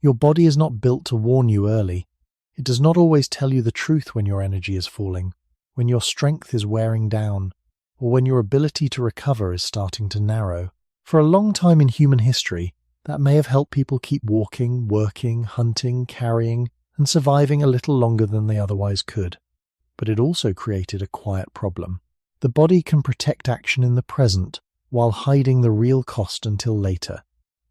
Your body is not built to warn you early. It does not always tell you the truth when your energy is falling, when your strength is wearing down, or when your ability to recover is starting to narrow. For a long time in human history, that may have helped people keep walking, working, hunting, carrying, and surviving a little longer than they otherwise could. But it also created a quiet problem. The body can protect action in the present while hiding the real cost until later.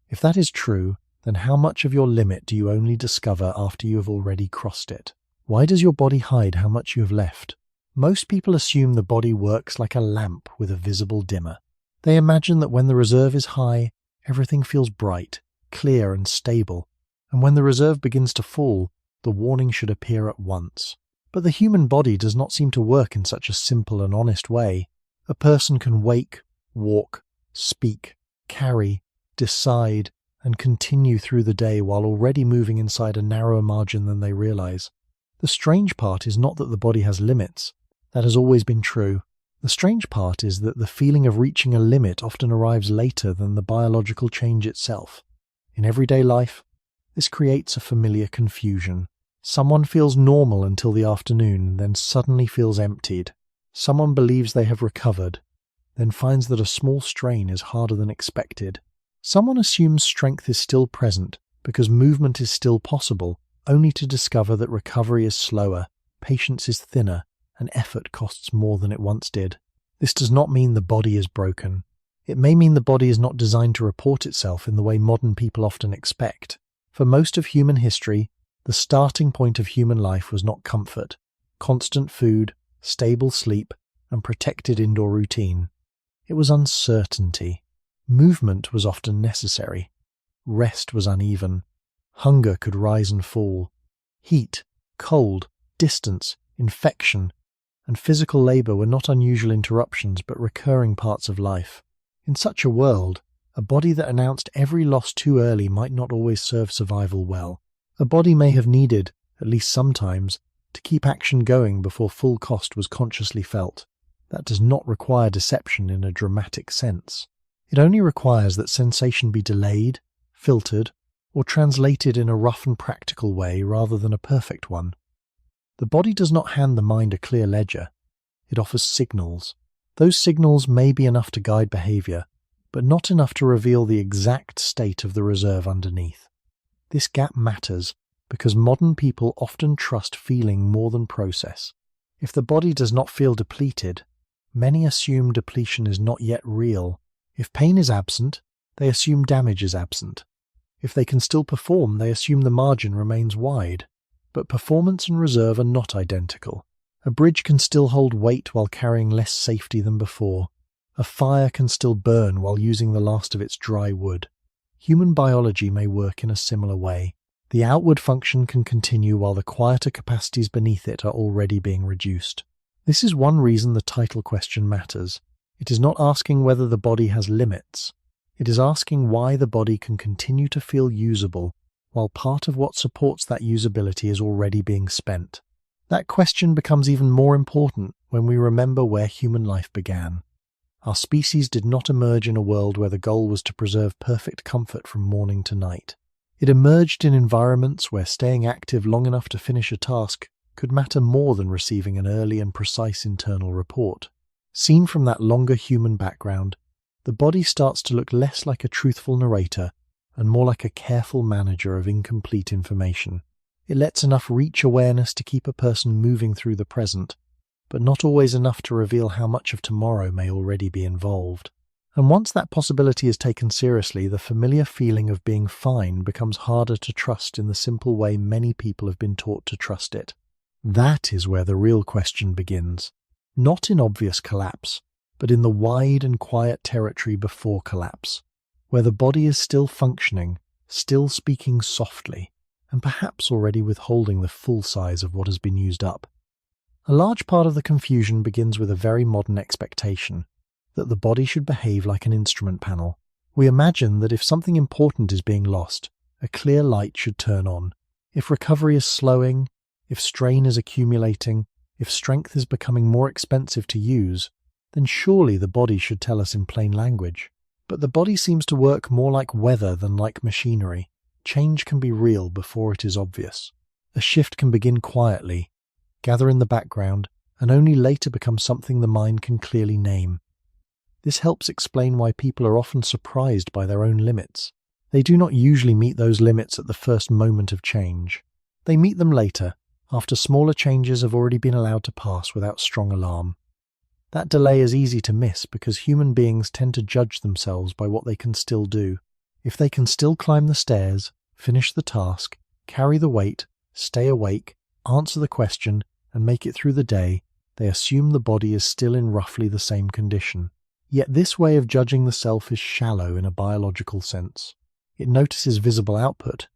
If that is true, then how much of your limit do you only discover after you have already crossed it? Why does your body hide how much you have left? Most people assume the body works like a lamp with a visible dimmer. They imagine that when the reserve is high, everything feels bright, clear and stable, and when the reserve begins to fall, the warning should appear at once. But the human body does not seem to work in such a simple and honest way. A person can wake, walk, speak, carry, decide, and continue through the day while already moving inside a narrower margin than they realize. The strange part is not that the body has limits. That has always been true. The strange part is that the feeling of reaching a limit often arrives later than the biological change itself. In everyday life, this creates a familiar confusion. Someone feels normal until the afternoon, then suddenly feels emptied. Someone believes they have recovered, then finds that a small strain is harder than expected. Someone assumes strength is still present because movement is still possible, only to discover that recovery is slower, patience is thinner, and effort costs more than it once did. This does not mean the body is broken. It may mean the body is not designed to report itself in the way modern people often expect. For most of human history, the starting point of human life was not comfort, constant food, stable sleep, and protected indoor routine. It was uncertainty. Movement was often necessary. Rest was uneven. Hunger could rise and fall. Heat, cold, distance, infection, and physical labor were not unusual interruptions but recurring parts of life. In such a world, a body that announced every loss too early might not always serve survival well. A body may have needed, at least sometimes, to keep action going before full cost was consciously felt. That does not require deception in a dramatic sense. It only requires that sensation be delayed, filtered, or translated in a rough and practical way rather than a perfect one. The body does not hand the mind a clear ledger. It offers signals. Those signals may be enough to guide behavior, but not enough to reveal the exact state of the reserve underneath. This gap matters because modern people often trust feeling more than process. If the body does not feel depleted, many assume depletion is not yet real. If pain is absent, they assume damage is absent. If they can still perform, they assume the margin remains wide. But performance and reserve are not identical. A bridge can still hold weight while carrying less safety than before. A fire can still burn while using the last of its dry wood. Human biology may work in a similar way. The outward function can continue while the quieter capacities beneath it are already being reduced. This is one reason the title question matters. It is not asking whether the body has limits. It is asking why the body can continue to feel usable while part of what supports that usability is already being spent. That question becomes even more important when we remember where human life began. Our species did not emerge in a world where the goal was to preserve perfect comfort from morning to night. It emerged in environments where staying active long enough to finish a task could matter more than receiving an early and precise internal report. Seen from that longer human background, the body starts to look less like a truthful narrator and more like a careful manager of incomplete information. It lets enough reach awareness to keep a person moving through the present, but not always enough to reveal how much of tomorrow may already be involved. And once that possibility is taken seriously, the familiar feeling of being fine becomes harder to trust in the simple way many people have been taught to trust it. That is where the real question begins. Not in obvious collapse, but in the wide and quiet territory before collapse, where the body is still functioning, still speaking softly, and perhaps already withholding the full size of what has been used up. A large part of the confusion begins with a very modern expectation that the body should behave like an instrument panel. We imagine that if something important is being lost, a clear light should turn on. If recovery is slowing, if strain is accumulating, if strength is becoming more expensive to use, then surely the body should tell us in plain language. But the body seems to work more like weather than like machinery. change can be real before it is obvious. A shift can begin quietly, gather in the background, and only later become something the mind can clearly name. This helps explain why people are often surprised by their own limits. They do not usually meet those limits at the first moment of change. They meet them later, after smaller changes have already been allowed to pass without strong alarm. That delay is easy to miss because human beings tend to judge themselves by what they can still do. If they can still climb the stairs, finish the task, carry the weight, stay awake, answer the question, and make it through the day, they assume the body is still in roughly the same condition. Yet this way of judging the self is shallow in a biological sense. It notices visible output,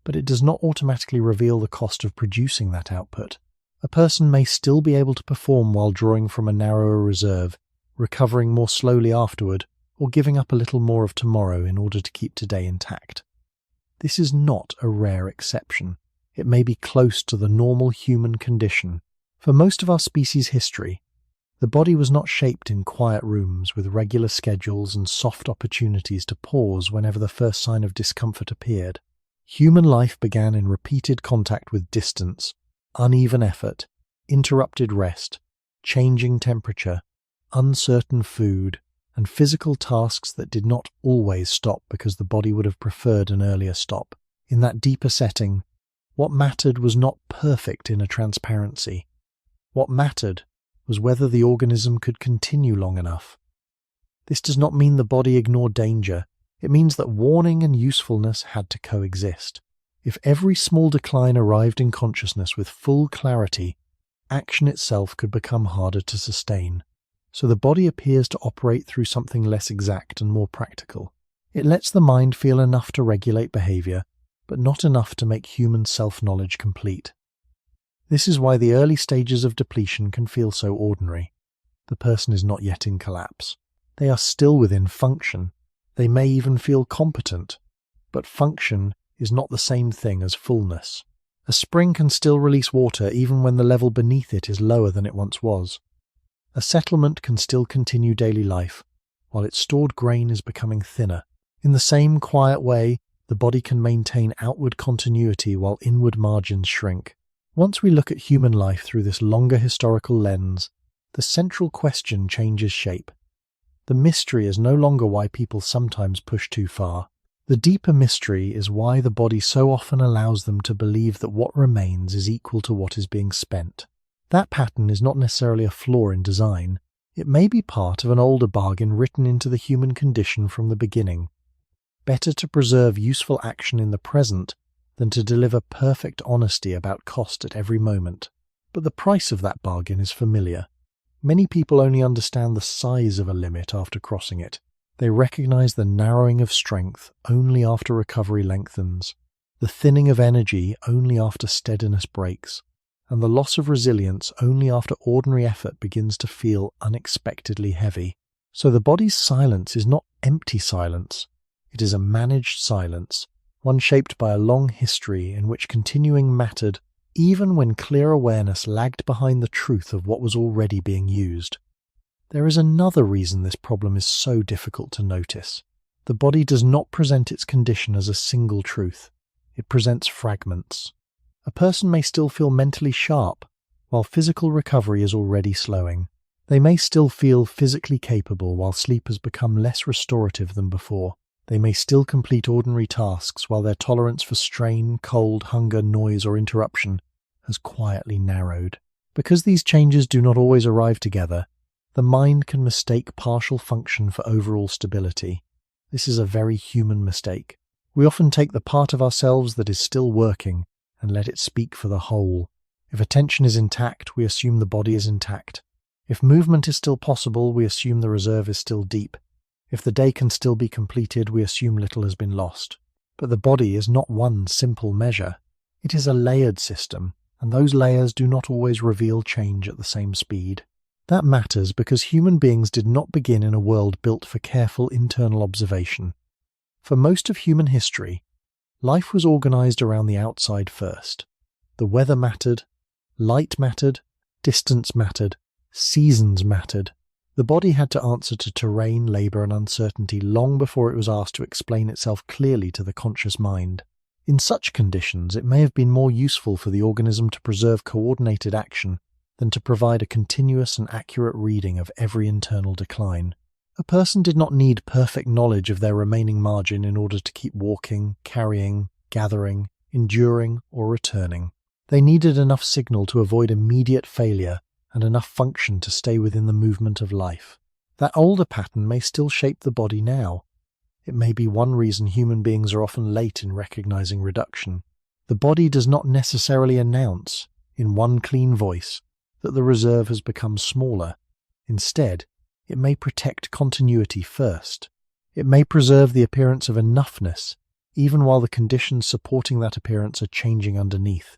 but it does not automatically reveal the cost of producing that output. A person may still be able to perform while drawing from a narrower reserve, recovering more slowly afterward, or giving up a little more of tomorrow in order to keep today intact. This is not a rare exception. It may be close to the normal human condition. For most of our species' history, the body was not shaped in quiet rooms with regular schedules and soft opportunities to pause whenever the first sign of discomfort appeared. Human life began in repeated contact with distance, uneven effort, interrupted rest, changing temperature, uncertain food, and physical tasks that did not always stop because the body would have preferred an earlier stop. In that deeper setting, what mattered was not perfect inner transparency. What mattered was whether the organism could continue long enough. This does not mean the body ignored danger. It means that warning and usefulness had to coexist. If every small decline arrived in consciousness with full clarity, action itself could become harder to sustain. So the body appears to operate through something less exact and more practical. It lets the mind feel enough to regulate behavior, but not enough to make human self-knowledge complete. This is why the early stages of depletion can feel so ordinary. The person is not yet in collapse. They are still within function. They may even feel competent, but function is not the same thing as fullness. A spring can still release water even when the level beneath it is lower than it once was. A settlement can still continue daily life, while its stored grain is becoming thinner. In the same quiet way, the body can maintain outward continuity while inward margins shrink. Once we look at human life through this longer historical lens, the central question changes shape. The mystery is no longer why people sometimes push too far. The deeper mystery is why the body so often allows them to believe that what remains is equal to what is being spent. That pattern is not necessarily a flaw in design. It may be part of an older bargain written into the human condition from the beginning. Better to preserve useful action in the present than to deliver perfect honesty about cost at every moment. But the price of that bargain is familiar. Many people only understand the size of a limit after crossing it. They recognize the narrowing of strength only after recovery lengthens, the thinning of energy only after steadiness breaks, and the loss of resilience only after ordinary effort begins to feel unexpectedly heavy. So the body's silence is not empty silence. It is a managed silence, one shaped by a long history in which continuing mattered even when clear awareness lagged behind the truth of what was already being used. There is another reason this problem is so difficult to notice. The body does not present its condition as a single truth. It presents fragments. A person may still feel mentally sharp, while physical recovery is already slowing. They may still feel physically capable while sleep has become less restorative than before. They may still complete ordinary tasks while their tolerance for strain, cold, hunger, noise, or interruption has quietly narrowed. Because these changes do not always arrive together, the mind can mistake partial function for overall stability. This is a very human mistake. We often take the part of ourselves that is still working and let it speak for the whole. If attention is intact, we assume the body is intact. If movement is still possible, we assume the reserve is still deep. If the day can still be completed, we assume little has been lost. But the body is not one simple measure. It is a layered system, and those layers do not always reveal change at the same speed. That matters because human beings did not begin in a world built for careful internal observation. For most of human history, life was organized around the outside first. The weather mattered, light mattered, distance mattered, seasons mattered. The body had to answer to terrain, labor, and uncertainty long before it was asked to explain itself clearly to the conscious mind. In such conditions, it may have been more useful for the organism to preserve coordinated action than to provide a continuous and accurate reading of every internal decline. A person did not need perfect knowledge of their remaining margin in order to keep walking, carrying, gathering, enduring, or returning. They needed enough signal to avoid immediate failure and enough function to stay within the movement of life. That older pattern may still shape the body now. It may be one reason human beings are often late in recognizing reduction. The body does not necessarily announce, in one clean voice, that the reserve has become smaller. Instead, it may protect continuity first. It may preserve the appearance of enoughness, even while the conditions supporting that appearance are changing underneath.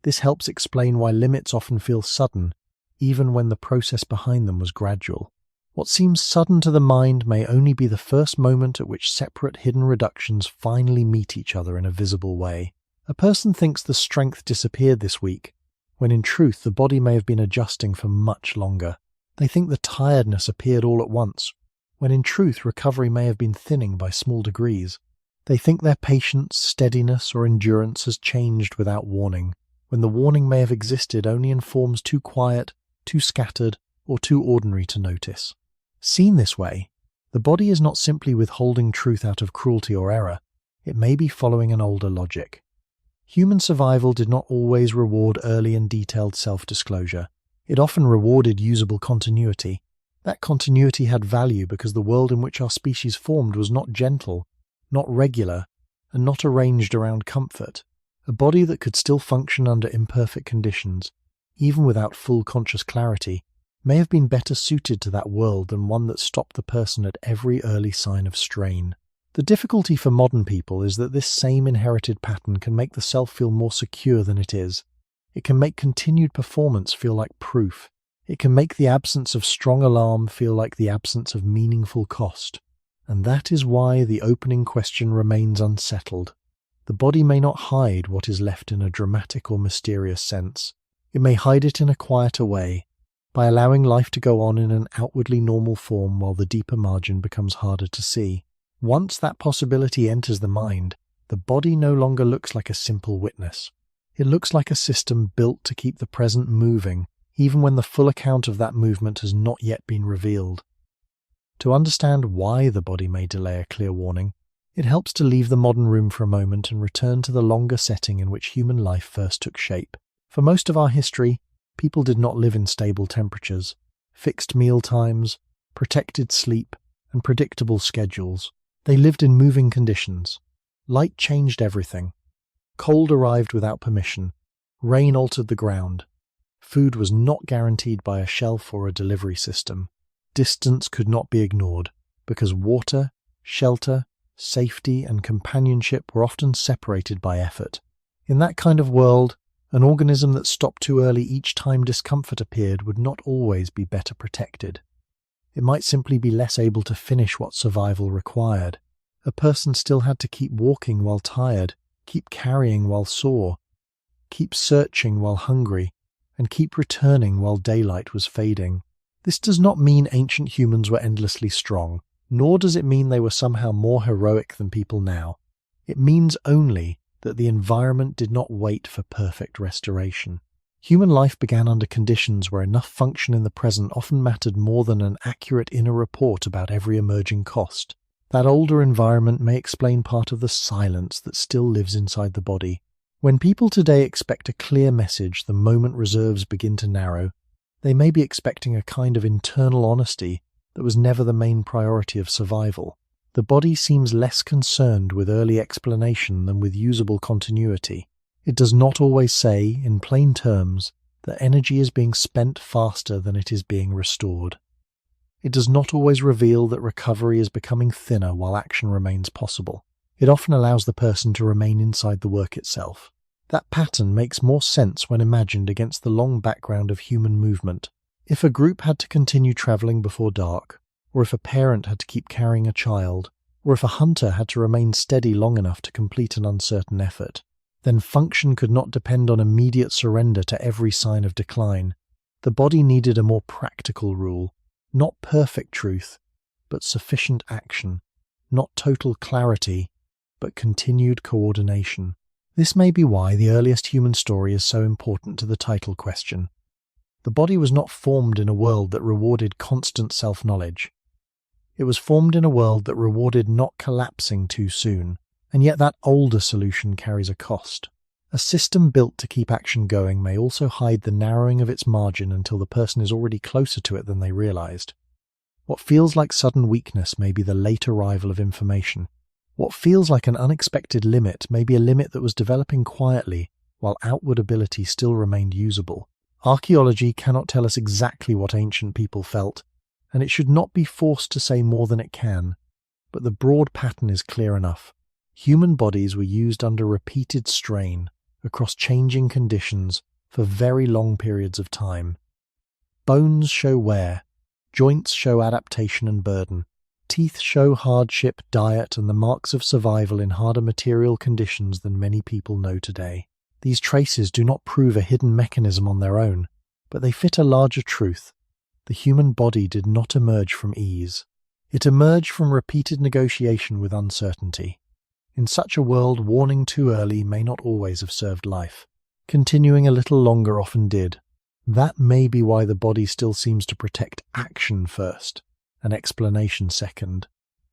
This helps explain why limits often feel sudden, even when the process behind them was gradual. What seems sudden to the mind may only be the first moment at which separate hidden reductions finally meet each other in a visible way. A person thinks the strength disappeared this week, when in truth the body may have been adjusting for much longer. They think the tiredness appeared all at once, when in truth recovery may have been thinning by small degrees. They think their patience, steadiness, or endurance has changed without warning, when the warning may have existed only in forms too quiet, too scattered, or too ordinary to notice. Seen this way, the body is not simply withholding truth out of cruelty or error, it may be following an older logic. Human survival did not always reward early and detailed self-disclosure. It often rewarded usable continuity. That continuity had value because the world in which our species formed was not gentle, not regular, and not arranged around comfort. A body that could still function under imperfect conditions, even without full conscious clarity, may have been better suited to that world than one that stopped the person at every early sign of strain. The difficulty for modern people is that this same inherited pattern can make the self feel more secure than it is. It can make continued performance feel like proof. It can make the absence of strong alarm feel like the absence of meaningful cost. And that is why the opening question remains unsettled. The body may not hide what is left in a dramatic or mysterious sense. It may hide it in a quieter way, by allowing life to go on in an outwardly normal form while the deeper margin becomes harder to see. Once that possibility enters the mind, the body no longer looks like a simple witness. It looks like a system built to keep the present moving, even when the full account of that movement has not yet been revealed. To understand why the body may delay a clear warning, it helps to leave the modern room for a moment and return to the longer setting in which human life first took shape. For most of our history, people did not live in stable temperatures, fixed meal times, protected sleep, and predictable schedules. They lived in moving conditions. Light changed everything. Cold arrived without permission. Rain altered the ground. Food was not guaranteed by a shelf or a delivery system. Distance could not be ignored, because water, shelter, safety, and companionship were often separated by effort. In that kind of world, an organism that stopped too early each time discomfort appeared would not always be better protected. It might simply be less able to finish what survival required. A person still had to keep walking while tired, keep carrying while sore, keep searching while hungry, and keep returning while daylight was fading. This does not mean ancient humans were endlessly strong, nor does it mean they were somehow more heroic than people now. It means only that the environment did not wait for perfect restoration. Human life began under conditions where enough function in the present often mattered more than an accurate inner report about every emerging cost. That older environment may explain part of the silence that still lives inside the body. When people today expect a clear message the moment reserves begin to narrow, they may be expecting a kind of internal honesty that was never the main priority of survival. The body seems less concerned with early explanation than with usable continuity. It does not always say, in plain terms, that energy is being spent faster than it is being restored. It does not always reveal that recovery is becoming thinner while action remains possible. It often allows the person to remain inside the work itself. That pattern makes more sense when imagined against the long background of human movement. If a group had to continue traveling before dark, or if a parent had to keep carrying a child, or if a hunter had to remain steady long enough to complete an uncertain effort, then function could not depend on immediate surrender to every sign of decline. The body needed a more practical rule, not perfect truth, but sufficient action, not total clarity, but continued coordination. This may be why the earliest human story is so important to the title question. The body was not formed in a world that rewarded constant self-knowledge. It was formed in a world that rewarded not collapsing too soon, and yet that older solution carries a cost. A system built to keep action going may also hide the narrowing of its margin until the person is already closer to it than they realized. What feels like sudden weakness may be the late arrival of information. What feels like an unexpected limit may be a limit that was developing quietly while outward ability still remained usable. Archaeology cannot tell us exactly what ancient people felt, and it should not be forced to say more than it can, but the broad pattern is clear enough. Human bodies were used under repeated strain, across changing conditions, for very long periods of time. Bones show wear, joints show adaptation and burden, teeth show hardship, diet, and the marks of survival in harder material conditions than many people know today. These traces do not prove a hidden mechanism on their own, but they fit a larger truth. The human body did not emerge from ease. It emerged from repeated negotiation with uncertainty. In such a world, warning too early may not always have served life. Continuing a little longer often did. That may be why the body still seems to protect action first, and explanation second.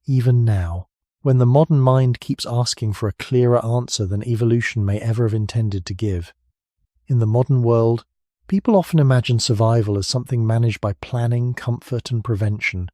Even now, when the modern mind keeps asking for a clearer answer than evolution may ever have intended to give. In the modern world, people often imagine survival as something managed by planning, comfort, and prevention.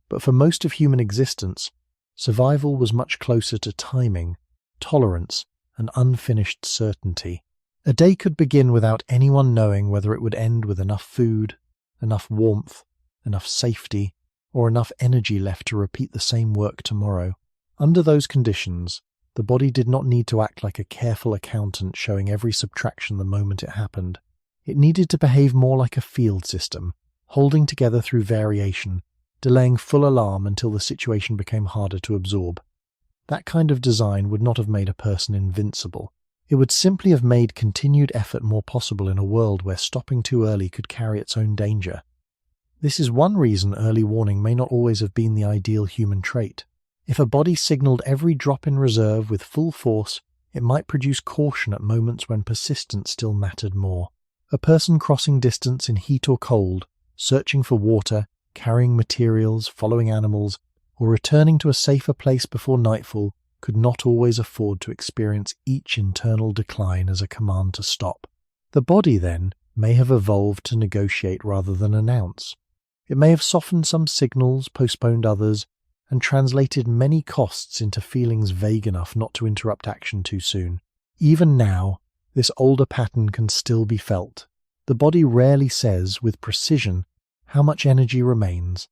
But for most of human existence, survival was much closer to timing, tolerance, and unfinished certainty. A day could begin without anyone knowing whether it would end with enough food, enough warmth, enough safety, or enough energy left to repeat the same work tomorrow. Under those conditions, the body did not need to act like a careful accountant showing every subtraction the moment it happened. It needed to behave more like a field system, holding together through variation, delaying full alarm until the situation became harder to absorb. That kind of design would not have made a person invincible. It would simply have made continued effort more possible in a world where stopping too early could carry its own danger. This is one reason early warning may not always have been the ideal human trait. If a body signaled every drop in reserve with full force, it might produce caution at moments when persistence still mattered more. A person crossing distance in heat or cold, searching for water, carrying materials, following animals, or returning to a safer place before nightfall could not always afford to experience each internal decline as a command to stop. The body, then, may have evolved to negotiate rather than announce. It may have softened some signals, postponed others, and translated many costs into feelings vague enough not to interrupt action too soon. Even now, this older pattern can still be felt. The body rarely says, with precision, how much energy remains,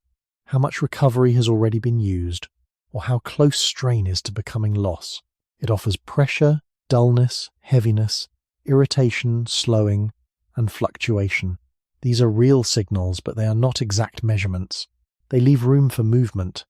how much recovery has already been used, or how close strain is to becoming loss. It offers pressure, dullness, heaviness, irritation, slowing, and fluctuation. These are real signals, but they are not exact measurements. They leave room for movement.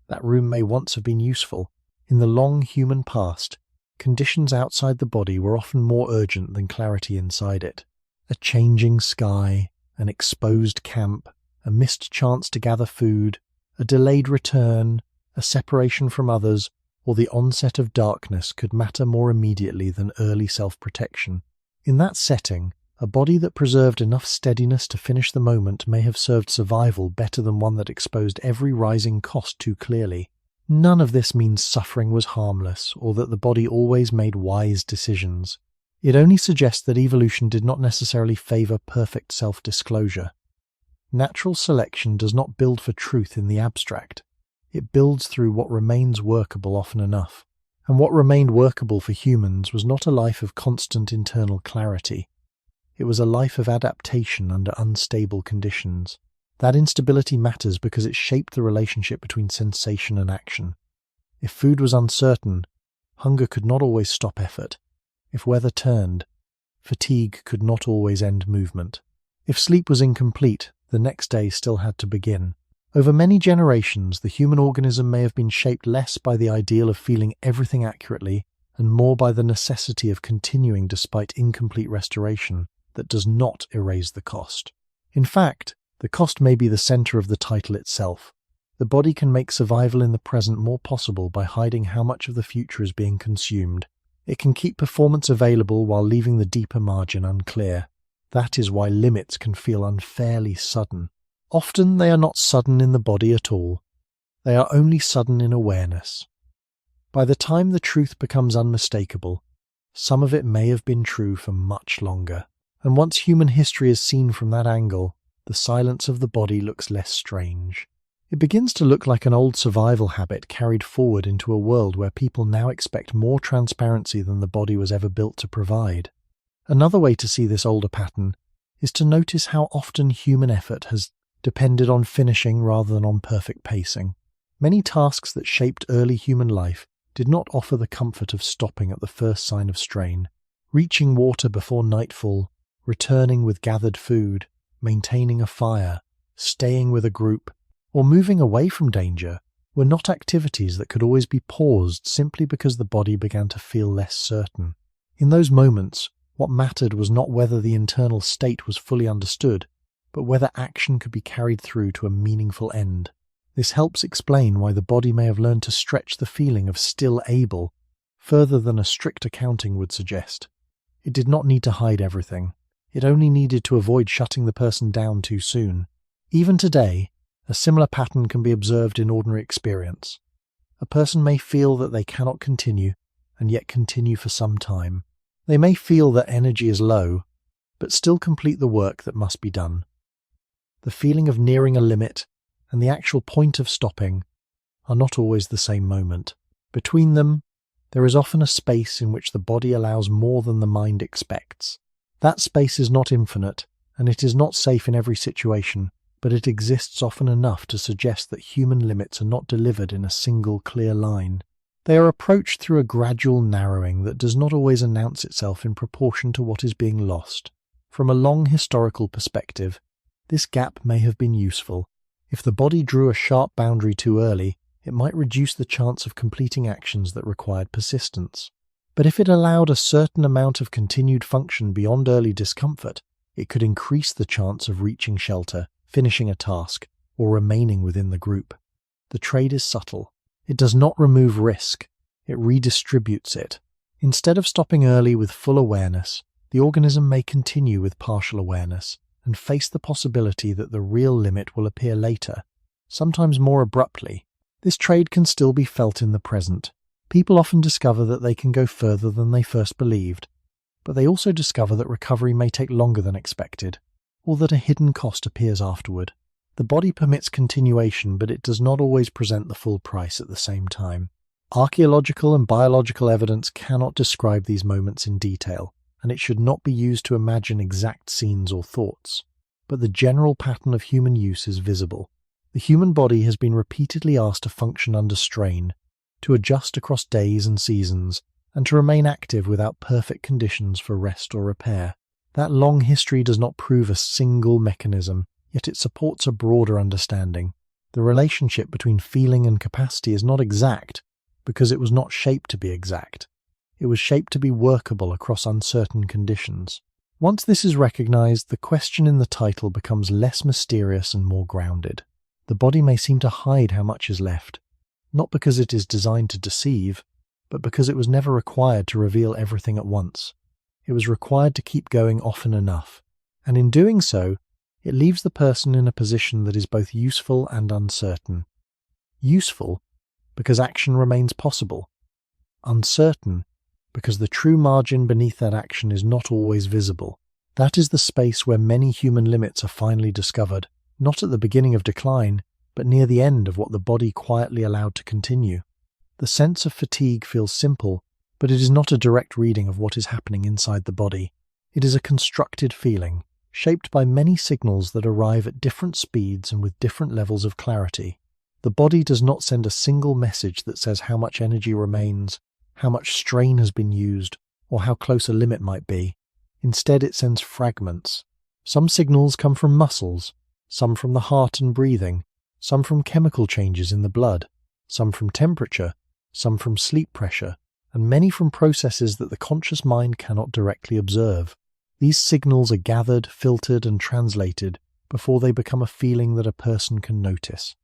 That room may once have been useful. In the long human past, conditions outside the body were often more urgent than clarity inside it. A changing sky, an exposed camp, a missed chance to gather food, a delayed return, a separation from others, or the onset of darkness could matter more immediately than early self-protection. In that setting, a body that preserved enough steadiness to finish the moment may have served survival better than one that exposed every rising cost too clearly. None of this means suffering was harmless, or that the body always made wise decisions. It only suggests that evolution did not necessarily favor perfect self-disclosure. Natural selection does not build for truth in the abstract. It builds through what remains workable often enough. And what remained workable for humans was not a life of constant internal clarity. It was a life of adaptation under unstable conditions. That instability matters because it shaped the relationship between sensation and action. If food was uncertain, hunger could not always stop effort. If weather turned, fatigue could not always end movement. If sleep was incomplete, the next day still had to begin. Over many generations, the human organism may have been shaped less by the ideal of feeling everything accurately and more by the necessity of continuing despite incomplete restoration that does not erase the cost. In fact, the cost may be the center of the title itself. The body can make survival in the present more possible by hiding how much of the future is being consumed. It can keep performance available while leaving the deeper margin unclear. That is why limits can feel unfairly sudden. Often they are not sudden in the body at all. They are only sudden in awareness. By the time the truth becomes unmistakable, some of it may have been true for much longer. And once human history is seen from that angle, the silence of the body looks less strange. It begins to look like an old survival habit carried forward into a world where people now expect more transparency than the body was ever built to provide. Another way to see this older pattern is to notice how often human effort has depended on finishing rather than on perfect pacing. Many tasks that shaped early human life did not offer the comfort of stopping at the first sign of strain. Reaching water before nightfall, returning with gathered food, maintaining a fire, staying with a group, or moving away from danger were not activities that could always be paused simply because the body began to feel less certain. In those moments, what mattered was not whether the internal state was fully understood, but whether action could be carried through to a meaningful end. This helps explain why the body may have learned to stretch the feeling of still able further than a strict accounting would suggest. It did not need to hide everything. It only needed to avoid shutting the person down too soon. Even today, a similar pattern can be observed in ordinary experience. A person may feel that they cannot continue, and yet continue for some time. They may feel that energy is low, but still complete the work that must be done. The feeling of nearing a limit and the actual point of stopping are not always the same moment. Between them, there is often a space in which the body allows more than the mind expects. That space is not infinite, and it is not safe in every situation, but it exists often enough to suggest that human limits are not delivered in a single clear line. They are approached through a gradual narrowing that does not always announce itself in proportion to what is being lost. From a long historical perspective, this gap may have been useful. If the body drew a sharp boundary too early, it might reduce the chance of completing actions that required persistence. But if it allowed a certain amount of continued function beyond early discomfort, it could increase the chance of reaching shelter, finishing a task, or remaining within the group. The trade is subtle. It does not remove risk. It redistributes it. Instead of stopping early with full awareness, the organism may continue with partial awareness and face the possibility that the real limit will appear later, sometimes more abruptly. This trade can still be felt in the present. People often discover that they can go further than they first believed, but they also discover that recovery may take longer than expected, or that a hidden cost appears afterward. The body permits continuation, but it does not always present the full price at the same time. Archaeological and biological evidence cannot describe these moments in detail, and it should not be used to imagine exact scenes or thoughts. But the general pattern of human use is visible. The human body has been repeatedly asked to function under strain, to adjust across days and seasons, and to remain active without perfect conditions for rest or repair. That long history does not prove a single mechanism, yet it supports a broader understanding. The relationship between feeling and capacity is not exact, because it was not shaped to be exact. It was shaped to be workable across uncertain conditions. Once this is recognized, the question in the title becomes less mysterious and more grounded. The body may seem to hide how much is left, not because it is designed to deceive, but because it was never required to reveal everything at once. It was required to keep going often enough, and in doing so, it leaves the person in a position that is both useful and uncertain. Useful, because action remains possible. Uncertain, because the true margin beneath that action is not always visible. That is the space where many human limits are finally discovered, not at the beginning of decline, but near the end of what the body quietly allowed to continue. The sense of fatigue feels simple, but it is not a direct reading of what is happening inside the body. It is a constructed feeling, shaped by many signals that arrive at different speeds and with different levels of clarity. The body does not send a single message that says how much energy remains, how much strain has been used, or how close a limit might be. Instead, it sends fragments. Some signals come from muscles, some from the heart and breathing, some from chemical changes in the blood, some from temperature, some from sleep pressure, and many from processes that the conscious mind cannot directly observe. These signals are gathered, filtered, and translated before they become a feeling that a person can notice.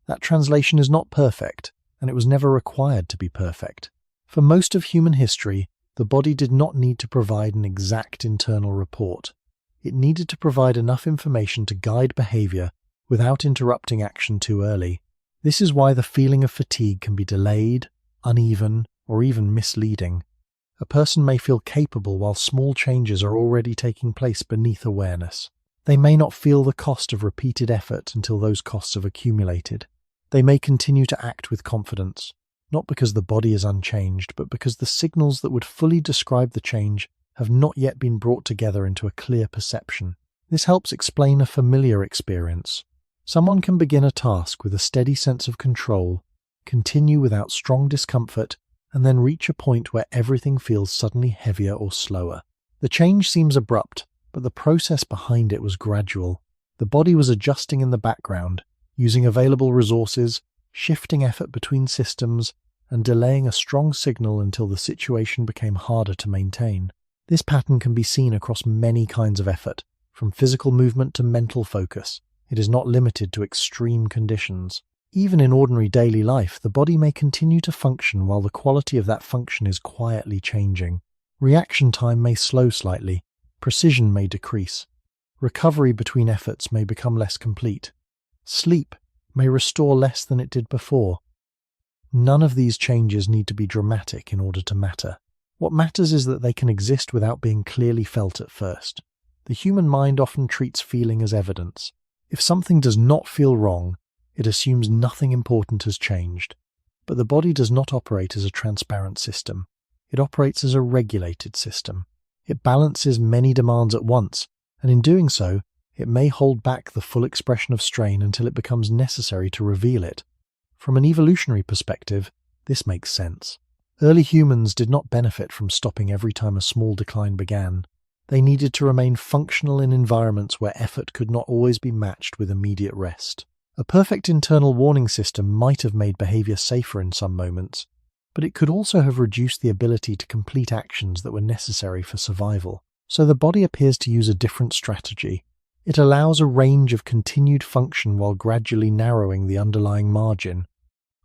That translation is not perfect, and it was never required to be perfect. For most of human history, the body did not need to provide an exact internal report. It needed to provide enough information to guide behavior without interrupting action too early. This is why the feeling of fatigue can be delayed, uneven, or even misleading. A person may feel capable while small changes are already taking place beneath awareness. They may not feel the cost of repeated effort until those costs have accumulated. They may continue to act with confidence, not because the body is unchanged, but because the signals that would fully describe the change have not yet been brought together into a clear perception. This helps explain a familiar experience. Someone can begin a task with a steady sense of control, continue without strong discomfort, and then reach a point where everything feels suddenly heavier or slower. The change seems abrupt, but the process behind it was gradual. The body was adjusting in the background, using available resources, shifting effort between systems, and delaying a strong signal until the situation became harder to maintain. This pattern can be seen across many kinds of effort, from physical movement to mental focus. It is not limited to extreme conditions. Even in ordinary daily life, the body may continue to function while the quality of that function is quietly changing. Reaction time may slow slightly, precision may decrease, recovery between efforts may become less complete, sleep may restore less than it did before. None of these changes need to be dramatic in order to matter. What matters is that they can exist without being clearly felt at first. The human mind often treats feeling as evidence. If something does not feel wrong, it assumes nothing important has changed. But the body does not operate as a transparent system. It operates as a regulated system. It balances many demands at once, and in doing so, it may hold back the full expression of strain until it becomes necessary to reveal it. From an evolutionary perspective, this makes sense. Early humans did not benefit from stopping every time a small decline began. They needed to remain functional in environments where effort could not always be matched with immediate rest. A perfect internal warning system might have made behavior safer in some moments, but it could also have reduced the ability to complete actions that were necessary for survival. So the body appears to use a different strategy. It allows a range of continued function while gradually narrowing the underlying margin.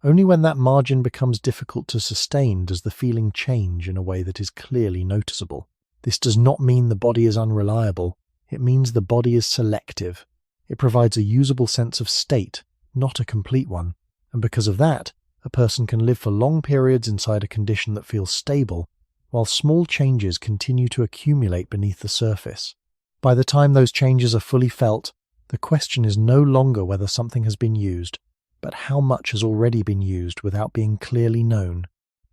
Only when that margin becomes difficult to sustain does the feeling change in a way that is clearly noticeable. This does not mean the body is unreliable. It means the body is selective. It provides a usable sense of state, not a complete one. And because of that, a person can live for long periods inside a condition that feels stable, while small changes continue to accumulate beneath the surface. By the time those changes are fully felt, the question is no longer whether something has been used, but how much has already been used without being clearly known.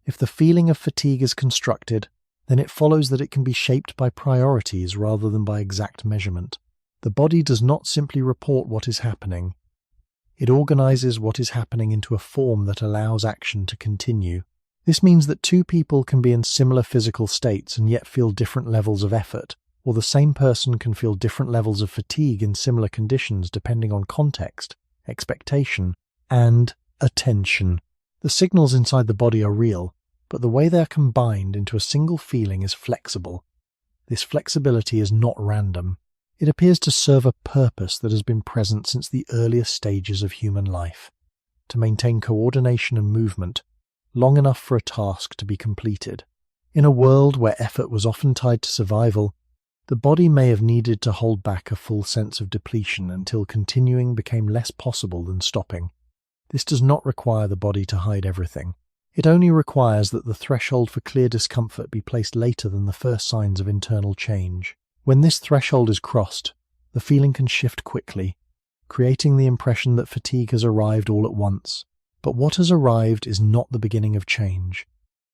If the feeling of fatigue is constructed, then it follows that it can be shaped by priorities rather than by exact measurement. The body does not simply report what is happening. It organizes what is happening into a form that allows action to continue. This means that two people can be in similar physical states and yet feel different levels of effort, or the same person can feel different levels of fatigue in similar conditions depending on context, expectation, and attention. The signals inside the body are real, but the way they are combined into a single feeling is flexible. This flexibility is not random. It appears to serve a purpose that has been present since the earliest stages of human life, to maintain coordination and movement, long enough for a task to be completed. In a world where effort was often tied to survival, the body may have needed to hold back a full sense of depletion until continuing became less possible than stopping. This does not require the body to hide everything. It only requires that the threshold for clear discomfort be placed later than the first signs of internal change. When this threshold is crossed, the feeling can shift quickly, creating the impression that fatigue has arrived all at once. But what has arrived is not the beginning of change.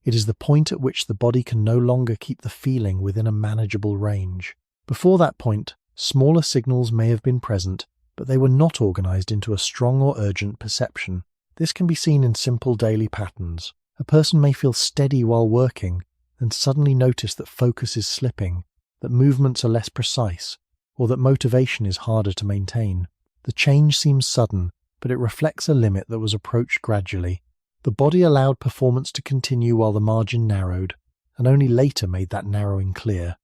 It is the point at which the body can no longer keep the feeling within a manageable range. Before that point, smaller signals may have been present, but they were not organized into a strong or urgent perception. This can be seen in simple daily patterns. A person may feel steady while working, then suddenly notice that focus is slipping, that movements are less precise, or that motivation is harder to maintain. The change seems sudden, but it reflects a limit that was approached gradually. The body allowed performance to continue while the margin narrowed, and only later made that narrowing clear.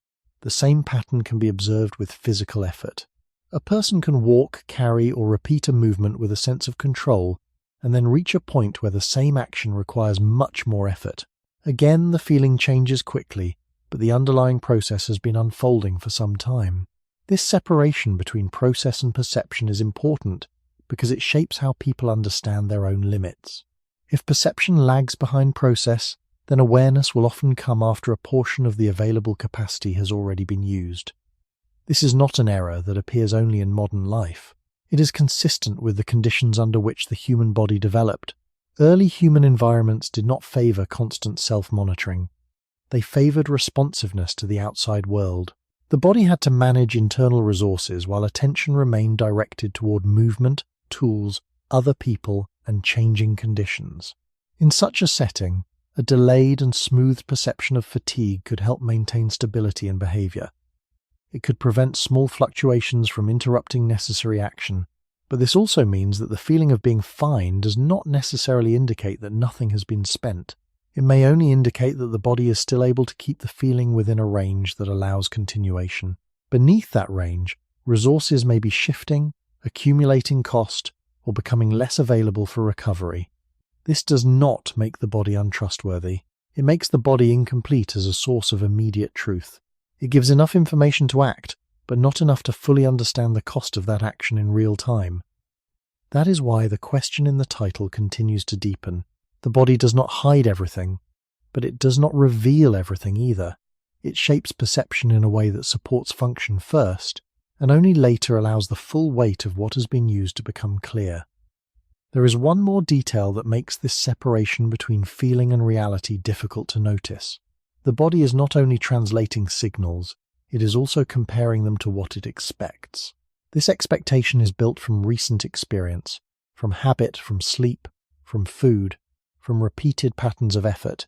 The same pattern can be observed with physical effort. A person can walk, carry, or repeat a movement with a sense of control, and then reach a point where the same action requires much more effort. Again, the feeling changes quickly, but the underlying process has been unfolding for some time. This separation between process and perception is important because it shapes how people understand their own limits. If perception lags behind process, then awareness will often come after a portion of the available capacity has already been used. This is not an error that appears only in modern life. It is consistent with the conditions under which the human body developed. Early human environments did not favor constant self-monitoring. They favored responsiveness to the outside world. The body had to manage internal resources while attention remained directed toward movement, tools, other people, and changing conditions. In such a setting, a delayed and smoothed perception of fatigue could help maintain stability in behavior. It could prevent small fluctuations from interrupting necessary action, but this also means that the feeling of being fine does not necessarily indicate that nothing has been spent. It may only indicate that the body is still able to keep the feeling within a range that allows continuation. Beneath that range, resources may be shifting, accumulating cost, or becoming less available for recovery. This does not make the body untrustworthy. It makes the body incomplete as a source of immediate truth. It gives enough information to act, but not enough to fully understand the cost of that action in real time. That is why the question in the title continues to deepen. The body does not hide everything, but it does not reveal everything either. It shapes perception in a way that supports function first, and only later allows the full weight of what has been used to become clear. There is one more detail that makes this separation between feeling and reality difficult to notice. The body is not only translating signals, it is also comparing them to what it expects. This expectation is built from recent experience, from habit, from sleep, from food, from repeated patterns of effort,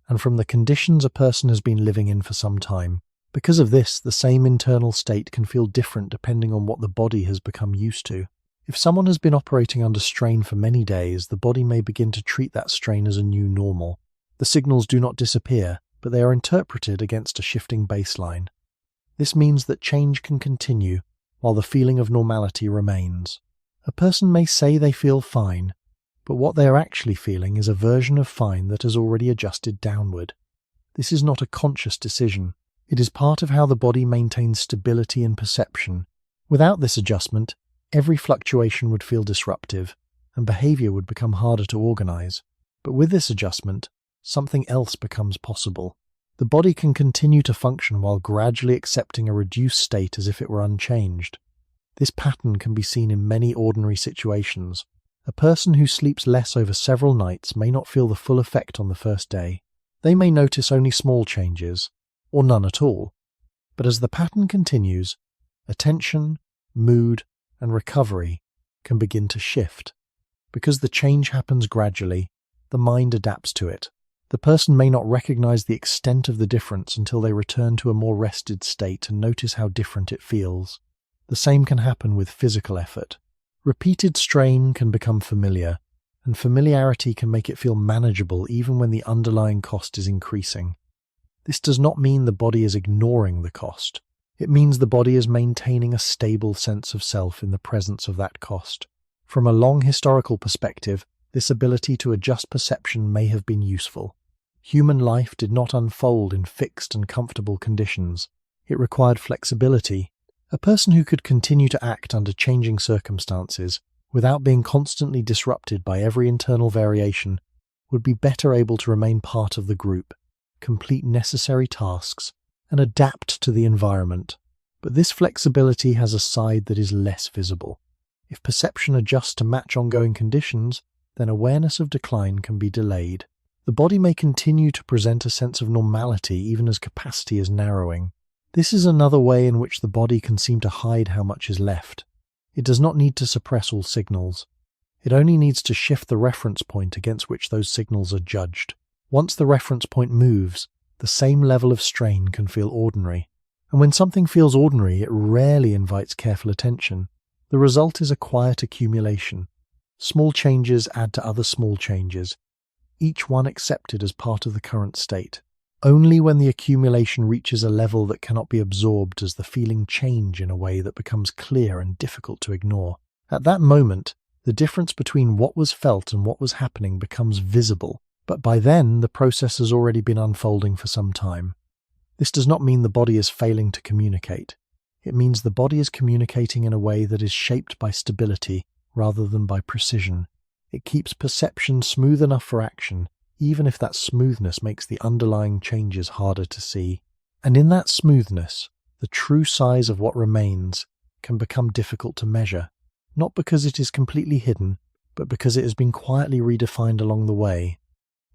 and from the conditions a person has been living in for some time. Because of this, the same internal state can feel different depending on what the body has become used to. If someone has been operating under strain for many days, the body may begin to treat that strain as a new normal. The signals do not disappear, but they are interpreted against a shifting baseline. This means that change can continue while the feeling of normality remains. A person may say they feel fine, but what they are actually feeling is a version of fine that has already adjusted downward. This is not a conscious decision. It is part of how the body maintains stability in perception. Without this adjustment, every fluctuation would feel disruptive, and behavior would become harder to organize. But with this adjustment, something else becomes possible. The body can continue to function while gradually accepting a reduced state as if it were unchanged. This pattern can be seen in many ordinary situations. A person who sleeps less over several nights may not feel the full effect on the first day. They may notice only small changes, or none at all. But as the pattern continues, attention, mood, and recovery can begin to shift. Because the change happens gradually, the mind adapts to it. The person may not recognize the extent of the difference until they return to a more rested state and notice how different it feels. The same can happen with physical effort. Repeated strain can become familiar, and familiarity can make it feel manageable even when the underlying cost is increasing. This does not mean the body is ignoring the cost. It means the body is maintaining a stable sense of self in the presence of that cost. From a long historical perspective, this ability to adjust perception may have been useful. Human life did not unfold in fixed and comfortable conditions. It required flexibility. A person who could continue to act under changing circumstances without being constantly disrupted by every internal variation would be better able to remain part of the group, complete necessary tasks, and adapt to the environment. But this flexibility has a side that is less visible. If perception adjusts to match ongoing conditions, then awareness of decline can be delayed. The body may continue to present a sense of normality even as capacity is narrowing. This is another way in which the body can seem to hide how much is left. It does not need to suppress all signals. It only needs to shift the reference point against which those signals are judged. Once the reference point moves, the same level of strain can feel ordinary. And when something feels ordinary, it rarely invites careful attention. The result is a quiet accumulation. Small changes add to other small changes, each one accepted as part of the current state. Only when the accumulation reaches a level that cannot be absorbed does the feeling change in a way that becomes clear and difficult to ignore. At that moment, The difference between what was felt and what was happening becomes visible, but by then the process has already been unfolding for some time. This does not mean the body is failing to communicate. It means the body is communicating in a way that is shaped by stability rather than by precision. It keeps perception smooth enough for action, even if that smoothness makes the underlying changes harder to see. And in that smoothness, the true size of what remains can become difficult to measure, not because it is completely hidden, but because it has been quietly redefined along the way.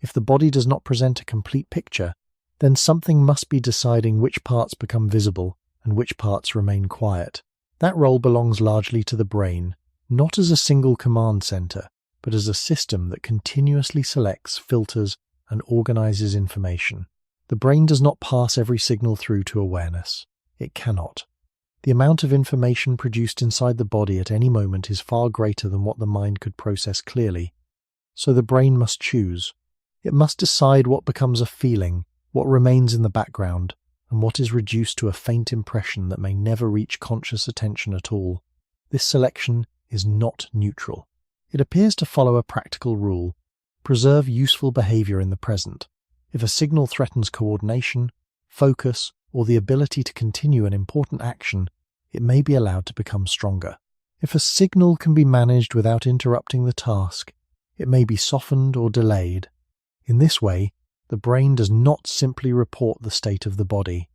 If the body does not present a complete picture, then something must be deciding which parts become visible and which parts remain quiet. That role belongs largely to the brain, not as a single command center, but as a system that continuously selects, filters, and organizes information. The brain does not pass every signal through to awareness. It cannot. The amount of information produced inside the body at any moment is far greater than what the mind could process clearly. So the brain must choose. It must decide what becomes a feeling, what remains in the background, and what is reduced to a faint impression that may never reach conscious attention at all. This selection is not neutral. It appears to follow a practical rule: preserve useful behavior in the present. If a signal threatens coordination, focus, or the ability to continue an important action, it may be allowed to become stronger. If a signal can be managed without interrupting the task, it may be softened or delayed. In this way, the brain does not simply report the state of the body.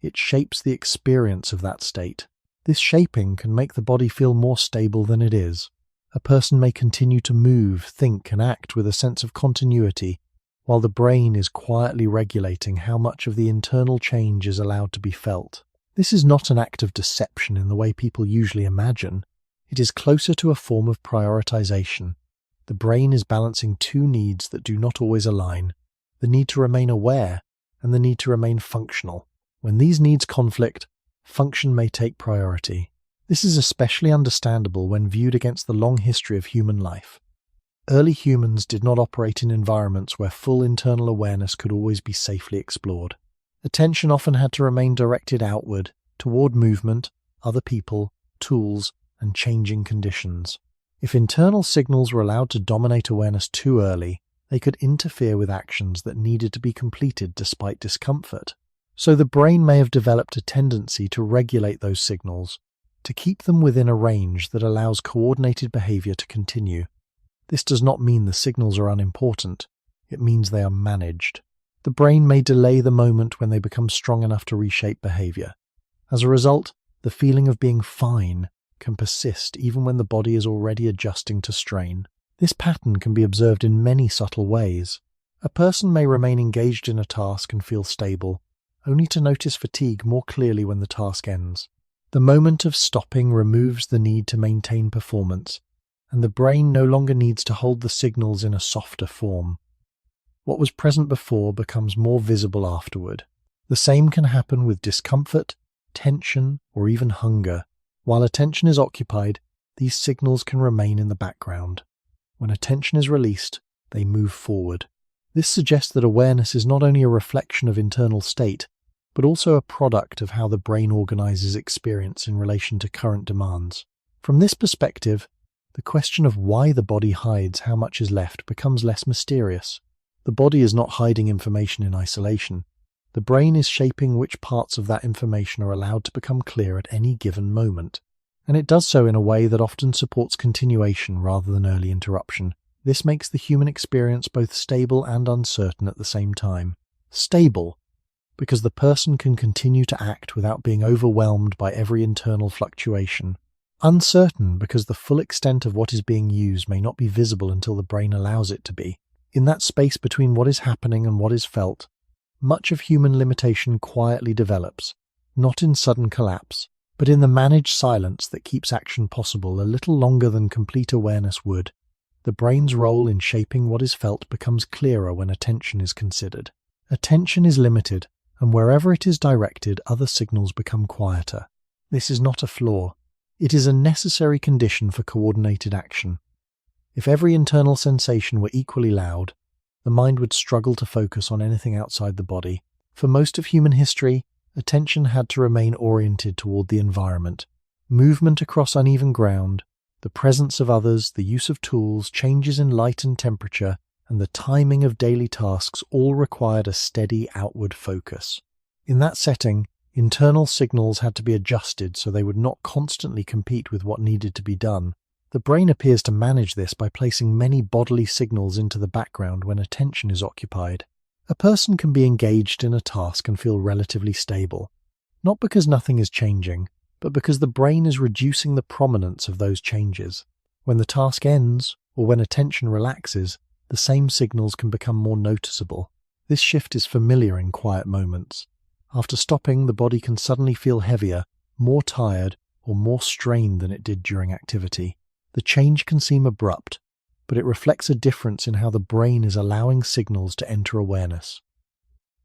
It shapes the experience of that state. This shaping can make the body feel more stable than it is. A person may continue to move, think, and act with a sense of continuity, while the brain is quietly regulating how much of the internal change is allowed to be felt. This is not an act of deception in the way people usually imagine. It is closer to a form of prioritization. The brain is balancing two needs that do not always align: the need to remain aware and the need to remain functional. When these needs conflict, function may take priority. This is especially understandable when viewed against the long history of human life. Early humans did not operate in environments where full internal awareness could always be safely explored. Attention often had to remain directed outward, toward movement, other people, tools, and changing conditions. If internal signals were allowed to dominate awareness too early, they could interfere with actions that needed to be completed despite discomfort. So the brain may have developed a tendency to regulate those signals, to keep them within a range that allows coordinated behavior to continue. This does not mean the signals are unimportant. It means they are managed. The brain may delay the moment when they become strong enough to reshape behavior. As a result, the feeling of being fine can persist even when the body is already adjusting to strain. This pattern can be observed in many subtle ways. A person may remain engaged in a task and feel stable, only to notice fatigue more clearly when the task ends. The moment of stopping removes the need to maintain performance, and the brain no longer needs to hold the signals in a softer form. What was present before becomes more visible afterward. The same can happen with discomfort, tension, or even hunger. While attention is occupied, these signals can remain in the background. When attention is released, they move forward. This suggests that awareness is not only a reflection of internal state, but also a product of how the brain organizes experience in relation to current demands. From this perspective, the question of why the body hides how much is left becomes less mysterious. The body is not hiding information in isolation. The brain is shaping which parts of that information are allowed to become clear at any given moment. And it does so in a way that often supports continuation rather than early interruption. This makes the human experience both stable and uncertain at the same time. Stable, because the person can continue to act without being overwhelmed by every internal fluctuation. Uncertain, because the full extent of what is being used may not be visible until the brain allows it to be. In that space between what is happening and what is felt, much of human limitation quietly develops, not in sudden collapse, but in the managed silence that keeps action possible a little longer than complete awareness would. The brain's role in shaping what is felt becomes clearer when attention is considered. Attention is limited, and wherever it is directed, other signals become quieter. This is not a flaw. It is a necessary condition for coordinated action. If every internal sensation were equally loud, the mind would struggle to focus on anything outside the body. For most of human history, attention had to remain oriented toward the environment. Movement across uneven ground, The presence of others, the use of tools, changes in light and temperature, and the timing of daily tasks all required a steady outward focus. In that setting, internal signals had to be adjusted so they would not constantly compete with what needed to be done. The brain appears to manage this by placing many bodily signals into the background when attention is occupied. A person can be engaged in a task and feel relatively stable, not because nothing is changing, but because the brain is reducing the prominence of those changes. When the task ends, or when attention relaxes, the same signals can become more noticeable. This shift is familiar in quiet moments. After stopping, the body can suddenly feel heavier, more tired, or more strained than it did during activity. The change can seem abrupt, but it reflects a difference in how the brain is allowing signals to enter awareness.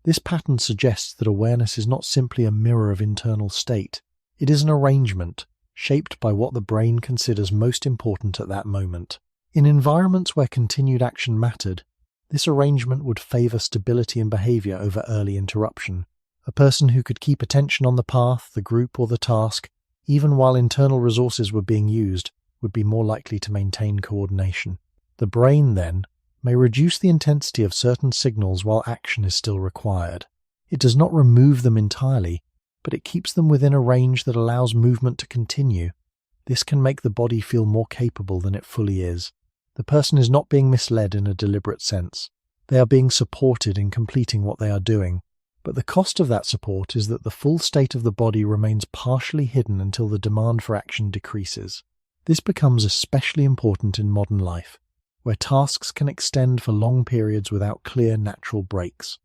This pattern suggests that awareness is not simply a mirror of internal state. It is an arrangement, shaped by what the brain considers most important at that moment. In environments where continued action mattered, this arrangement would favor stability and behavior over early interruption. A person who could keep attention on the path, the group, or the task, even while internal resources were being used, would be more likely to maintain coordination. The brain, then, may reduce the intensity of certain signals while action is still required. It does not remove them entirely, but it keeps them within a range that allows movement to continue. This can make the body feel more capable than it fully is. The person is not being misled in a deliberate sense. They are being supported in completing what they are doing, but the cost of that support is that the full state of the body remains partially hidden until the demand for action decreases. This becomes especially important in modern life, where tasks can extend for long periods without clear natural breaks.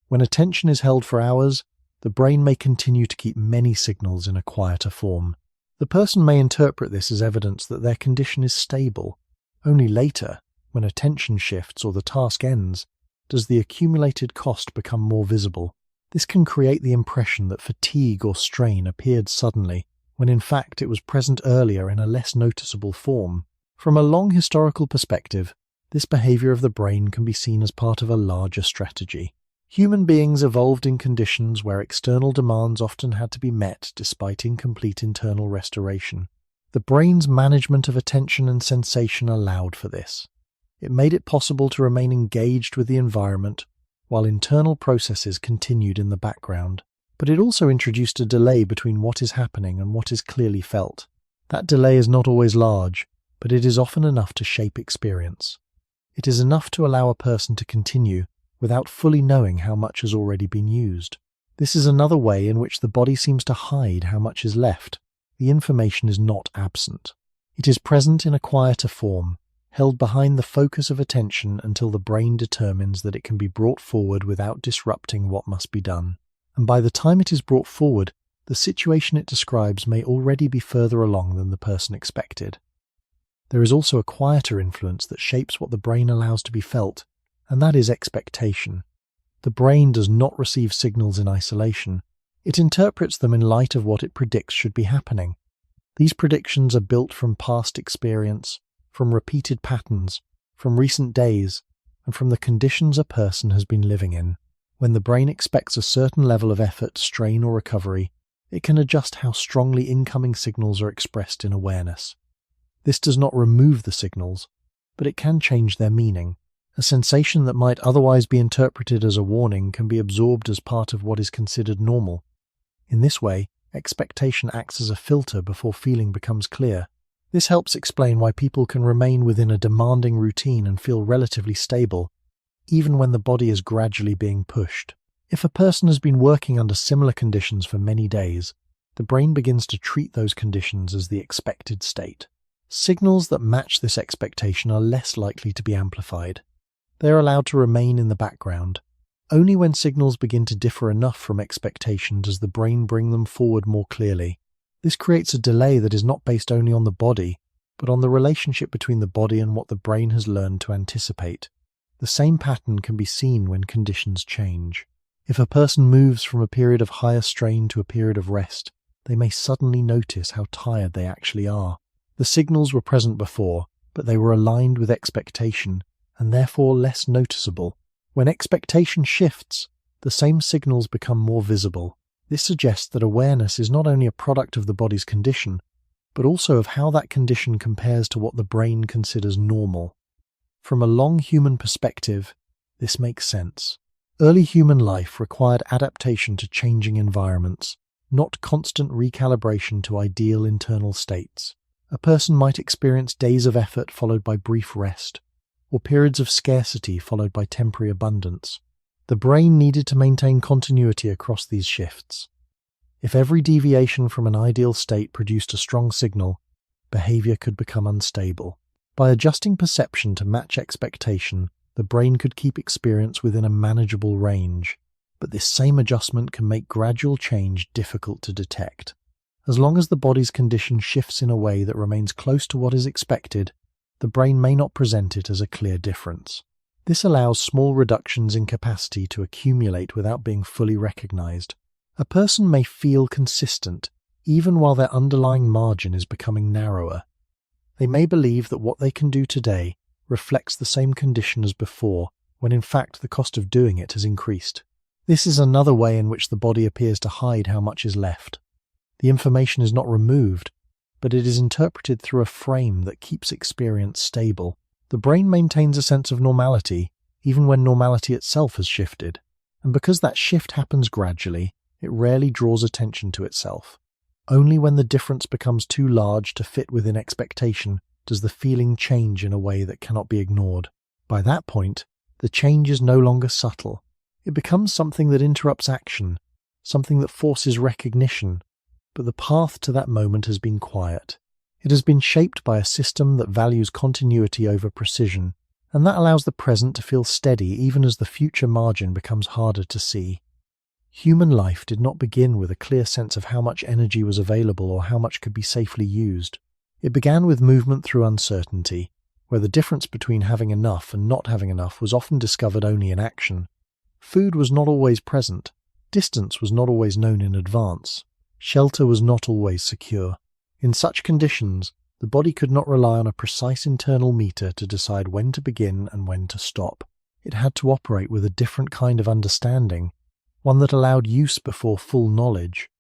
When attention is held for hours, the brain may continue to keep many signals in a quieter form. The person may interpret this as evidence that their condition is stable. Only later, when attention shifts or the task ends, does the accumulated cost become more visible. This can create the impression that fatigue or strain appeared suddenly, when in fact it was present earlier in a less noticeable form. From a long historical perspective, this behavior of the brain can be seen as part of a larger strategy. Human beings evolved in conditions where external demands often had to be met despite incomplete internal restoration. The brain's management of attention and sensation allowed for this. It made it possible to remain engaged with the environment while internal processes continued in the background. But it also introduced a delay between what is happening and what is clearly felt. That delay is not always large, but it is often enough to shape experience. It is enough to allow a person to continue without fully knowing how much has already been used. This is another way in which the body seems to hide how much is left. The information is not absent. It is present in a quieter form, held behind the focus of attention until the brain determines that it can be brought forward without disrupting what must be done. And by the time it is brought forward, the situation it describes may already be further along than the person expected. There is also a quieter influence that shapes what the brain allows to be felt, and that is expectation. The brain does not receive signals in isolation. It interprets them in light of what it predicts should be happening. These predictions are built from past experience, from repeated patterns, from recent days, and from the conditions a person has been living in. When the brain expects a certain level of effort, strain, or recovery, it can adjust how strongly incoming signals are expressed in awareness. This does not remove the signals, but it can change their meaning. A sensation that might otherwise be interpreted as a warning can be absorbed as part of what is considered normal. In this way, expectation acts as a filter before feeling becomes clear. This helps explain why people can remain within a demanding routine and feel relatively stable, even when the body is gradually being pushed. If a person has been working under similar conditions for many days, the brain begins to treat those conditions as the expected state. Signals that match this expectation are less likely to be amplified. They are allowed to remain in the background. Only when signals begin to differ enough from expectation does the brain bring them forward more clearly. This creates a delay that is not based only on the body, but on the relationship between the body and what the brain has learned to anticipate. The same pattern can be seen when conditions change. If a person moves from a period of higher strain to a period of rest, they may suddenly notice how tired they actually are. The signals were present before, but they were aligned with expectation, and therefore less noticeable. When expectation shifts, the same signals become more visible. This suggests that awareness is not only a product of the body's condition, but also of how that condition compares to what the brain considers normal. From a long human perspective, this makes sense. Early human life required adaptation to changing environments, not constant recalibration to ideal internal states. A person might experience days of effort followed by brief rest, or periods of scarcity followed by temporary abundance. The brain needed to maintain continuity across these shifts. If every deviation from an ideal state produced a strong signal, behavior could become unstable. By adjusting perception to match expectation, the brain could keep experience within a manageable range, but this same adjustment can make gradual change difficult to detect. As long as the body's condition shifts in a way that remains close to what is expected, the brain may not present it as a clear difference. This allows small reductions in capacity to accumulate without being fully recognized. A person may feel consistent even while their underlying margin is becoming narrower. They may believe that what they can do today reflects the same condition as before, when in fact the cost of doing it has increased. This is another way in which the body appears to hide how much is left. The information is not removed, but it is interpreted through a frame that keeps experience stable. The brain maintains a sense of normality, even when normality itself has shifted. And because that shift happens gradually, it rarely draws attention to itself. Only when the difference becomes too large to fit within expectation does the feeling change in a way that cannot be ignored. By that point, the change is no longer subtle. It becomes something that interrupts action, something that forces recognition, but the path to that moment has been quiet. It has been shaped by a system that values continuity over precision, and that allows the present to feel steady even as the future margin becomes harder to see. Human life did not begin with a clear sense of how much energy was available or how much could be safely used. It began with movement through uncertainty, where the difference between having enough and not having enough was often discovered only in action. Food was not always present. Distance was not always known in advance. Shelter was not always secure. In such conditions, the body could not rely on a precise internal meter to decide when to begin and when to stop. It had to operate with a different kind of understanding, one that allowed use before full knowledge.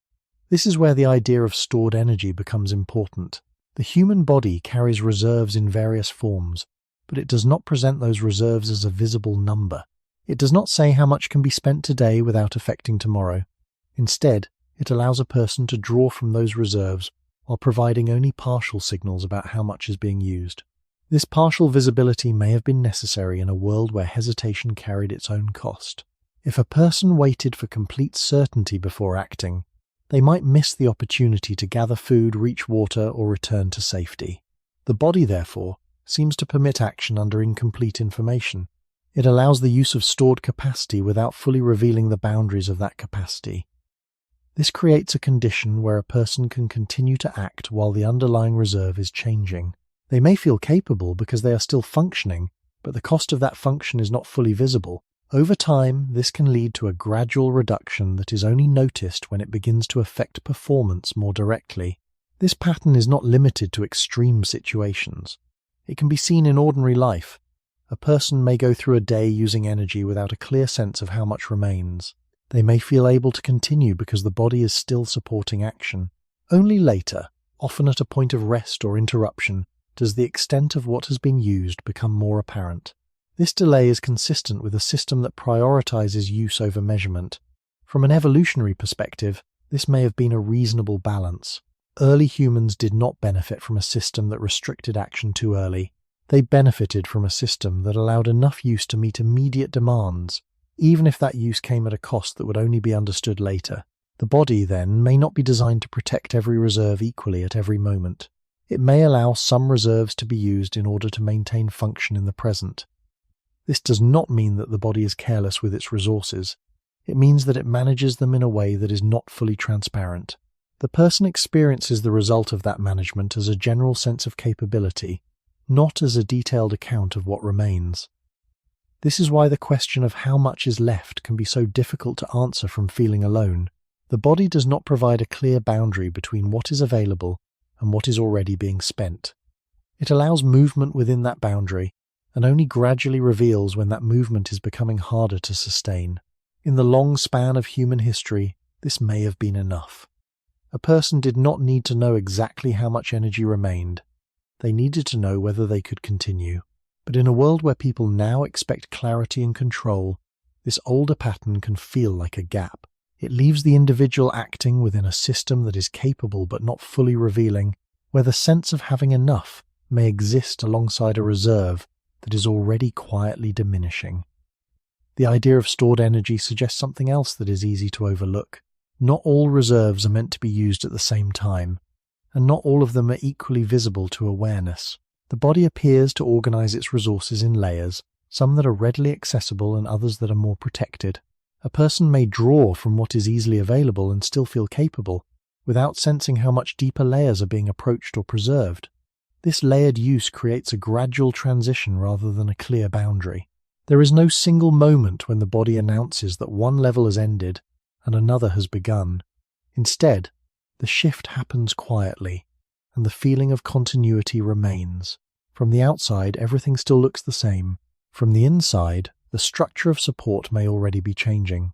This is where the idea of stored energy becomes important. The human body carries reserves in various forms, but it does not present those reserves as a visible number. It does not say how much can be spent today without affecting tomorrow. Instead, it allows a person to draw from those reserves while providing only partial signals about how much is being used. This partial visibility may have been necessary in a world where hesitation carried its own cost. If a person waited for complete certainty before acting, they might miss the opportunity to gather food, reach water, or return to safety. The body, therefore, seems to permit action under incomplete information. It allows the use of stored capacity without fully revealing the boundaries of that capacity. This creates a condition where a person can continue to act while the underlying reserve is changing. They may feel capable because they are still functioning, but the cost of that function is not fully visible. Over time, this can lead to a gradual reduction that is only noticed when it begins to affect performance more directly. This pattern is not limited to extreme situations. It can be seen in ordinary life. A person may go through a day using energy without a clear sense of how much remains. They may feel able to continue because the body is still supporting action. Only later, often at a point of rest or interruption, does the extent of what has been used become more apparent. This delay is consistent with a system that prioritizes use over measurement. From an evolutionary perspective, this may have been a reasonable balance. Early humans did not benefit from a system that restricted action too early. They benefited from a system that allowed enough use to meet immediate demands, even if that use came at a cost that would only be understood later. The body, then, may not be designed to protect every reserve equally at every moment. It may allow some reserves to be used in order to maintain function in the present. This does not mean that the body is careless with its resources. It means that it manages them in a way that is not fully transparent. The person experiences the result of that management as a general sense of capability, not as a detailed account of what remains. This is why the question of how much is left can be so difficult to answer from feeling alone. The body does not provide a clear boundary between what is available and what is already being spent. It allows movement within that boundary, and only gradually reveals when that movement is becoming harder to sustain. In the long span of human history, this may have been enough. A person did not need to know exactly how much energy remained. They needed to know whether they could continue. But in a world where people now expect clarity and control, this older pattern can feel like a gap. It leaves the individual acting within a system that is capable but not fully revealing, where the sense of having enough may exist alongside a reserve that is already quietly diminishing. The idea of stored energy suggests something else that is easy to overlook. Not all reserves are meant to be used at the same time, and not all of them are equally visible to awareness. The body appears to organize its resources in layers, some that are readily accessible and others that are more protected. A person may draw from what is easily available and still feel capable, without sensing how much deeper layers are being approached or preserved. This layered use creates a gradual transition rather than a clear boundary. There is no single moment when the body announces that one level has ended and another has begun. Instead, the shift happens quietly, and the feeling of continuity remains. From the outside, everything still looks the same. From the inside, the structure of support may already be changing.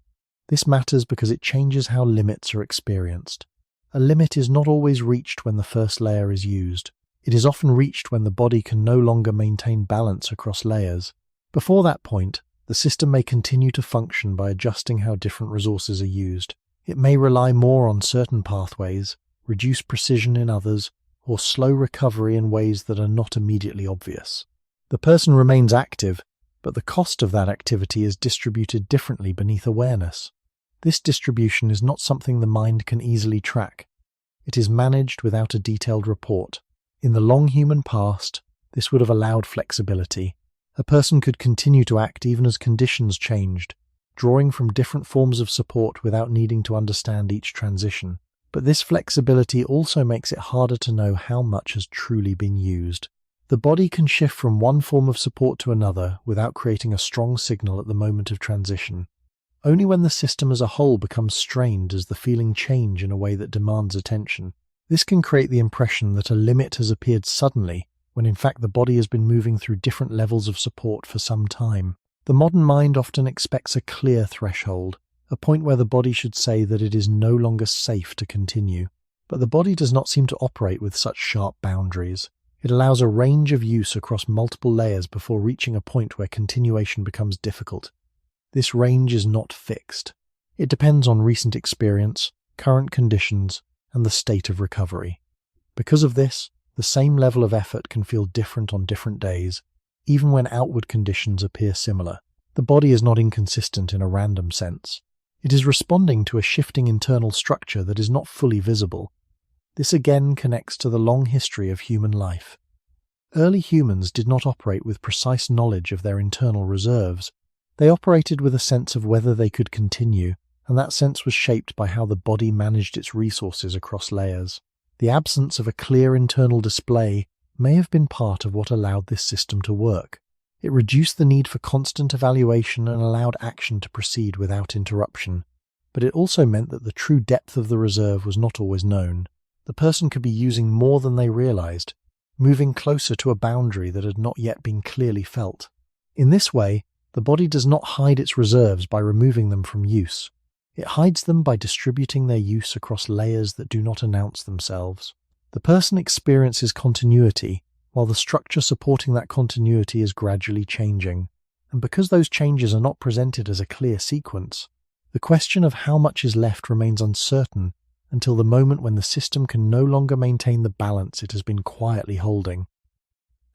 This matters because it changes how limits are experienced. A limit is not always reached when the first layer is used. It is often reached when the body can no longer maintain balance across layers. Before that point, the system may continue to function by adjusting how different resources are used. It may rely more on certain pathways, reduce precision in others, or slow recovery in ways that are not immediately obvious. The person remains active, but the cost of that activity is distributed differently beneath awareness. This distribution is not something the mind can easily track. It is managed without a detailed report. In the long human past, this would have allowed flexibility. A person could continue to act even as conditions changed, drawing from different forms of support without needing to understand each transition. But this flexibility also makes it harder to know how much has truly been used. The body can shift from one form of support to another without creating a strong signal at the moment of transition. Only when the system as a whole becomes strained does the feeling change in a way that demands attention. This can create the impression that a limit has appeared suddenly, when in fact the body has been moving through different levels of support for some time. The modern mind often expects a clear threshold, a point where the body should say that it is no longer safe to continue. But the body does not seem to operate with such sharp boundaries. It allows a range of use across multiple layers before reaching a point where continuation becomes difficult. This range is not fixed. It depends on recent experience, current conditions, and the state of recovery. Because of this, the same level of effort can feel different on different days, even when outward conditions appear similar. The body is not inconsistent in a random sense. It is responding to a shifting internal structure that is not fully visible. This again connects to the long history of human life. Early humans did not operate with precise knowledge of their internal reserves. They operated with a sense of whether they could continue, and that sense was shaped by how the body managed its resources across layers. The absence of a clear internal display may have been part of what allowed this system to work. It reduced the need for constant evaluation and allowed action to proceed without interruption. But it also meant that the true depth of the reserve was not always known. The person could be using more than they realized, moving closer to a boundary that had not yet been clearly felt. In this way, the body does not hide its reserves by removing them from use. It hides them by distributing their use across layers that do not announce themselves. The person experiences continuity, while the structure supporting that continuity is gradually changing. And because those changes are not presented as a clear sequence, the question of how much is left remains uncertain until the moment when the system can no longer maintain the balance it has been quietly holding.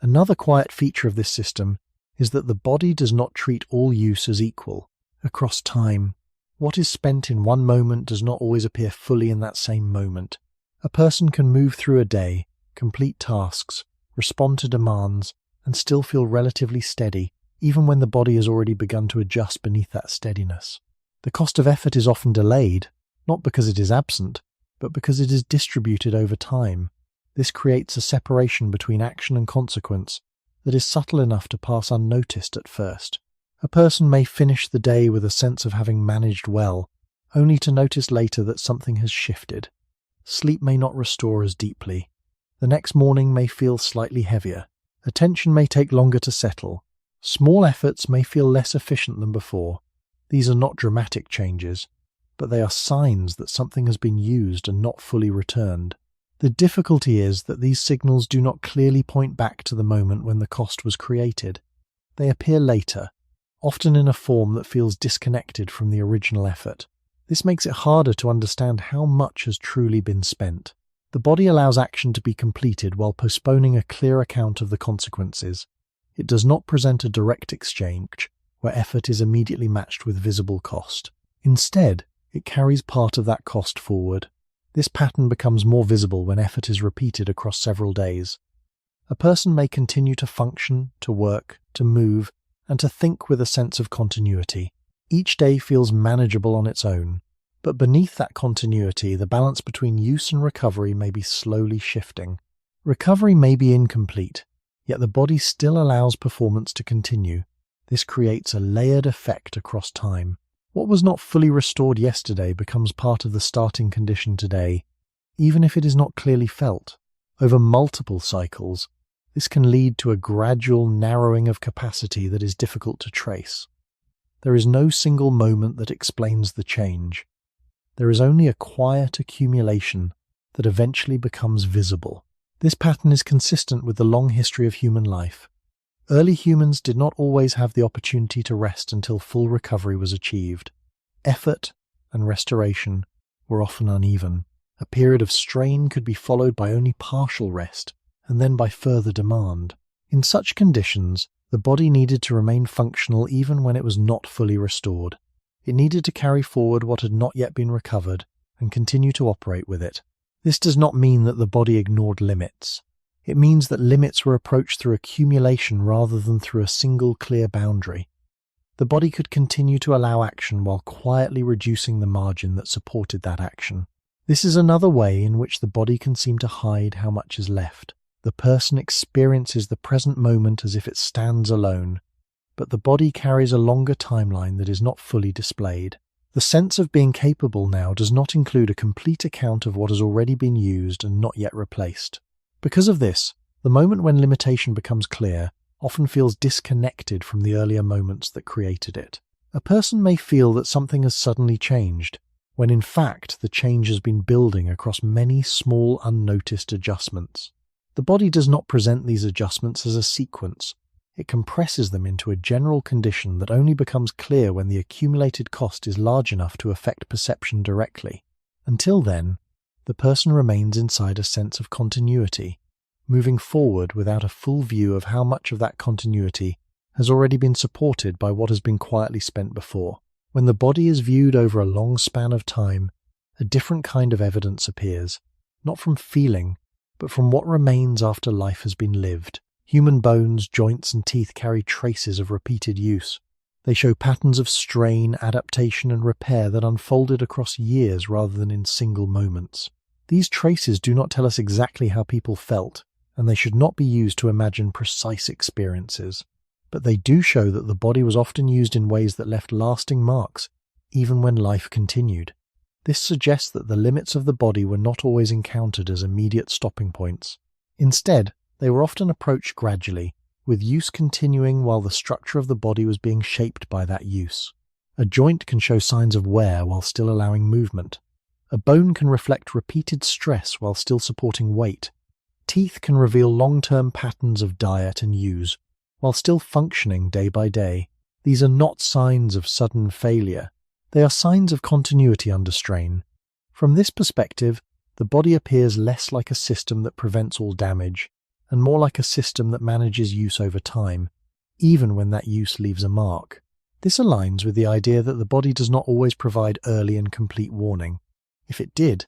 Another quiet feature of this system is that the body does not treat all use as equal. Across time, what is spent in one moment does not always appear fully in that same moment. A person can move through a day, complete tasks, respond to demands, and still feel relatively steady, even when the body has already begun to adjust beneath that steadiness. The cost of effort is often delayed, not because it is absent, but because it is distributed over time. This creates a separation between action and consequence that is subtle enough to pass unnoticed at first. A person may finish the day with a sense of having managed well, only to notice later that something has shifted. Sleep may not restore as deeply. The next morning may feel slightly heavier. Attention may take longer to settle. Small efforts may feel less efficient than before. These are not dramatic changes, but they are signs that something has been used and not fully returned. The difficulty is that these signals do not clearly point back to the moment when the cost was created. They appear later, often in a form that feels disconnected from the original effort. This makes it harder to understand how much has truly been spent. The body allows action to be completed while postponing a clear account of the consequences. It does not present a direct exchange, where effort is immediately matched with visible cost. Instead, it carries part of that cost forward. This pattern becomes more visible when effort is repeated across several days. A person may continue to function, to work, to move, and to think with a sense of continuity. Each day feels manageable on its own, but beneath that continuity, the balance between use and recovery may be slowly shifting. Recovery may be incomplete, yet the body still allows performance to continue. This creates a layered effect across time. What was not fully restored yesterday becomes part of the starting condition today, even if it is not clearly felt. Over multiple cycles, this can lead to a gradual narrowing of capacity that is difficult to trace. There is no single moment that explains the change. There is only a quiet accumulation that eventually becomes visible. This pattern is consistent with the long history of human life. Early humans did not always have the opportunity to rest until full recovery was achieved. Effort and restoration were often uneven. A period of strain could be followed by only partial rest, and then by further demand. In such conditions, the body needed to remain functional even when it was not fully restored. It needed to carry forward what had not yet been recovered and continue to operate with it. This does not mean that the body ignored limits. It means that limits were approached through accumulation rather than through a single clear boundary. The body could continue to allow action while quietly reducing the margin that supported that action. This is another way in which the body can seem to hide how much is left. The person experiences the present moment as if it stands alone, but the body carries a longer timeline that is not fully displayed. The sense of being capable now does not include a complete account of what has already been used and not yet replaced. Because of this, the moment when limitation becomes clear often feels disconnected from the earlier moments that created it. A person may feel that something has suddenly changed, when in fact the change has been building across many small unnoticed adjustments. The body does not present these adjustments as a sequence. It compresses them into a general condition that only becomes clear when the accumulated cost is large enough to affect perception directly. Until then, the person remains inside a sense of continuity, moving forward without a full view of how much of that continuity has already been supported by what has been quietly spent before. When the body is viewed over a long span of time, a different kind of evidence appears, not from feeling, but from what remains after life has been lived. Human bones, joints, and teeth carry traces of repeated use. They show patterns of strain, adaptation, and repair that unfolded across years rather than in single moments. These traces do not tell us exactly how people felt, and they should not be used to imagine precise experiences. But they do show that the body was often used in ways that left lasting marks, even when life continued. This suggests that the limits of the body were not always encountered as immediate stopping points. Instead, they were often approached gradually, with use continuing while the structure of the body was being shaped by that use. A joint can show signs of wear while still allowing movement. A bone can reflect repeated stress while still supporting weight. Teeth can reveal long-term patterns of diet and use, while still functioning day by day. These are not signs of sudden failure. They are signs of continuity under strain. From this perspective, the body appears less like a system that prevents all damage, and more like a system that manages use over time, even when that use leaves a mark. This aligns with the idea that the body does not always provide early and complete warning. If it did,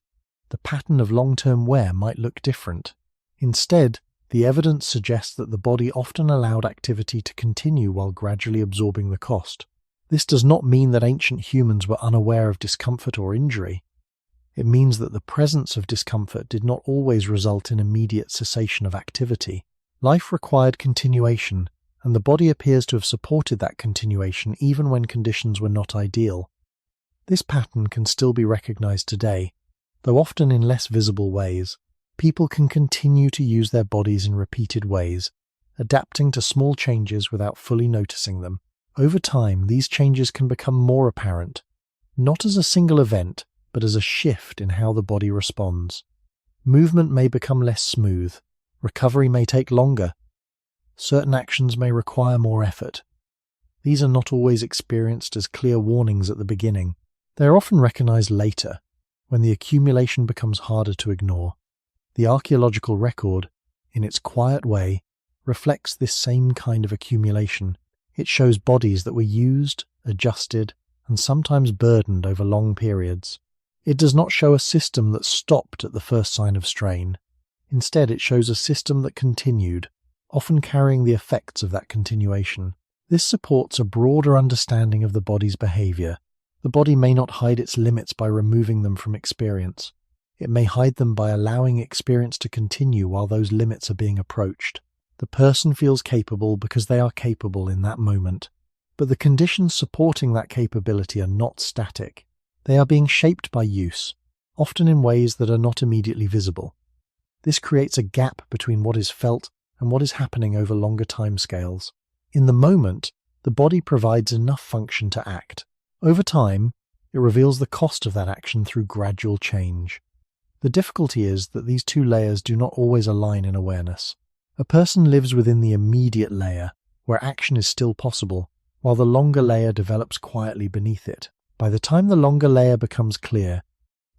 the pattern of long-term wear might look different. Instead, the evidence suggests that the body often allowed activity to continue while gradually absorbing the cost. This does not mean that ancient humans were unaware of discomfort or injury. It means that the presence of discomfort did not always result in immediate cessation of activity. Life required continuation, and the body appears to have supported that continuation even when conditions were not ideal. This pattern can still be recognized today, though often in less visible ways. People can continue to use their bodies in repeated ways, adapting to small changes without fully noticing them. Over time, these changes can become more apparent, not as a single event, but as a shift in how the body responds. Movement may become less smooth, recovery may take longer, certain actions may require more effort. These are not always experienced as clear warnings at the beginning. They are often recognized later, when the accumulation becomes harder to ignore. The archaeological record, in its quiet way, reflects this same kind of accumulation. It shows bodies that were used, adjusted, and sometimes burdened over long periods. It does not show a system that stopped at the first sign of strain. Instead, it shows a system that continued, often carrying the effects of that continuation. This supports a broader understanding of the body's behavior. The body may not hide its limits by removing them from experience. It may hide them by allowing experience to continue while those limits are being approached. The person feels capable because they are capable in that moment. But the conditions supporting that capability are not static. They are being shaped by use, often in ways that are not immediately visible. This creates a gap between what is felt and what is happening over longer timescales. In the moment, the body provides enough function to act. Over time, it reveals the cost of that action through gradual change. The difficulty is that these two layers do not always align in awareness. A person lives within the immediate layer, where action is still possible, while the longer layer develops quietly beneath it. By the time the longer layer becomes clear,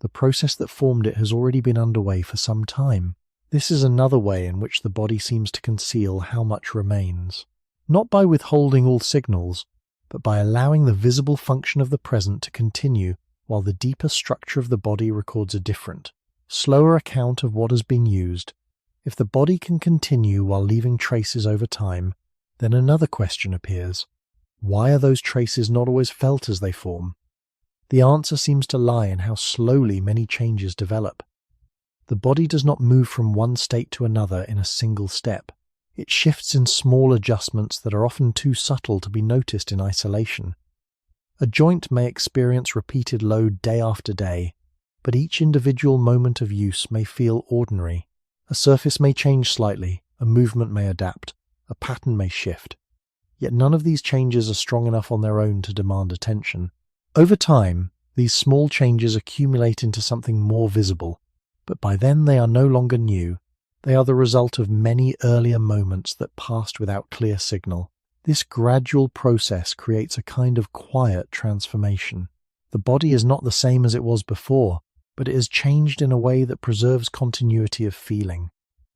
the process that formed it has already been underway for some time. This is another way in which the body seems to conceal how much remains. Not by withholding all signals, but by allowing the visible function of the present to continue while the deeper structure of the body records a different, slower account of what has been used. If the body can continue while leaving traces over time, then another question appears. Why are those traces not always felt as they form? The answer seems to lie in how slowly many changes develop. The body does not move from one state to another in a single step. It shifts in small adjustments that are often too subtle to be noticed in isolation. A joint may experience repeated load day after day, but each individual moment of use may feel ordinary. A surface may change slightly, a movement may adapt, a pattern may shift. Yet none of these changes are strong enough on their own to demand attention. Over time, these small changes accumulate into something more visible, but by then they are no longer new. They are the result of many earlier moments that passed without clear signal. This gradual process creates a kind of quiet transformation. The body is not the same as it was before, but it has changed in a way that preserves continuity of feeling.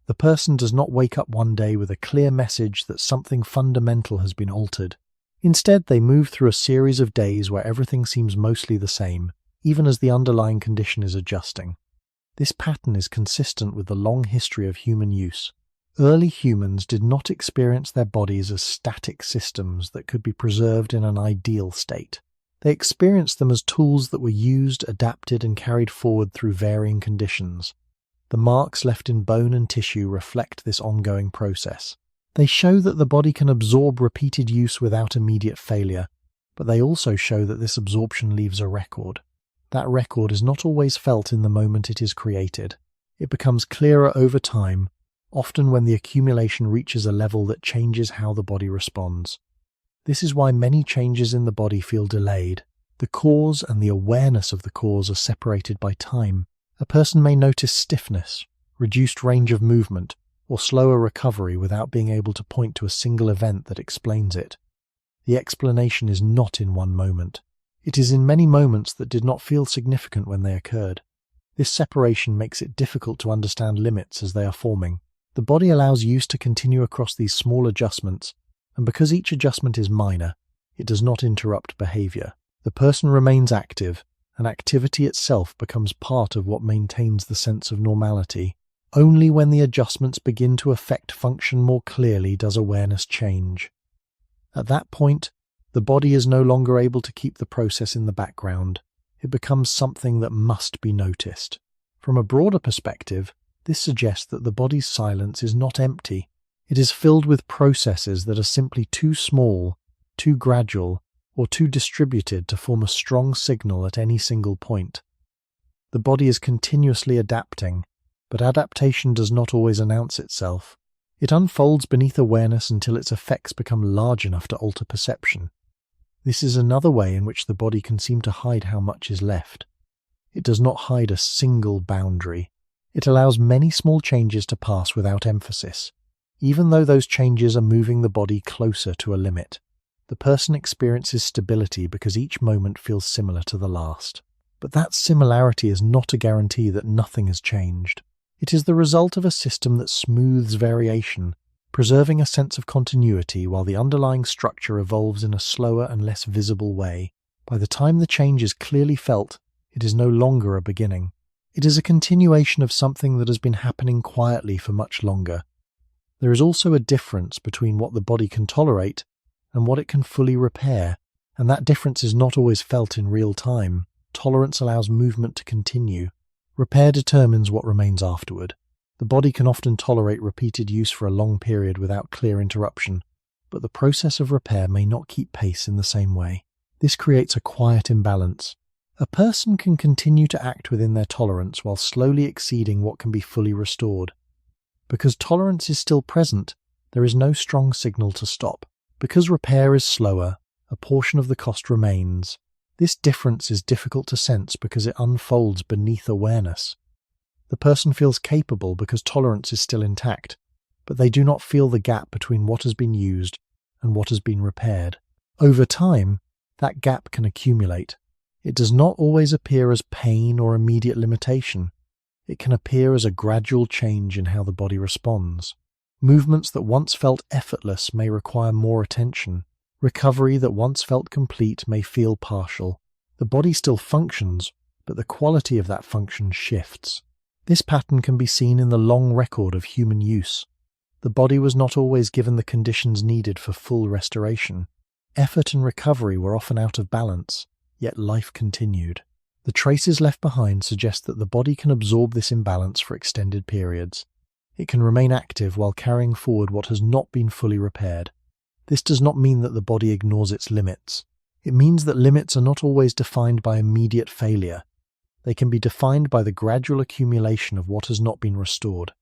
The person does not wake up one day with a clear message that something fundamental has been altered. Instead, they move through a series of days where everything seems mostly the same, even as the underlying condition is adjusting. This pattern is consistent with the long history of human use. Early humans did not experience their bodies as static systems that could be preserved in an ideal state. They experienced them as tools that were used, adapted, and carried forward through varying conditions. The marks left in bone and tissue reflect this ongoing process. They show that the body can absorb repeated use without immediate failure, but they also show that this absorption leaves a record. That record is not always felt in the moment it is created. It becomes clearer over time, often when the accumulation reaches a level that changes how the body responds. This is why many changes in the body feel delayed. The cause and the awareness of the cause are separated by time. A person may notice stiffness, reduced range of movement, or slower recovery without being able to point to a single event that explains it. The explanation is not in one moment. It is in many moments that did not feel significant when they occurred. This separation makes it difficult to understand limits as they are forming. The body allows use to continue across these small adjustments, and because each adjustment is minor, it does not interrupt behavior. The person remains active, and activity itself becomes part of what maintains the sense of normality. Only when the adjustments begin to affect function more clearly does awareness change. At that point, the body is no longer able to keep the process in the background. It becomes something that must be noticed. From a broader perspective, this suggests that the body's silence is not empty. It is filled with processes that are simply too small, too gradual, or too distributed to form a strong signal at any single point. The body is continuously adapting, but adaptation does not always announce itself. It unfolds beneath awareness until its effects become large enough to alter perception. This is another way in which the body can seem to hide how much is left. It does not hide a single boundary. It allows many small changes to pass without emphasis, even though those changes are moving the body closer to a limit. The person experiences stability because each moment feels similar to the last. But that similarity is not a guarantee that nothing has changed. It is the result of a system that smooths variation, preserving a sense of continuity while the underlying structure evolves in a slower and less visible way. By the time the change is clearly felt, it is no longer a beginning. It is a continuation of something that has been happening quietly for much longer. There is also a difference between what the body can tolerate and what it can fully repair, and that difference is not always felt in real time. Tolerance allows movement to continue. Repair determines what remains afterward. The body can often tolerate repeated use for a long period without clear interruption, but the process of repair may not keep pace in the same way. This creates a quiet imbalance. A person can continue to act within their tolerance while slowly exceeding what can be fully restored. Because tolerance is still present, there is no strong signal to stop. Because repair is slower, a portion of the cost remains. This difference is difficult to sense because it unfolds beneath awareness. The person feels capable because tolerance is still intact, but they do not feel the gap between what has been used and what has been repaired. Over time, that gap can accumulate. It does not always appear as pain or immediate limitation. It can appear as a gradual change in how the body responds. Movements that once felt effortless may require more attention. Recovery that once felt complete may feel partial. The body still functions, but the quality of that function shifts. This pattern can be seen in the long record of human use. The body was not always given the conditions needed for full restoration. Effort and recovery were often out of balance, yet life continued. The traces left behind suggest that the body can absorb this imbalance for extended periods. It can remain active while carrying forward what has not been fully repaired. This does not mean that the body ignores its limits. It means that limits are not always defined by immediate failure. They can be defined by the gradual accumulation of what has not been restored.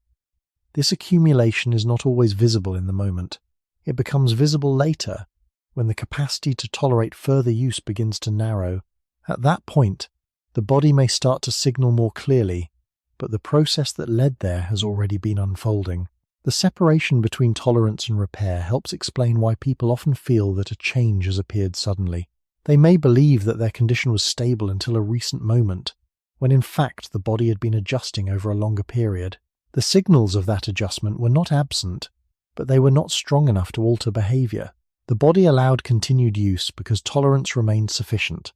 This accumulation is not always visible in the moment. It becomes visible later, when the capacity to tolerate further use begins to narrow. At that point, the body may start to signal more clearly, but the process that led there has already been unfolding. The separation between tolerance and repair helps explain why people often feel that a change has appeared suddenly. They may believe that their condition was stable until a recent moment, when in fact the body had been adjusting over a longer period. The signals of that adjustment were not absent, but they were not strong enough to alter behavior. The body allowed continued use because tolerance remained sufficient.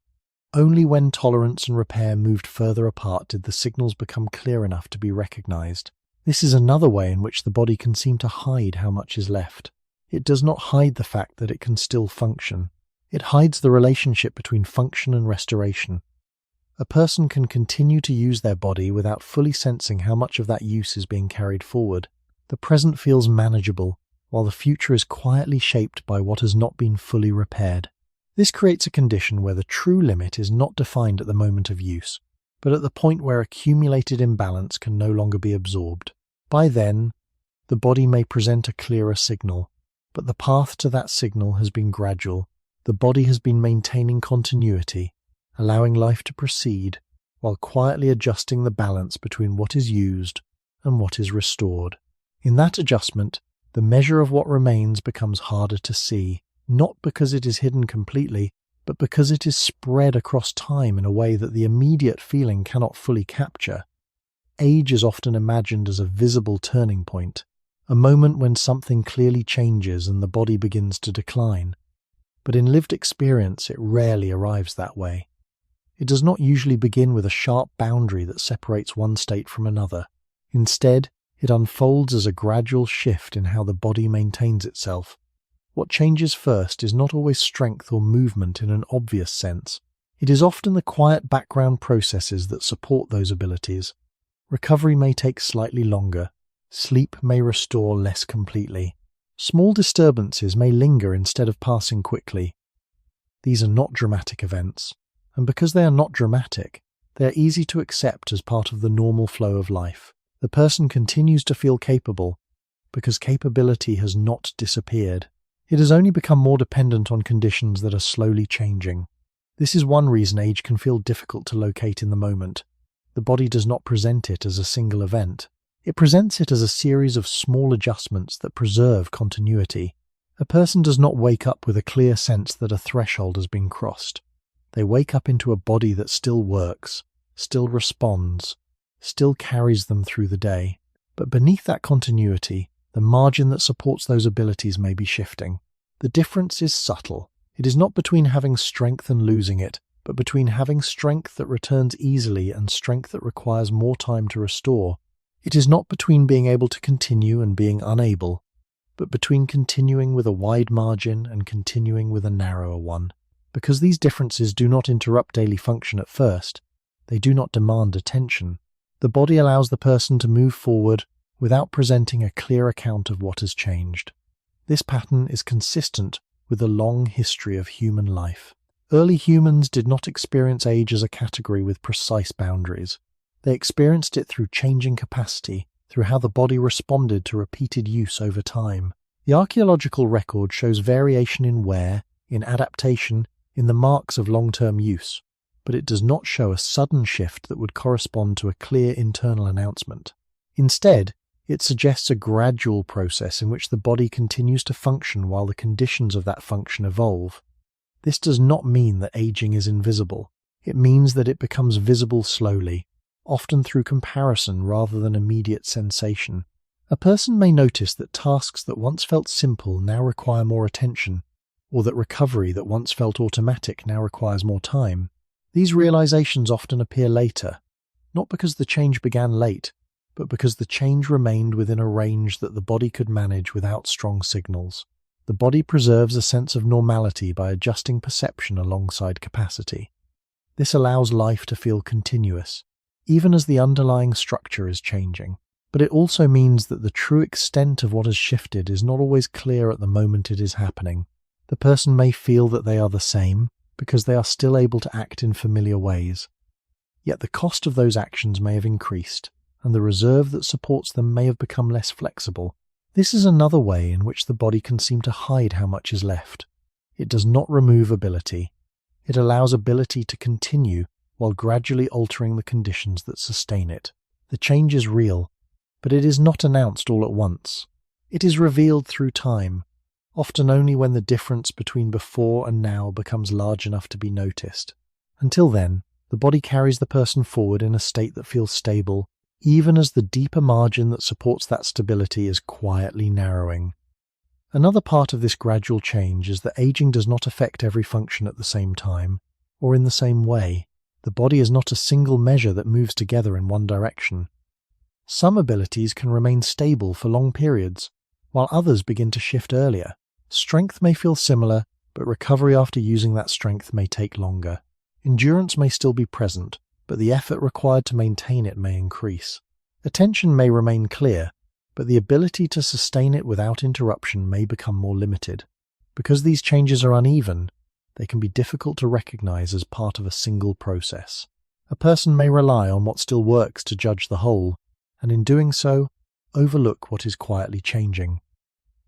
Only when tolerance and repair moved further apart did the signals become clear enough to be recognized. This is another way in which the body can seem to hide how much is left. It does not hide the fact that it can still function. It hides the relationship between function and restoration. A person can continue to use their body without fully sensing how much of that use is being carried forward. The present feels manageable, while the future is quietly shaped by what has not been fully repaired. This creates a condition where the true limit is not defined at the moment of use, but at the point where accumulated imbalance can no longer be absorbed. By then, the body may present a clearer signal, but the path to that signal has been gradual. The body has been maintaining continuity, allowing life to proceed, while quietly adjusting the balance between what is used and what is restored. In that adjustment, the measure of what remains becomes harder to see, not because it is hidden completely, but because it is spread across time in a way that the immediate feeling cannot fully capture. Age is often imagined as a visible turning point, a moment when something clearly changes and the body begins to decline. But in lived experience, it rarely arrives that way. It does not usually begin with a sharp boundary that separates one state from another. Instead, it unfolds as a gradual shift in how the body maintains itself. What changes first is not always strength or movement in an obvious sense. It is often the quiet background processes that support those abilities. Recovery may take slightly longer. Sleep may restore less completely. Small disturbances may linger instead of passing quickly. These are not dramatic events, and because they are not dramatic, they are easy to accept as part of the normal flow of life. The person continues to feel capable because capability has not disappeared. It has only become more dependent on conditions that are slowly changing. This is one reason age can feel difficult to locate in the moment. The body does not present it as a single event. It presents it as a series of small adjustments that preserve continuity. A person does not wake up with a clear sense that a threshold has been crossed. They wake up into a body that still works, still responds, still carries them through the day. But beneath that continuity, the margin that supports those abilities may be shifting. The difference is subtle. It is not between having strength and losing it, but between having strength that returns easily and strength that requires more time to restore. It is not between being able to continue and being unable, but between continuing with a wide margin and continuing with a narrower one. Because these differences do not interrupt daily function at first, they do not demand attention. The body allows the person to move forward without presenting a clear account of what has changed. This pattern is consistent with a long history of human life. Early humans did not experience age as a category with precise boundaries. They experienced it through changing capacity, through how the body responded to repeated use over time. The archaeological record shows variation in wear, in adaptation, in the marks of long-term use, but it does not show a sudden shift that would correspond to a clear internal announcement. Instead, it suggests a gradual process in which the body continues to function while the conditions of that function evolve. This does not mean that aging is invisible. It means that it becomes visible slowly, often through comparison rather than immediate sensation. A person may notice that tasks that once felt simple now require more attention, or that recovery that once felt automatic now requires more time. These realizations often appear later, not because the change began late, but because the change remained within a range that the body could manage without strong signals. The body preserves a sense of normality by adjusting perception alongside capacity. This allows life to feel continuous, even as the underlying structure is changing. But it also means that the true extent of what has shifted is not always clear at the moment it is happening. The person may feel that they are the same because they are still able to act in familiar ways. Yet the cost of those actions may have increased, and the reserve that supports them may have become less flexible. This is another way in which the body can seem to hide how much is left. It does not remove ability. It allows ability to continue while gradually altering the conditions that sustain it. The change is real, but it is not announced all at once. It is revealed through time, often only when the difference between before and now becomes large enough to be noticed. Until then, the body carries the person forward in a state that feels stable, even as the deeper margin that supports that stability is quietly narrowing. Another part of this gradual change is that aging does not affect every function at the same time, or in the same way. The body is not a single measure that moves together in one direction. Some abilities can remain stable for long periods, while others begin to shift earlier. Strength may feel similar, but recovery after using that strength may take longer. Endurance may still be present, but the effort required to maintain it may increase. Attention may remain clear, but the ability to sustain it without interruption may become more limited. Because these changes are uneven, they can be difficult to recognize as part of a single process. A person may rely on what still works to judge the whole, and in doing so, overlook what is quietly changing.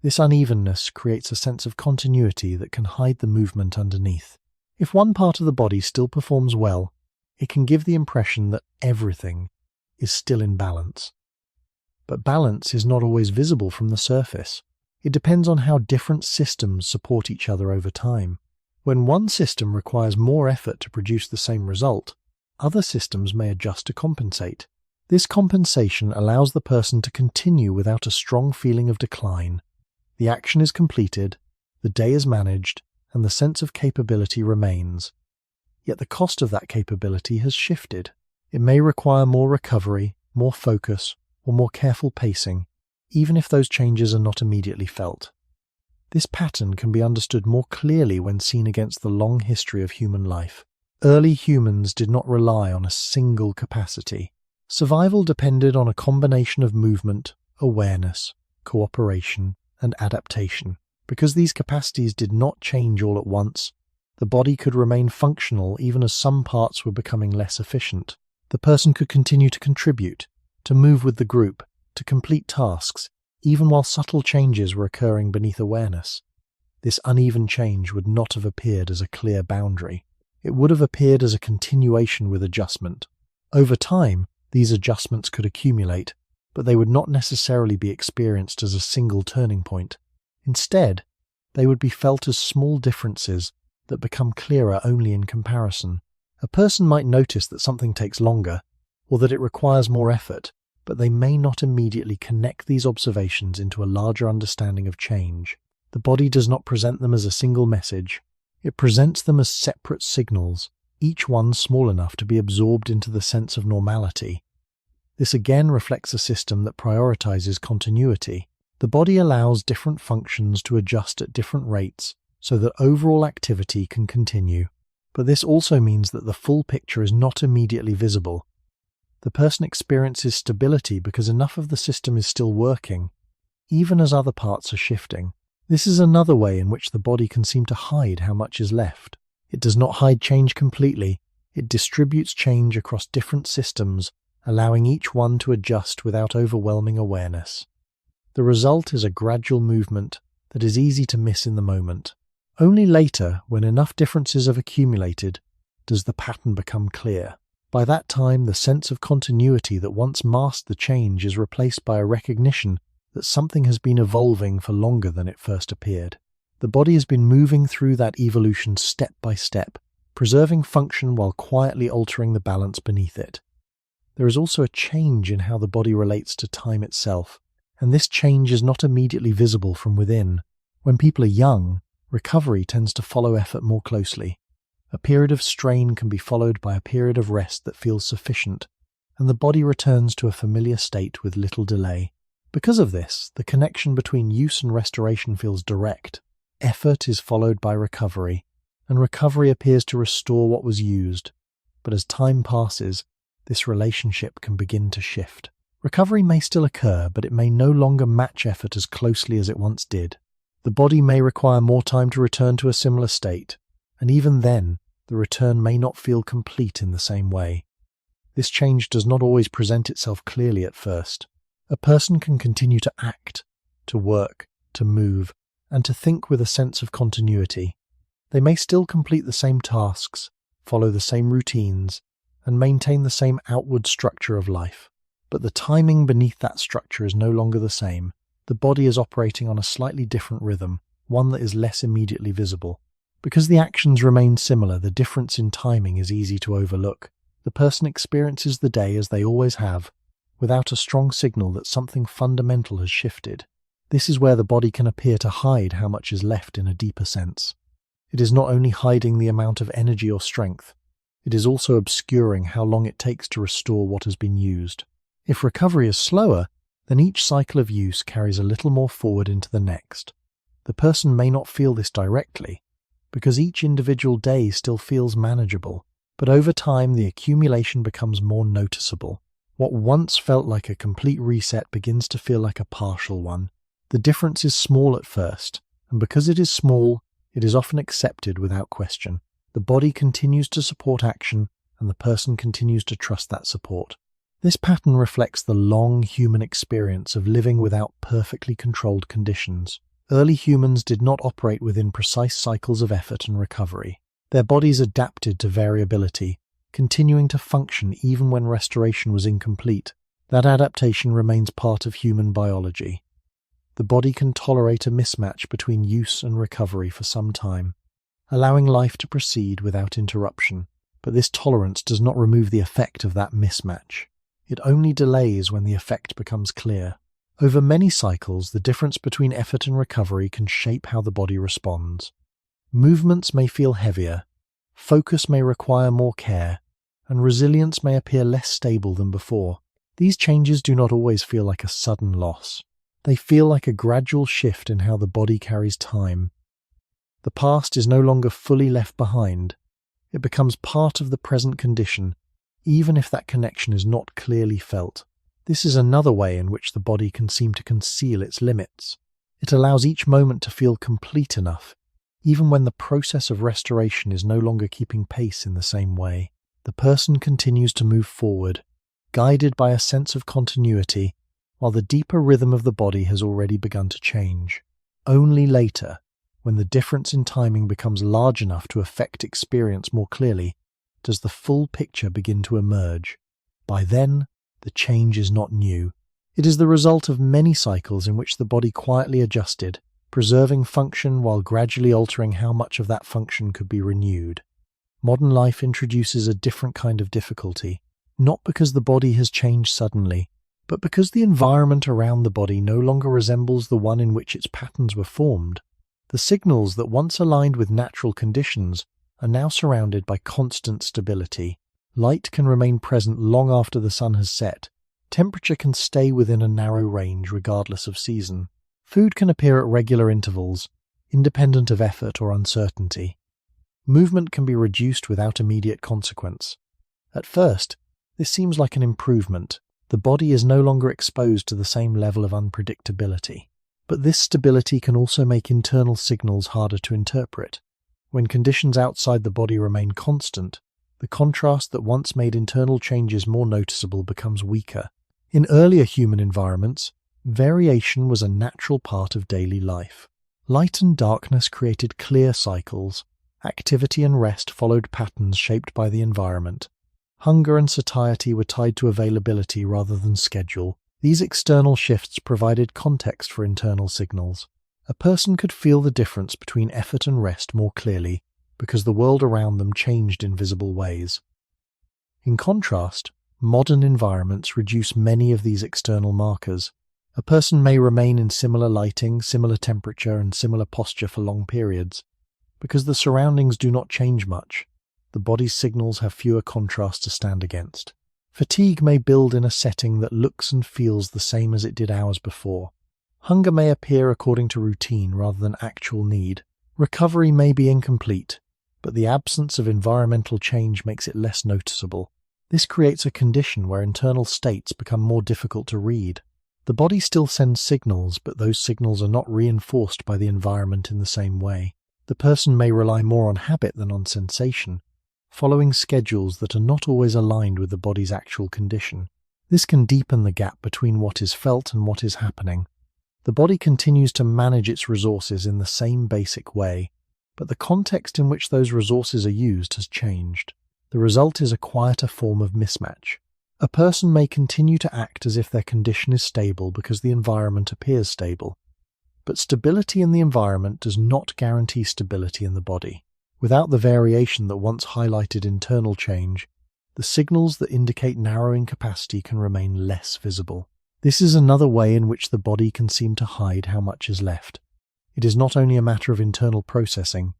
This unevenness creates a sense of continuity that can hide the movement underneath. If one part of the body still performs well, it can give the impression that everything is still in balance. But balance is not always visible from the surface. It depends on how different systems support each other over time. When one system requires more effort to produce the same result, other systems may adjust to compensate. This compensation allows the person to continue without a strong feeling of decline. The action is completed, the day is managed, and the sense of capability remains. Yet the cost of that capability has shifted. It may require more recovery, more focus, or more careful pacing, even if those changes are not immediately felt. This pattern can be understood more clearly when seen against the long history of human life. Early humans did not rely on a single capacity. Survival depended on a combination of movement, awareness, cooperation, and adaptation. Because these capacities did not change all at once, the body could remain functional even as some parts were becoming less efficient. The person could continue to contribute, to move with the group, to complete tasks, even while subtle changes were occurring beneath awareness. this uneven change would not have appeared as a clear boundary. It would have appeared as a continuation with adjustment. Over time, these adjustments could accumulate, but they would not necessarily be experienced as a single turning point. Instead, they would be felt as small differences that become clearer only in comparison. A person might notice that something takes longer, or that it requires more effort, but they may not immediately connect these observations into a larger understanding of change. The body does not present them as a single message. It presents them as separate signals, each one small enough to be absorbed into the sense of normality. This again reflects a system that prioritizes continuity. The body allows different functions to adjust at different rates so that overall activity can continue. But this also means that the full picture is not immediately visible. The person experiences stability because enough of the system is still working, even as other parts are shifting. This is another way in which the body can seem to hide how much is left. It does not hide change completely. It distributes change across different systems, allowing each one to adjust without overwhelming awareness. The result is a gradual movement that is easy to miss in the moment. Only later, when enough differences have accumulated, does the pattern become clear. By that time, the sense of continuity that once masked the change is replaced by a recognition that something has been evolving for longer than it first appeared. The body has been moving through that evolution step by step, preserving function while quietly altering the balance beneath it. There is also a change in how the body relates to time itself, and this change is not immediately visible from within. When people are young, recovery tends to follow effort more closely. A period of strain can be followed by a period of rest that feels sufficient, and the body returns to a familiar state with little delay. Because of this, the connection between use and restoration feels direct. Effort is followed by recovery, and recovery appears to restore what was used. But as time passes, this relationship can begin to shift. Recovery may still occur, but it may no longer match effort as closely as it once did. The body may require more time to return to a similar state, and even then, the return may not feel complete in the same way. This change does not always present itself clearly at first. A person can continue to act, to work, to move, and to think with a sense of continuity. They may still complete the same tasks, follow the same routines, and maintain the same outward structure of life. But the timing beneath that structure is no longer the same. The body is operating on a slightly different rhythm, one that is less immediately visible. Because the actions remain similar, the difference in timing is easy to overlook. The person experiences the day as they always have, without a strong signal that something fundamental has shifted. This is where the body can appear to hide how much is left in a deeper sense. It is not only hiding the amount of energy or strength, it is also obscuring how long it takes to restore what has been used. If recovery is slower, then each cycle of use carries a little more forward into the next. The person may not feel this directly, because each individual day still feels manageable, but over time the accumulation becomes more noticeable. What once felt like a complete reset begins to feel like a partial one. The difference is small at first, and because it is small, it is often accepted without question. The body continues to support action, and the person continues to trust that support. This pattern reflects the long human experience of living without perfectly controlled conditions. Early humans did not operate within precise cycles of effort and recovery. Their bodies adapted to variability, continuing to function even when restoration was incomplete. That adaptation remains part of human biology. The body can tolerate a mismatch between use and recovery for some time, allowing life to proceed without interruption. But this tolerance does not remove the effect of that mismatch. It only delays when the effect becomes clear. Over many cycles, the difference between effort and recovery can shape how the body responds. Movements may feel heavier, focus may require more care, and resilience may appear less stable than before. These changes do not always feel like a sudden loss. They feel like a gradual shift in how the body carries time. The past is no longer fully left behind. It becomes part of the present condition, even if that connection is not clearly felt. This is another way in which the body can seem to conceal its limits. It allows each moment to feel complete enough, even when the process of restoration is no longer keeping pace in the same way. The person continues to move forward, guided by a sense of continuity, while the deeper rhythm of the body has already begun to change. Only later, When the difference in timing becomes large enough to affect experience more clearly, does the full picture begin to emerge. By then, the change is not new. It is the result of many cycles in which the body quietly adjusted, preserving function while gradually altering how much of that function could be renewed. Modern life introduces a different kind of difficulty, not because the body has changed suddenly, but because the environment around the body no longer resembles the one in which its patterns were formed. The signals that once aligned with natural conditions are now surrounded by constant stability. Light can remain present long after the sun has set. Temperature can stay within a narrow range regardless of season. Food can appear at regular intervals, independent of effort or uncertainty. Movement can be reduced without immediate consequence. At first, this seems like an improvement. The body is no longer exposed to the same level of unpredictability. But this stability can also make internal signals harder to interpret. When conditions outside the body remain constant, the contrast that once made internal changes more noticeable becomes weaker. In earlier human environments, variation was a natural part of daily life. Light and darkness created clear cycles. Activity and rest followed patterns shaped by the environment. Hunger and satiety were tied to availability rather than schedule. These external shifts provided context for internal signals. A person could feel the difference between effort and rest more clearly because the world around them changed in visible ways. In contrast, modern environments reduce many of these external markers. A person may remain in similar lighting, similar temperature, and similar posture for long periods. Because the surroundings do not change much, the body's signals have fewer contrasts to stand against. Fatigue may build in a setting that looks and feels the same as it did hours before. Hunger may appear according to routine rather than actual need. Recovery may be incomplete, but the absence of environmental change makes it less noticeable. This creates a condition where internal states become more difficult to read. The body still sends signals, but those signals are not reinforced by the environment in the same way. The person may rely more on habit than on sensation, following schedules that are not always aligned with the body's actual condition. This can deepen the gap between what is felt and what is happening. The body continues to manage its resources in the same basic way, but the context in which those resources are used has changed. The result is a quieter form of mismatch. A person may continue to act as if their condition is stable because the environment appears stable. But stability in the environment does not guarantee stability in the body. Without the variation that once highlighted internal change, the signals that indicate narrowing capacity can remain less visible. This is another way in which the body can seem to hide how much is left. It is not only a matter of internal processing,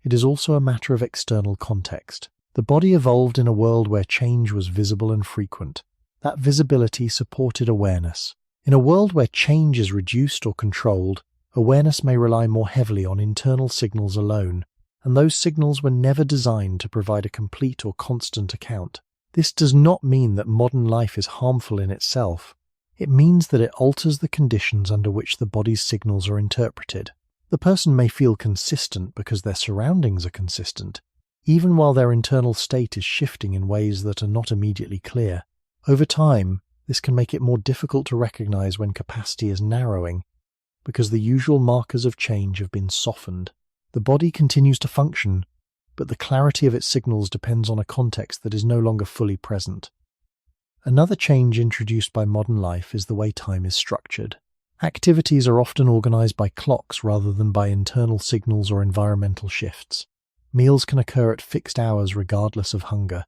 it is also a matter of external context. The body evolved in a world where change was visible and frequent. That visibility supported awareness. In a world where change is reduced or controlled, awareness may rely more heavily on internal signals alone, and those signals were never designed to provide a complete or constant account. This does not mean that modern life is harmful in itself. It means that it alters the conditions under which the body's signals are interpreted. The person may feel consistent because their surroundings are consistent, even while their internal state is shifting in ways that are not immediately clear. Over time, this can make it more difficult to recognize when capacity is narrowing, because the usual markers of change have been softened. The body continues to function, but the clarity of its signals depends on a context that is no longer fully present. Another change introduced by modern life is the way time is structured. Activities are often organized by clocks rather than by internal signals or environmental shifts. Meals can occur at fixed hours regardless of hunger.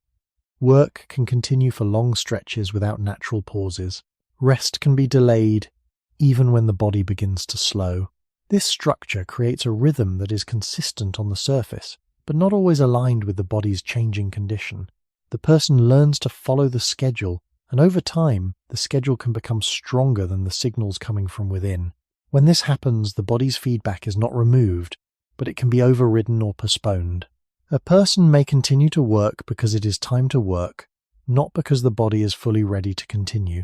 Work can continue for long stretches without natural pauses. Rest can be delayed even when the body begins to slow. This structure creates a rhythm that is consistent on the surface, but not always aligned with the body's changing condition. The person learns to follow the schedule, and over time, the schedule can become stronger than the signals coming from within. When this happens, the body's feedback is not removed, but it can be overridden or postponed. A person may continue to work because it is time to work, not because the body is fully ready to continue.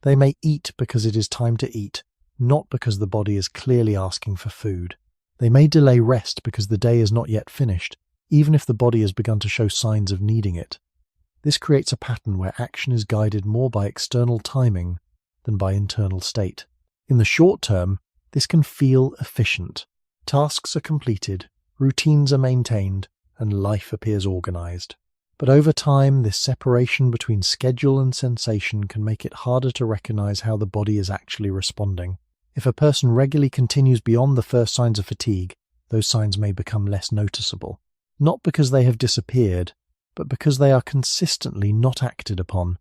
They may eat because it is time to eat, not because the body is clearly asking for food. They may delay rest because the day is not yet finished, even if the body has begun to show signs of needing it. This creates a pattern where action is guided more by external timing than by internal state. In the short term, this can feel efficient. Tasks are completed, routines are maintained, and life appears organized. But over time, this separation between schedule and sensation can make it harder to recognize how the body is actually responding. If a person regularly continues beyond the first signs of fatigue, those signs may become less noticeable. Not because they have disappeared, but because they are consistently not acted upon.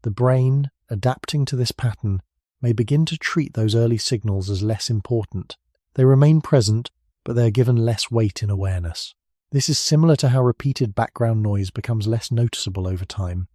The brain, adapting to this pattern, may begin to treat those early signals as less important. They remain present, but they are given less weight in awareness. This is similar to how repeated background noise becomes less noticeable over time.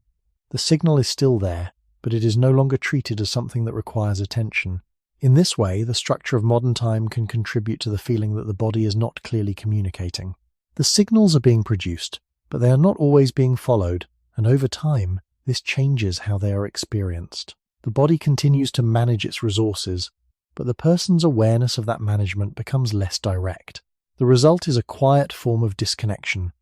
The signal is still there, but it is no longer treated as something that requires attention. In this way, the structure of modern time can contribute to the feeling that the body is not clearly communicating. The signals are being produced, but they are not always being followed, and over time, this changes how they are experienced. The body continues to manage its resources, but the person's awareness of that management becomes less direct. The result is a quiet form of disconnection.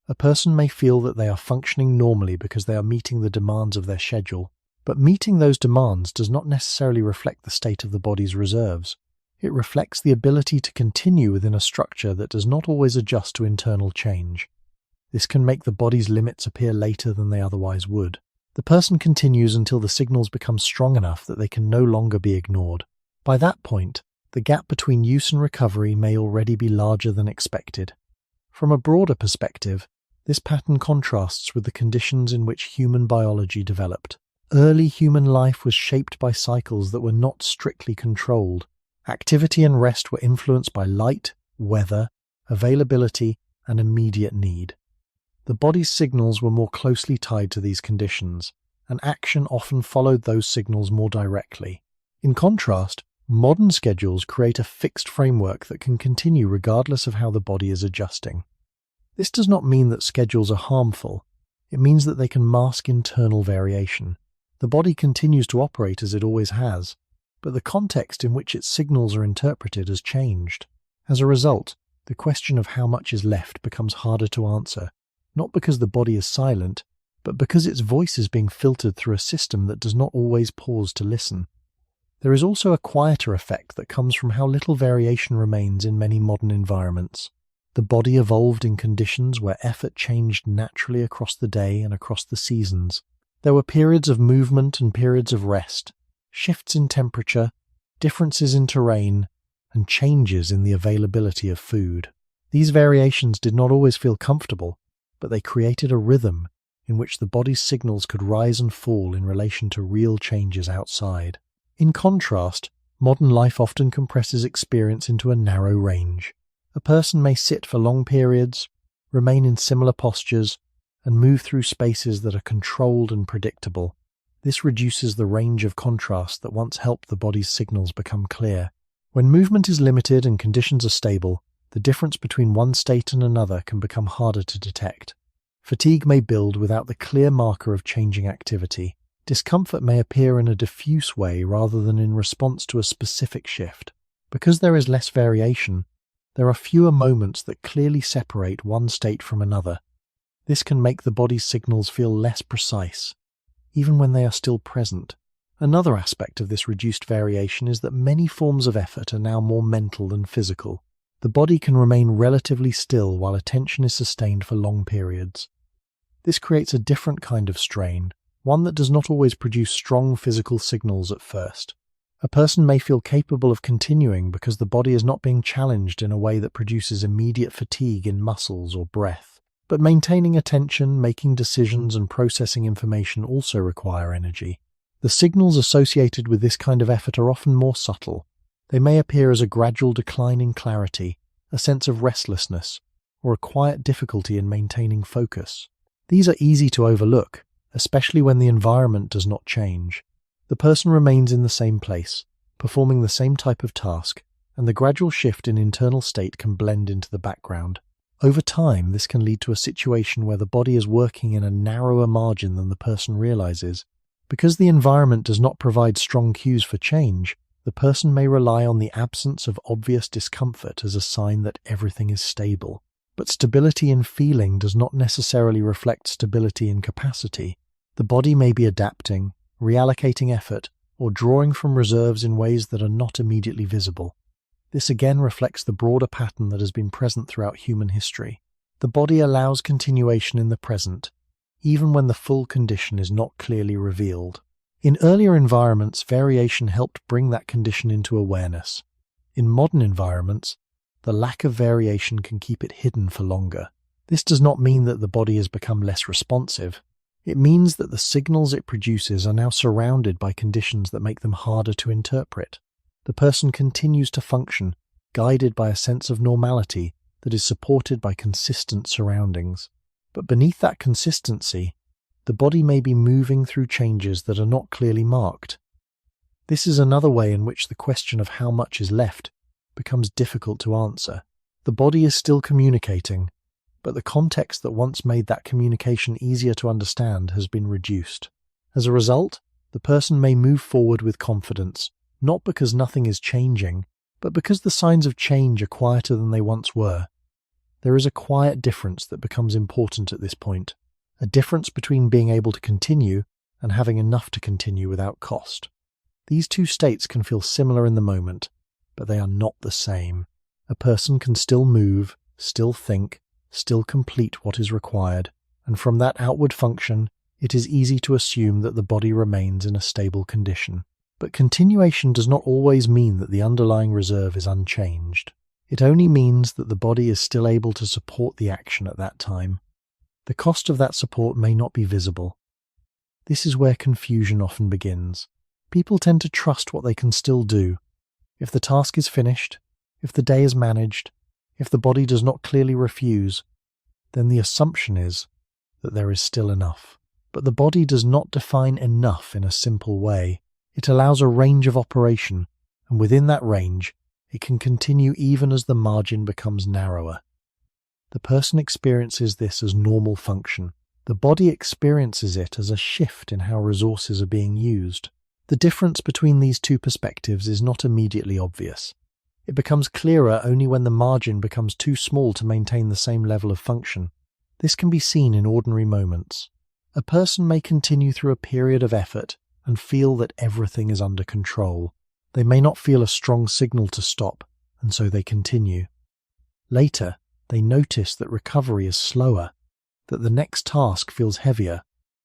A person may feel that they are functioning normally because they are meeting the demands of their schedule, but meeting those demands does not necessarily reflect the state of the body's reserves. It reflects the ability to continue within a structure that does not always adjust to internal change. This can make the body's limits appear later than they otherwise would. The person continues until the signals become strong enough that they can no longer be ignored. By that point, the gap between use and recovery may already be larger than expected. From a broader perspective, this pattern contrasts with the conditions in which human biology developed. Early human life was shaped by cycles that were not strictly controlled. Activity and rest were influenced by light, weather, availability, and immediate need. The body's signals were more closely tied to these conditions, and action often followed those signals more directly. In contrast, modern schedules create a fixed framework that can continue regardless of how the body is adjusting. This does not mean that schedules are harmful. It means that they can mask internal variation. The body continues to operate as it always has, but the context in which its signals are interpreted has changed. As a result, the question of how much is left becomes harder to answer, not because the body is silent, but because its voice is being filtered through a system that does not always pause to listen. There is also a quieter effect that comes from how little variation remains in many modern environments. The body evolved in conditions where effort changed naturally across the day and across the seasons. There were periods of movement and periods of rest, shifts in temperature, differences in terrain, and changes in the availability of food. These variations did not always feel comfortable, but they created a rhythm in which the body's signals could rise and fall in relation to real changes outside. In contrast, modern life often compresses experience into a narrow range. A person may sit for long periods, remain in similar postures, and move through spaces that are controlled and predictable. This reduces the range of contrast that once helped the body's signals become clear. When movement is limited and conditions are stable, the difference between one state and another can become harder to detect. Fatigue may build without the clear marker of changing activity. Discomfort may appear in a diffuse way rather than in response to a specific shift. Because there is less variation, there are fewer moments that clearly separate one state from another. This can make the body's signals feel less precise, even when they are still present. Another aspect of this reduced variation is that many forms of effort are now more mental than physical. The body can remain relatively still while attention is sustained for long periods. This creates a different kind of strain, one that does not always produce strong physical signals at first. A person may feel capable of continuing because the body is not being challenged in a way that produces immediate fatigue in muscles or breath. But maintaining attention, making decisions, and processing information also require energy. The signals associated with this kind of effort are often more subtle. They may appear as a gradual decline in clarity, a sense of restlessness, or a quiet difficulty in maintaining focus. These are easy to overlook, especially when the environment does not change. The person remains in the same place, performing the same type of task, and the gradual shift in internal state can blend into the background. Over time, this can lead to a situation where the body is working in a narrower margin than the person realizes. Because the environment does not provide strong cues for change, the person may rely on the absence of obvious discomfort as a sign that everything is stable. But stability in feeling does not necessarily reflect stability in capacity. The body may be adapting, reallocating effort, or drawing from reserves in ways that are not immediately visible. This again reflects the broader pattern that has been present throughout human history. The body allows continuation in the present, even when the full condition is not clearly revealed. In earlier environments, variation helped bring that condition into awareness. In modern environments, the lack of variation can keep it hidden for longer. This does not mean that the body has become less responsive. It means that the signals it produces are now surrounded by conditions that make them harder to interpret. The person continues to function, guided by a sense of normality that is supported by consistent surroundings. But beneath that consistency, the body may be moving through changes that are not clearly marked. This is another way in which the question of how much is left becomes difficult to answer. The body is still communicating, but the context that once made that communication easier to understand has been reduced. As a result, the person may move forward with confidence, not because nothing is changing, but because the signs of change are quieter than they once were. There is a quiet difference that becomes important at this point, a difference between being able to continue and having enough to continue without cost. These two states can feel similar in the moment, but they are not the same. A person can still move, still think, still complete what is required, and from that outward function, it is easy to assume that the body remains in a stable condition. But continuation does not always mean that the underlying reserve is unchanged. It only means that the body is still able to support the action at that time. The cost of that support may not be visible. This is where confusion often begins. People tend to trust what they can still do. If the task is finished, if the day is managed, if the body does not clearly refuse, then the assumption is that there is still enough. But the body does not define enough in a simple way. It allows a range of operation, and within that range, it can continue even as the margin becomes narrower. The person experiences this as normal function. The body experiences it as a shift in how resources are being used. The difference between these two perspectives is not immediately obvious. It becomes clearer only when the margin becomes too small to maintain the same level of function. This can be seen in ordinary moments. A person may continue through a period of effort and feel that everything is under control. They may not feel a strong signal to stop, and so they continue. Later, they notice that recovery is slower, that the next task feels heavier,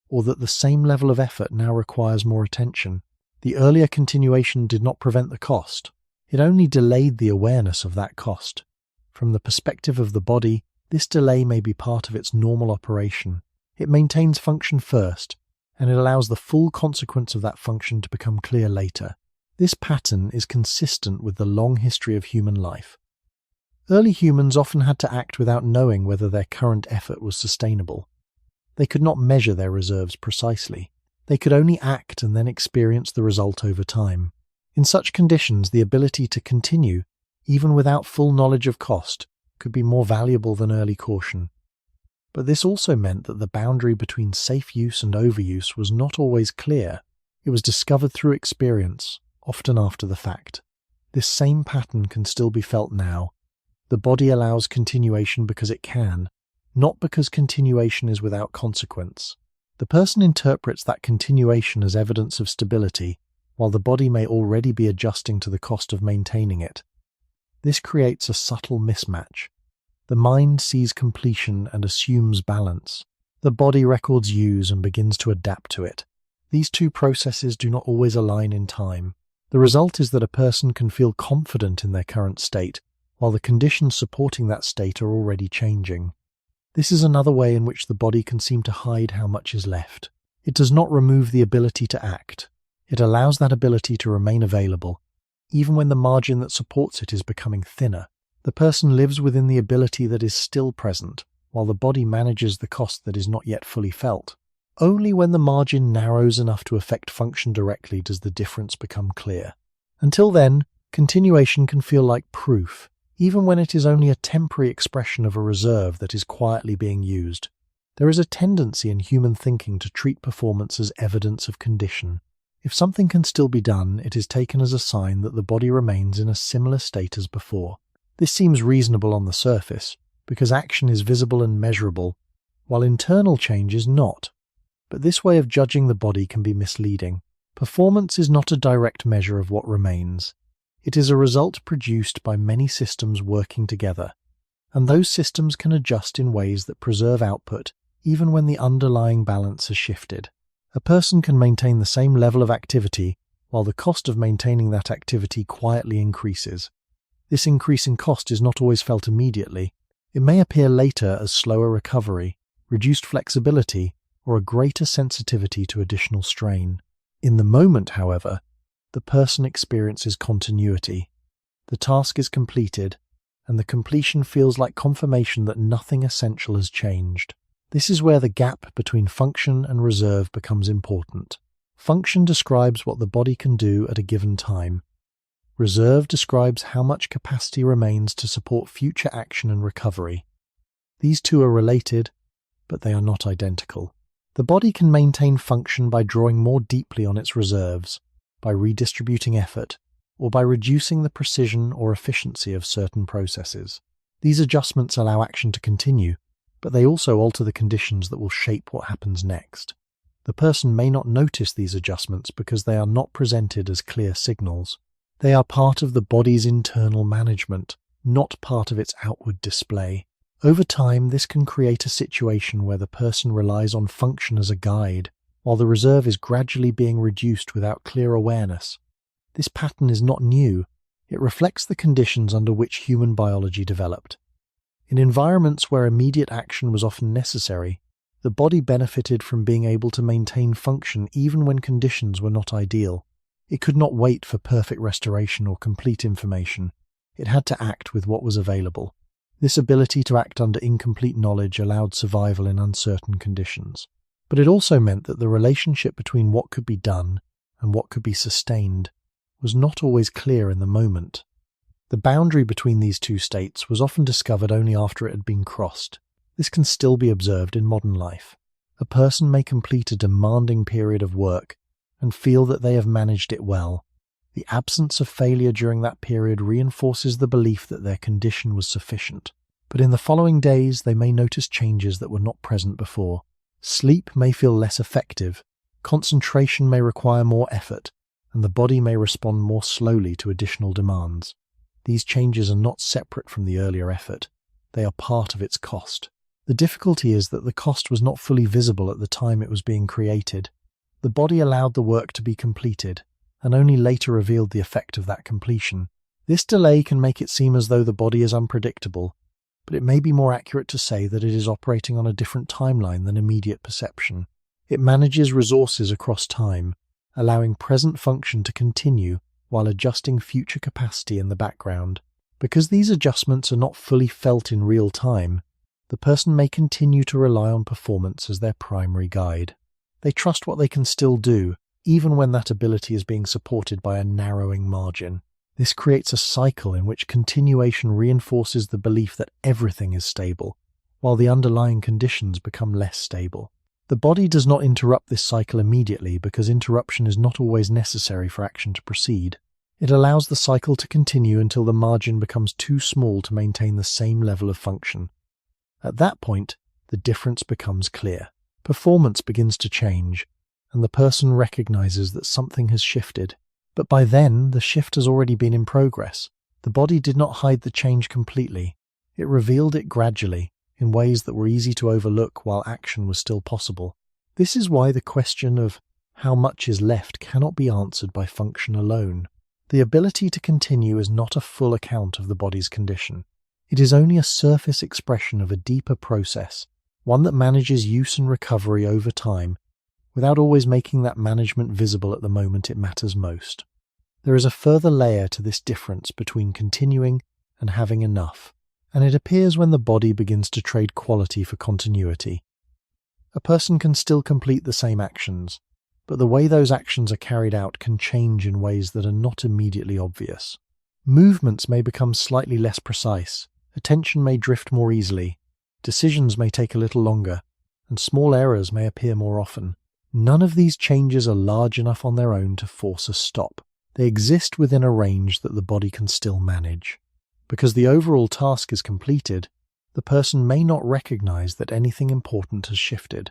or that the same level of effort now requires more attention. The earlier continuation did not prevent the cost. It only delayed the awareness of that cost. From the perspective of the body, this delay may be part of its normal operation. It maintains function first, and it allows the full consequence of that function to become clear later. This pattern is consistent with the long history of human life. Early humans often had to act without knowing whether their current effort was sustainable. They could not measure their reserves precisely. They could only act and then experience the result over time. In such conditions, the ability to continue, even without full knowledge of cost, could be more valuable than early caution. But this also meant that the boundary between safe use and overuse was not always clear. It was discovered through experience, often after the fact. This same pattern can still be felt now. The body allows continuation because it can, not because continuation is without consequence. The person interprets that continuation as evidence of stability, while the body may already be adjusting to the cost of maintaining it. This creates a subtle mismatch. The mind sees completion and assumes balance. The body records use and begins to adapt to it. These two processes do not always align in time. The result is that a person can feel confident in their current state, while the conditions supporting that state are already changing. This is another way in which the body can seem to hide how much is left. It does not remove the ability to act. It allows that ability to remain available, even when the margin that supports it is becoming thinner. The person lives within the ability that is still present, while the body manages the cost that is not yet fully felt. Only when the margin narrows enough to affect function directly does the difference become clear. Until then, continuation can feel like proof, even when it is only a temporary expression of a reserve that is quietly being used. There is a tendency in human thinking to treat performance as evidence of condition. If something can still be done, it is taken as a sign that the body remains in a similar state as before. This seems reasonable on the surface, because action is visible and measurable, while internal change is not. But this way of judging the body can be misleading. Performance is not a direct measure of what remains. It is a result produced by many systems working together, and those systems can adjust in ways that preserve output even when the underlying balance has shifted. A person can maintain the same level of activity while the cost of maintaining that activity quietly increases. This increase in cost is not always felt immediately. It may appear later as slower recovery, reduced flexibility, or a greater sensitivity to additional strain. In the moment, however, the person experiences continuity. The task is completed, and the completion feels like confirmation that nothing essential has changed. This is where the gap between function and reserve becomes important. Function describes what the body can do at a given time. Reserve describes how much capacity remains to support future action and recovery. These two are related, but they are not identical. The body can maintain function by drawing more deeply on its reserves, by redistributing effort, or by reducing the precision or efficiency of certain processes. These adjustments allow action to continue, but they also alter the conditions that will shape what happens next. The person may not notice these adjustments because they are not presented as clear signals. They are part of the body's internal management, not part of its outward display. Over time, this can create a situation where the person relies on function as a guide, while the reserve is gradually being reduced without clear awareness. This pattern is not new. It reflects the conditions under which human biology developed. In environments where immediate action was often necessary, the body benefited from being able to maintain function even when conditions were not ideal. It could not wait for perfect restoration or complete information. It had to act with what was available. This ability to act under incomplete knowledge allowed survival in uncertain conditions. But it also meant that the relationship between what could be done and what could be sustained was not always clear in the moment. The boundary between these two states was often discovered only after it had been crossed. This can still be observed in modern life. A person may complete a demanding period of work and feel that they have managed it well. The absence of failure during that period reinforces the belief that their condition was sufficient. But in the following days, they may notice changes that were not present before. Sleep may feel less effective, concentration may require more effort, and the body may respond more slowly to additional demands. These changes are not separate from the earlier effort. They are part of its cost. The difficulty is that the cost was not fully visible at the time it was being created. The body allowed the work to be completed, and only later revealed the effect of that completion. This delay can make it seem as though the body is unpredictable, but it may be more accurate to say that it is operating on a different timeline than immediate perception. It manages resources across time, allowing present function to continue while adjusting future capacity in the background. Because these adjustments are not fully felt in real time, the person may continue to rely on performance as their primary guide. They trust what they can still do, even when that ability is being supported by a narrowing margin. This creates a cycle in which continuation reinforces the belief that everything is stable, while the underlying conditions become less stable. The body does not interrupt this cycle immediately because interruption is not always necessary for action to proceed. It allows the cycle to continue until the margin becomes too small to maintain the same level of function. At that point, the difference becomes clear. Performance begins to change, and the person recognizes that something has shifted. But by then, the shift has already been in progress. The body did not hide the change completely. It revealed it gradually, in ways that were easy to overlook while action was still possible. This is why the question of how much is left cannot be answered by function alone. The ability to continue is not a full account of the body's condition. It is only a surface expression of a deeper process, one that manages use and recovery over time, without always making that management visible at the moment it matters most. There is a further layer to this difference between continuing and having enough, and it appears when the body begins to trade quality for continuity. A person can still complete the same actions, but the way those actions are carried out can change in ways that are not immediately obvious. Movements may become slightly less precise, attention may drift more easily, decisions may take a little longer, and small errors may appear more often. None of these changes are large enough on their own to force a stop. They exist within a range that the body can still manage. Because the overall task is completed, the person may not recognize that anything important has shifted.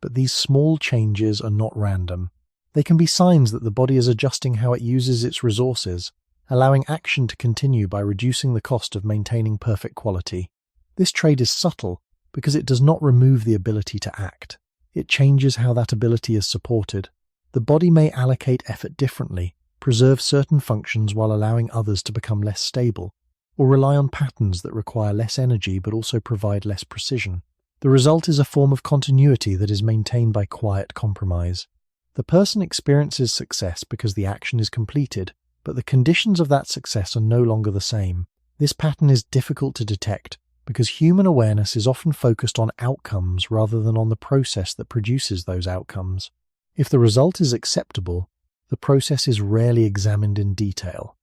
But these small changes are not random. They can be signs that the body is adjusting how it uses its resources, allowing action to continue by reducing the cost of maintaining perfect quality. This trade is subtle because it does not remove the ability to act. It changes how that ability is supported. The body may allocate effort differently, preserve certain functions while allowing others to become less stable, or rely on patterns that require less energy but also provide less precision. The result is a form of continuity that is maintained by quiet compromise. The person experiences success because the action is completed, but the conditions of that success are no longer the same. This pattern is difficult to detect because human awareness is often focused on outcomes rather than on the process that produces those outcomes. If the result is acceptable, the process is rarely examined in detail.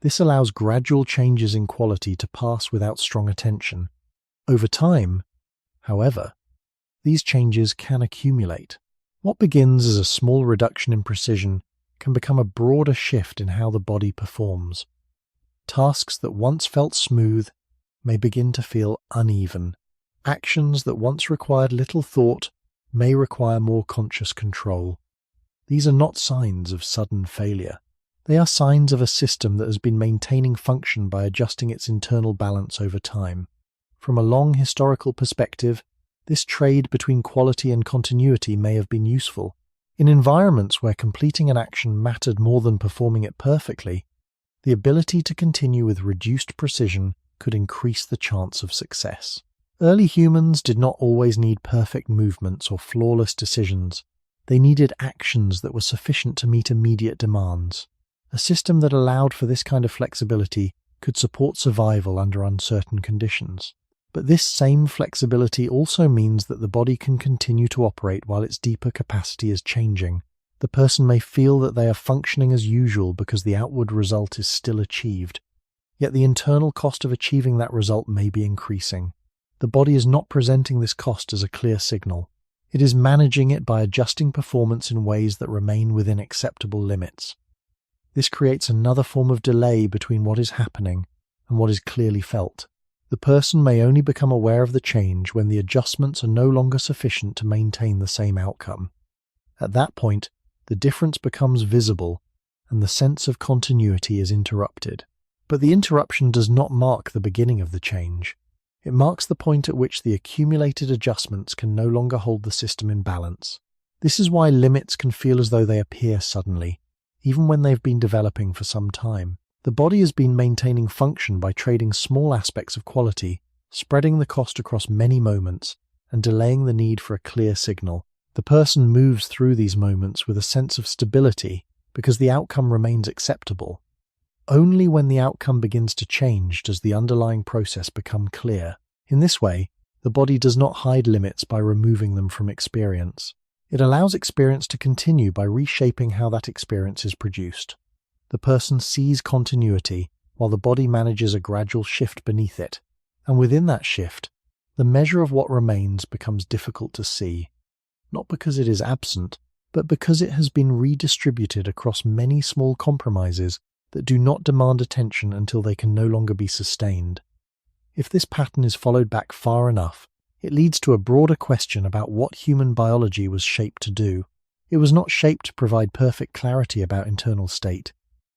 This allows gradual changes in quality to pass without strong attention. Over time, however, these changes can accumulate. What begins as a small reduction in precision can become a broader shift in how the body performs. Tasks that once felt smooth may begin to feel uneven. Actions that once required little thought may require more conscious control. These are not signs of sudden failure. They are signs of a system that has been maintaining function by adjusting its internal balance over time. From a long historical perspective, this trade between quality and continuity may have been useful. In environments where completing an action mattered more than performing it perfectly, the ability to continue with reduced precision could increase the chance of success. Early humans did not always need perfect movements or flawless decisions. They needed actions that were sufficient to meet immediate demands. A system that allowed for this kind of flexibility could support survival under uncertain conditions. But this same flexibility also means that the body can continue to operate while its deeper capacity is changing. The person may feel that they are functioning as usual because the outward result is still achieved, yet the internal cost of achieving that result may be increasing. The body is not presenting this cost as a clear signal. It is managing it by adjusting performance in ways that remain within acceptable limits. This creates another form of delay between what is happening and what is clearly felt. The person may only become aware of the change when the adjustments are no longer sufficient to maintain the same outcome. At that point, the difference becomes visible and the sense of continuity is interrupted. But the interruption does not mark the beginning of the change. It marks the point at which the accumulated adjustments can no longer hold the system in balance. This is why limits can feel as though they appear suddenly, even when they've been developing for some time. The body has been maintaining function by trading small aspects of quality, spreading the cost across many moments, and delaying the need for a clear signal. The person moves through these moments with a sense of stability because the outcome remains acceptable. Only when the outcome begins to change does the underlying process become clear. In this way, the body does not hide limits by removing them from experience. It allows experience to continue by reshaping how that experience is produced. The person sees continuity while the body manages a gradual shift beneath it, and within that shift, the measure of what remains becomes difficult to see, not because it is absent, but because it has been redistributed across many small compromises that do not demand attention until they can no longer be sustained. If this pattern is followed back far enough, it leads to a broader question about what human biology was shaped to do. It was not shaped to provide perfect clarity about internal state.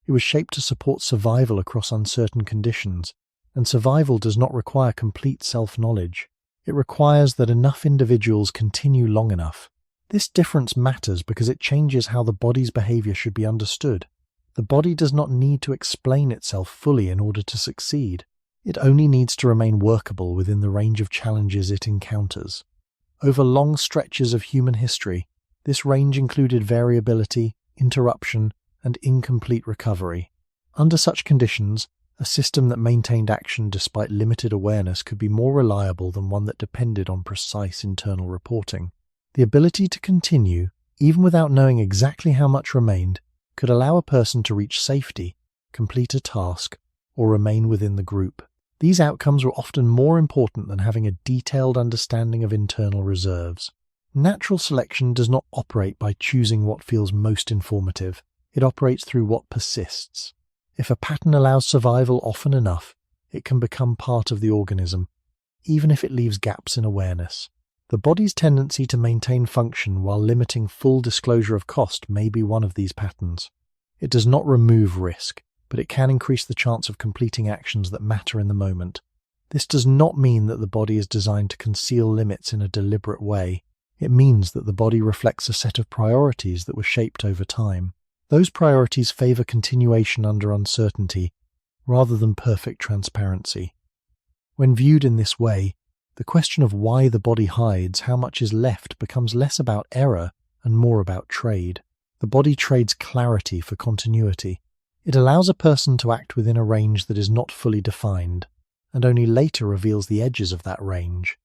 It was shaped to support survival across uncertain conditions, and survival does not require complete self-knowledge. It requires that enough individuals continue long enough. This difference matters because it changes how the body's behavior should be understood. The body does not need to explain itself fully in order to succeed. It only needs to remain workable within the range of challenges it encounters. Over long stretches of human history, this range included variability, interruption, and incomplete recovery. Under such conditions, a system that maintained action despite limited awareness could be more reliable than one that depended on precise internal reporting. The ability to continue, even without knowing exactly how much remained, could allow a person to reach safety, complete a task, or remain within the group. These outcomes were often more important than having a detailed understanding of internal reserves. Natural selection does not operate by choosing what feels most informative. It operates through what persists. If a pattern allows survival often enough, it can become part of the organism, even if it leaves gaps in awareness. The body's tendency to maintain function while limiting full disclosure of cost may be one of these patterns. It does not remove risk, but it can increase the chance of completing actions that matter in the moment. This does not mean that the body is designed to conceal limits in a deliberate way. It means that the body reflects a set of priorities that were shaped over time. Those priorities favor continuation under uncertainty rather than perfect transparency. When viewed in this way, the question of why the body hides how much is left becomes less about error and more about trade. The body trades clarity for continuity. It allows a person to act within a range that is not fully defined, and only later reveals the edges of that range.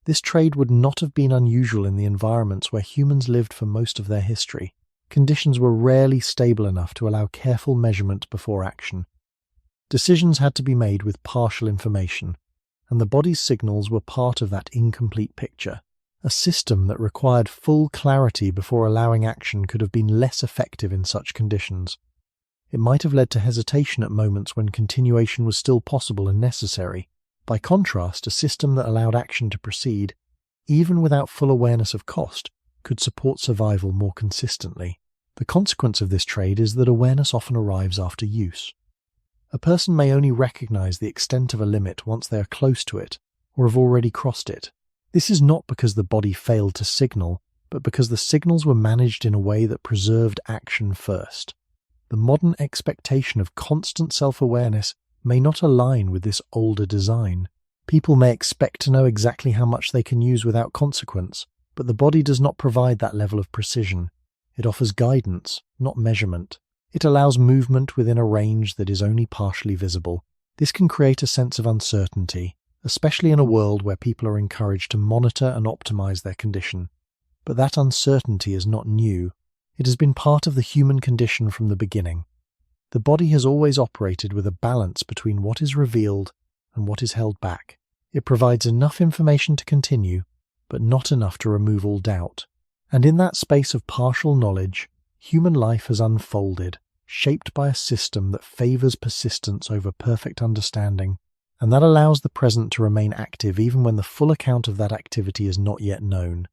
This trade would not have been unusual in the environments where humans lived for most of their history. Conditions were rarely stable enough to allow careful measurement before action. Decisions had to be made with partial information, and the body's signals were part of that incomplete picture. A system that required full clarity before allowing action could have been less effective in such conditions. It might have led to hesitation at moments when continuation was still possible and necessary. By contrast, a system that allowed action to proceed, even without full awareness of cost, could support survival more consistently. The consequence of this trade is that awareness often arrives after use. A person may only recognize the extent of a limit once they are close to it or have already crossed it. This is not because the body failed to signal, but because the signals were managed in a way that preserved action first. The modern expectation of constant self-awareness may not align with this older design. People may expect to know exactly how much they can use without consequence, but the body does not provide that level of precision. It offers guidance, not measurement. It allows movement within a range that is only partially visible. This can create a sense of uncertainty, especially in a world where people are encouraged to monitor and optimize their condition. But that uncertainty is not new. It has been part of the human condition from the beginning. The body has always operated with a balance between what is revealed and what is held back. It provides enough information to continue, but not enough to remove all doubt. And in that space of partial knowledge, human life has unfolded, shaped by a system that favors persistence over perfect understanding, and that allows the present to remain active even when the full account of that activity is not yet known.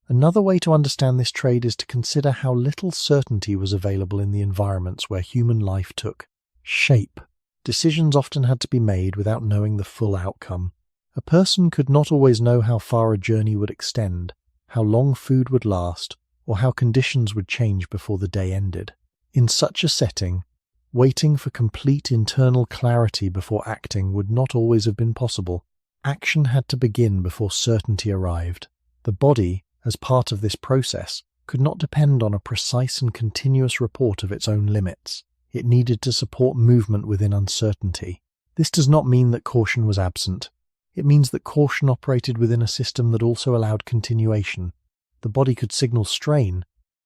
Another way to understand this trade is to consider how little certainty was available in the environments where human life took shape. Decisions often had to be made without knowing the full outcome. A person could not always know how far a journey would extend, how long food would last, or how conditions would change before the day ended. In such a setting, waiting for complete internal clarity before acting would not always have been possible. Action had to begin before certainty arrived. The body, as part of this process, could not depend on a precise and continuous report of its own limits. It needed to support movement within uncertainty. This does not mean that caution was absent. It means that caution operated within a system that also allowed continuation. The body could signal strain,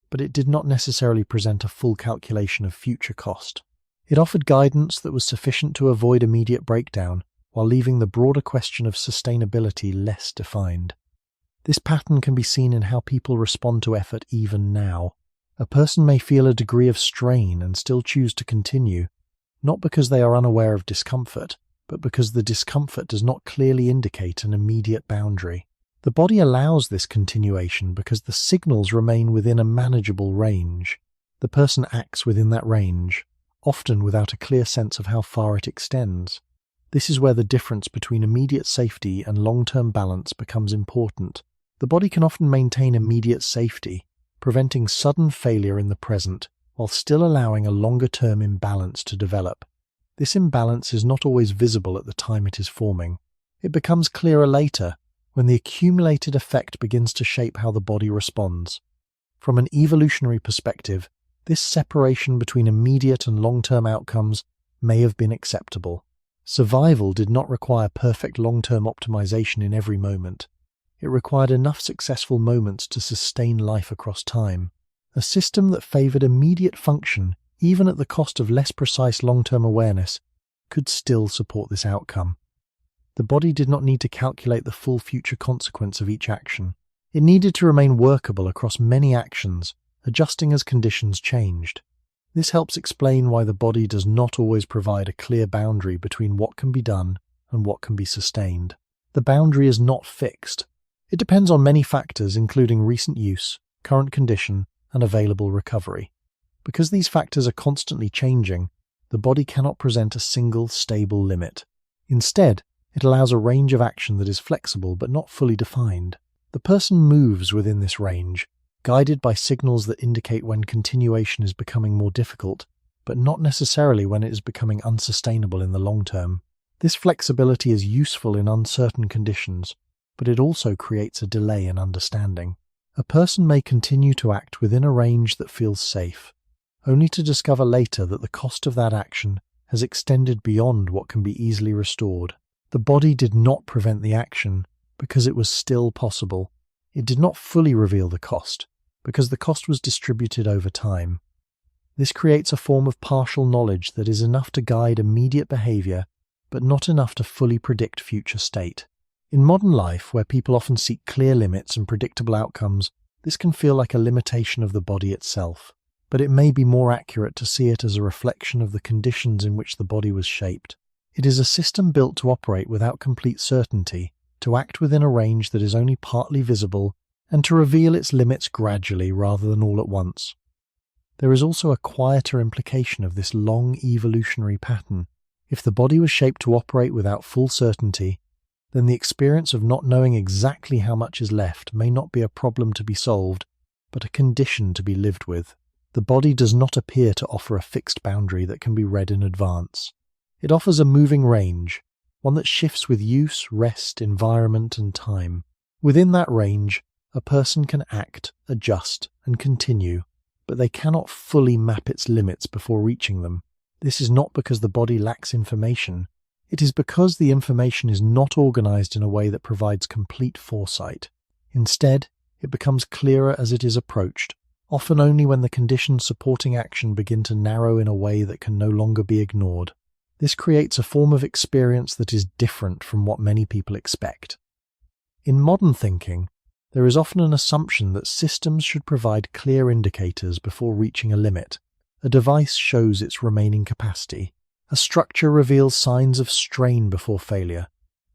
but it did not necessarily present a full calculation of future cost. It offered guidance that was sufficient to avoid immediate breakdown, while leaving the broader question of sustainability less defined. This pattern can be seen in how people respond to effort even now. A person may feel a degree of strain and still choose to continue, not because they are unaware of discomfort, but because the discomfort does not clearly indicate an immediate boundary. The body allows this continuation because the signals remain within a manageable range. The person acts within that range, often without a clear sense of how far it extends. This is where the difference between immediate safety and long-term balance becomes important. The body can often maintain immediate safety, preventing sudden failure in the present, while still allowing a longer-term imbalance to develop. This imbalance is not always visible at the time it is forming. It becomes clearer later, when the accumulated effect begins to shape how the body responds. From an evolutionary perspective, this separation between immediate and long-term outcomes may have been acceptable. Survival did not require perfect long-term optimization in every moment. It required enough successful moments to sustain life across time. A system that favored immediate function, even at the cost of less precise long-term awareness, could still support this outcome. The body did not need to calculate the full future consequence of each action. It needed to remain workable across many actions, adjusting as conditions changed. This helps explain why the body does not always provide a clear boundary between what can be done and what can be sustained. The boundary is not fixed. It depends on many factors, including recent use, current condition, and available recovery. Because these factors are constantly changing, the body cannot present a single, stable limit. Instead, it allows a range of action that is flexible but not fully defined. The person moves within this range, guided by signals that indicate when continuation is becoming more difficult, but not necessarily when it is becoming unsustainable in the long term. This flexibility is useful in uncertain conditions, but it also creates a delay in understanding. A person may continue to act within a range that feels safe, only to discover later that the cost of that action has extended beyond what can be easily restored. The body did not prevent the action because it was still possible. It did not fully reveal the cost because the cost was distributed over time. This creates a form of partial knowledge that is enough to guide immediate behavior, but not enough to fully predict future state. In modern life, where people often seek clear limits and predictable outcomes, this can feel like a limitation of the body itself. But it may be more accurate to see it as a reflection of the conditions in which the body was shaped. It is a system built to operate without complete certainty, to act within a range that is only partly visible, and to reveal its limits gradually rather than all at once. There is also a quieter implication of this long evolutionary pattern. If the body was shaped to operate without full certainty, then the experience of not knowing exactly how much is left may not be a problem to be solved, but a condition to be lived with. The body does not appear to offer a fixed boundary that can be read in advance. It offers a moving range, one that shifts with use, rest, environment, and time. Within that range, a person can act, adjust, and continue, but they cannot fully map its limits before reaching them. This is not because the body lacks information. It is because the information is not organized in a way that provides complete foresight. Instead, it becomes clearer as it is approached, often only when the conditions supporting action begin to narrow in a way that can no longer be ignored. This creates a form of experience that is different from what many people expect. In modern thinking, there is often an assumption that systems should provide clear indicators before reaching a limit. A device shows its remaining capacity. A structure reveals signs of strain before failure.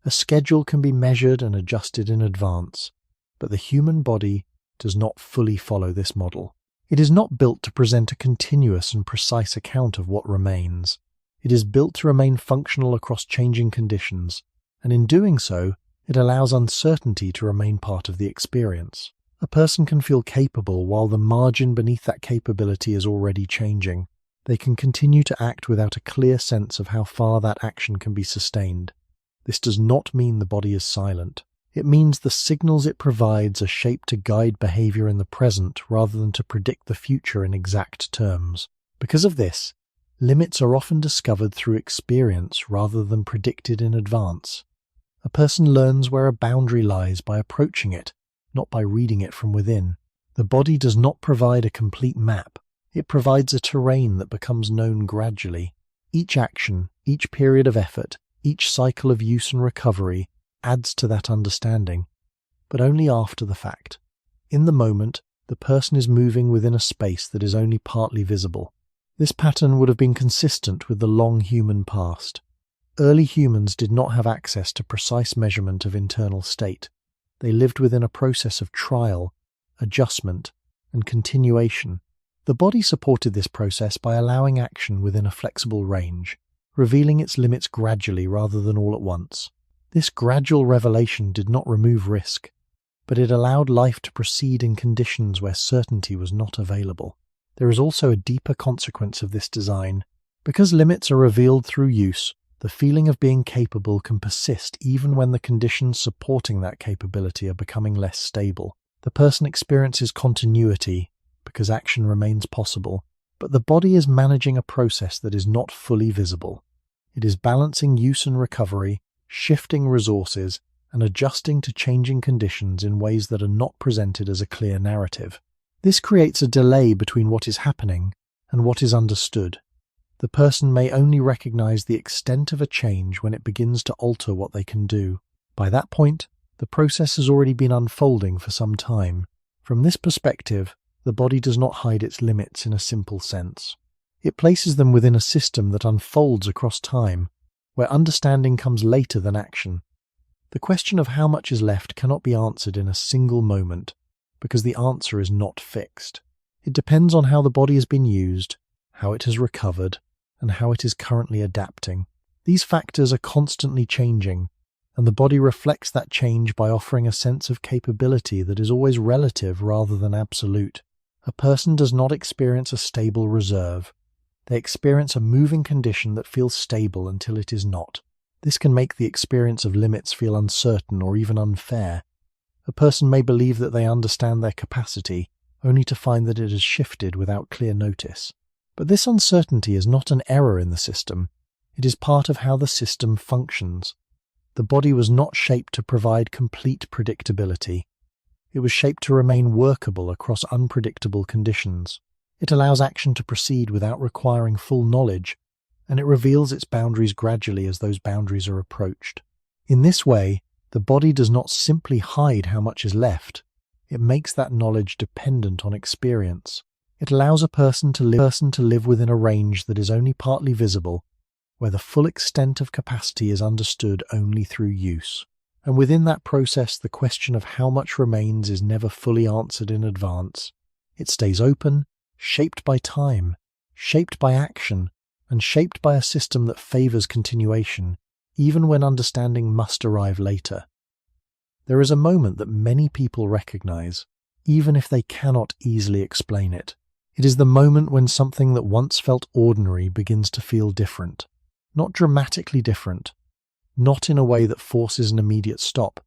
A schedule can be measured and adjusted in advance. But the human body does not fully follow this model. It is not built to present a continuous and precise account of what remains. It is built to remain functional across changing conditions, and in doing so, it allows uncertainty to remain part of the experience. A person can feel capable while the margin beneath that capability is already changing. They can continue to act without a clear sense of how far that action can be sustained. This does not mean the body is silent. It means the signals it provides are shaped to guide behavior in the present rather than to predict the future in exact terms. Because of this, limits are often discovered through experience rather than predicted in advance. A person learns where a boundary lies by approaching it, not by reading it from within. The body does not provide a complete map. It provides a terrain that becomes known gradually. Each action, each period of effort, each cycle of use and recovery adds to that understanding, but only after the fact. In the moment, the person is moving within a space that is only partly visible. This pattern would have been consistent with the long human past. Early humans did not have access to precise measurement of internal state. They lived within a process of trial, adjustment, and continuation. The body supported this process by allowing action within a flexible range, revealing its limits gradually rather than all at once. This gradual revelation did not remove risk, but it allowed life to proceed in conditions where certainty was not available. There is also a deeper consequence of this design. Because limits are revealed through use, the feeling of being capable can persist even when the conditions supporting that capability are becoming less stable. The person experiences continuity because action remains possible, but the body is managing a process that is not fully visible. It is balancing use and recovery, shifting resources, and adjusting to changing conditions in ways that are not presented as a clear narrative. This creates a delay between what is happening and what is understood. The person may only recognize the extent of a change when it begins to alter what they can do. By that point, the process has already been unfolding for some time. From this perspective, the body does not hide its limits in a simple sense. It places them within a system that unfolds across time, where understanding comes later than action. The question of how much is left cannot be answered in a single moment, because the answer is not fixed. It depends on how the body has been used, how it has recovered, and how it is currently adapting. These factors are constantly changing, and the body reflects that change by offering a sense of capability that is always relative rather than absolute. A person does not experience a stable reserve. They experience a moving condition that feels stable until it is not. This can make the experience of limits feel uncertain or even unfair. A person may believe that they understand their capacity, only to find that it has shifted without clear notice. But this uncertainty is not an error in the system. It is part of how the system functions. The body was not shaped to provide complete predictability. It was shaped to remain workable across unpredictable conditions. It allows action to proceed without requiring full knowledge, and it reveals its boundaries gradually as those boundaries are approached. In this way, the body does not simply hide how much is left. It makes that knowledge dependent on experience. It allows a person to live within a range that is only partly visible, where the full extent of capacity is understood only through use. And within that process, the question of how much remains is never fully answered in advance. It stays open, shaped by time, shaped by action, and shaped by a system that favors continuation, even when understanding must arrive later. There is a moment that many people recognize, even if they cannot easily explain it. It is the moment when something that once felt ordinary begins to feel different. Not dramatically different, not in a way that forces an immediate stop,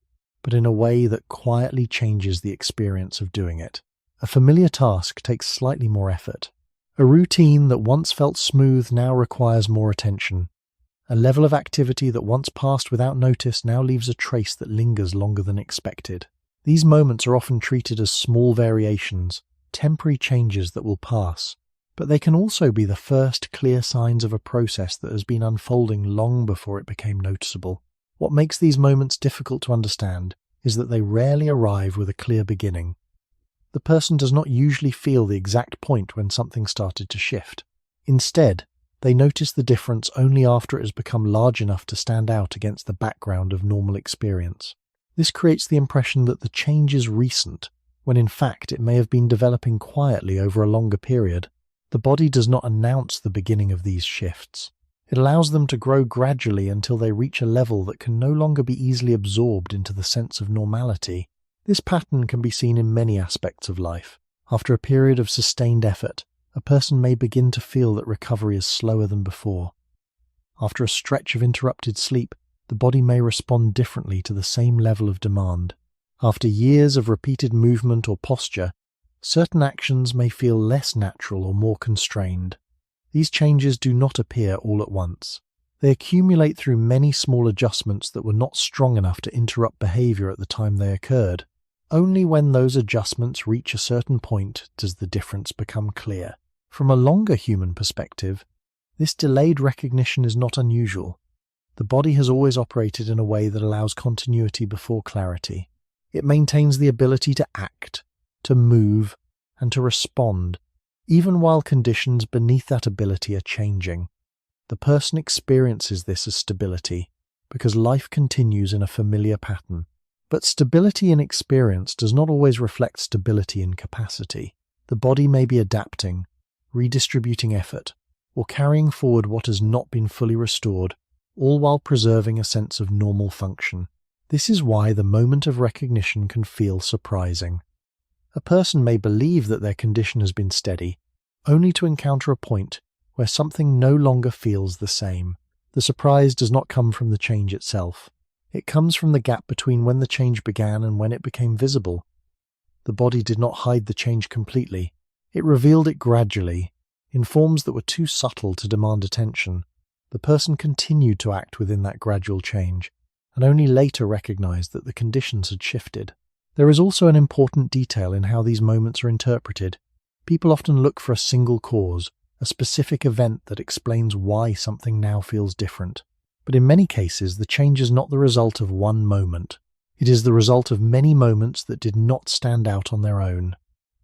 but in a way that quietly changes the experience of doing it. A familiar task takes slightly more effort. A routine that once felt smooth now requires more attention. A level of activity that once passed without notice now leaves a trace that lingers longer than expected. These moments are often treated as small variations, temporary changes that will pass. But they can also be the first clear signs of a process that has been unfolding long before it became noticeable. What makes these moments difficult to understand is that they rarely arrive with a clear beginning. The person does not usually feel the exact point when something started to shift. Instead, they notice the difference only after it has become large enough to stand out against the background of normal experience. This creates the impression that the change is recent, when in fact it may have been developing quietly over a longer period. The body does not announce the beginning of these shifts. It allows them to grow gradually until they reach a level that can no longer be easily absorbed into the sense of normality. This pattern can be seen in many aspects of life. After a period of sustained effort, a person may begin to feel that recovery is slower than before. After a stretch of interrupted sleep, the body may respond differently to the same level of demand. After years of repeated movement or posture, certain actions may feel less natural or more constrained. These changes do not appear all at once. They accumulate through many small adjustments that were not strong enough to interrupt behavior at the time they occurred. Only when those adjustments reach a certain point does the difference become clear. From a longer human perspective, this delayed recognition is not unusual. The body has always operated in a way that allows continuity before clarity. It maintains the ability to act, to move, and to respond, even while conditions beneath that ability are changing. The person experiences this as stability, because life continues in a familiar pattern. But stability in experience does not always reflect stability in capacity. The body may be adapting, redistributing effort, or carrying forward what has not been fully restored, all while preserving a sense of normal function. This is why the moment of recognition can feel surprising. A person may believe that their condition has been steady, only to encounter a point where something no longer feels the same. The surprise does not come from the change itself. It comes from the gap between when the change began and when it became visible. The body did not hide the change completely. It revealed it gradually, in forms that were too subtle to demand attention. The person continued to act within that gradual change, and only later recognized that the conditions had shifted. There is also an important detail in how these moments are interpreted. People often look for a single cause, a specific event that explains why something now feels different. But in many cases, the change is not the result of one moment. It is the result of many moments that did not stand out on their own.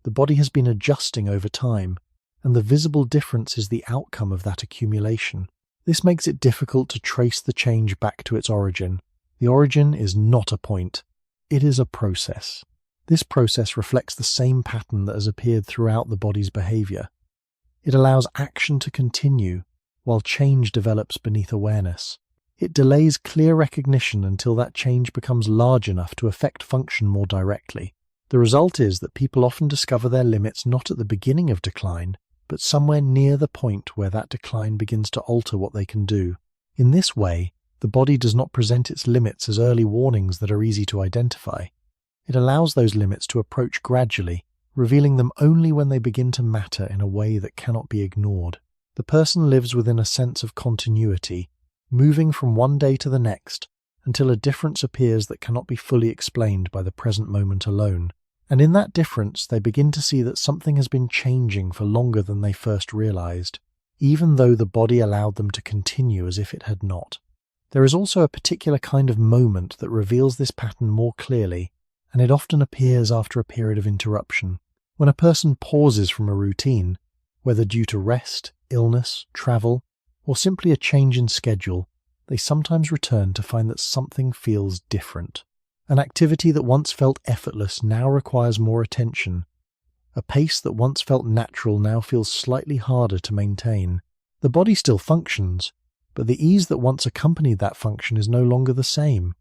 The body has been adjusting over time, and the visible difference is the outcome of that accumulation. This makes it difficult to trace the change back to its origin. The origin is not a point. It is a process. This process reflects the same pattern that has appeared throughout the body's behavior. It allows action to continue, while change develops beneath awareness. It delays clear recognition until that change becomes large enough to affect function more directly. The result is that people often discover their limits not at the beginning of decline, but somewhere near the point where that decline begins to alter what they can do. In this way, the body does not present its limits as early warnings that are easy to identify. It allows those limits to approach gradually, revealing them only when they begin to matter in a way that cannot be ignored. The person lives within a sense of continuity, moving from one day to the next, until a difference appears that cannot be fully explained by the present moment alone. And in that difference, they begin to see that something has been changing for longer than they first realized, even though the body allowed them to continue as if it had not. There is also a particular kind of moment that reveals this pattern more clearly, and it often appears after a period of interruption. When a person pauses from a routine, whether due to rest, illness, travel, or simply a change in schedule, they sometimes return to find that something feels different. An activity that once felt effortless now requires more attention. A pace that once felt natural now feels slightly harder to maintain. The body still functions, but the ease that once accompanied that function is no longer the same.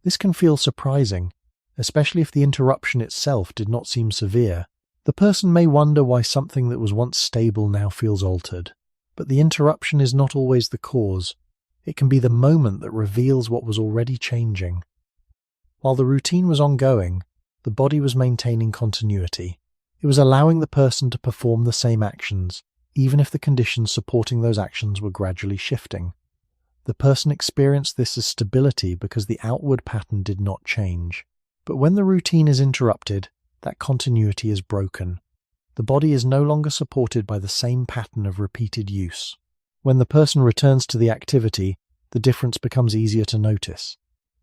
This can feel surprising, especially if the interruption itself did not seem severe. The person may wonder why something that was once stable now feels altered. But the interruption is not always the cause. It can be the moment that reveals what was already changing. While the routine was ongoing, the body was maintaining continuity. It was allowing the person to perform the same actions, even if the conditions supporting those actions were gradually shifting. The person experienced this as stability because the outward pattern did not change. But when the routine is interrupted, that continuity is broken. The body is no longer supported by the same pattern of repeated use. When the person returns to the activity, the difference becomes easier to notice.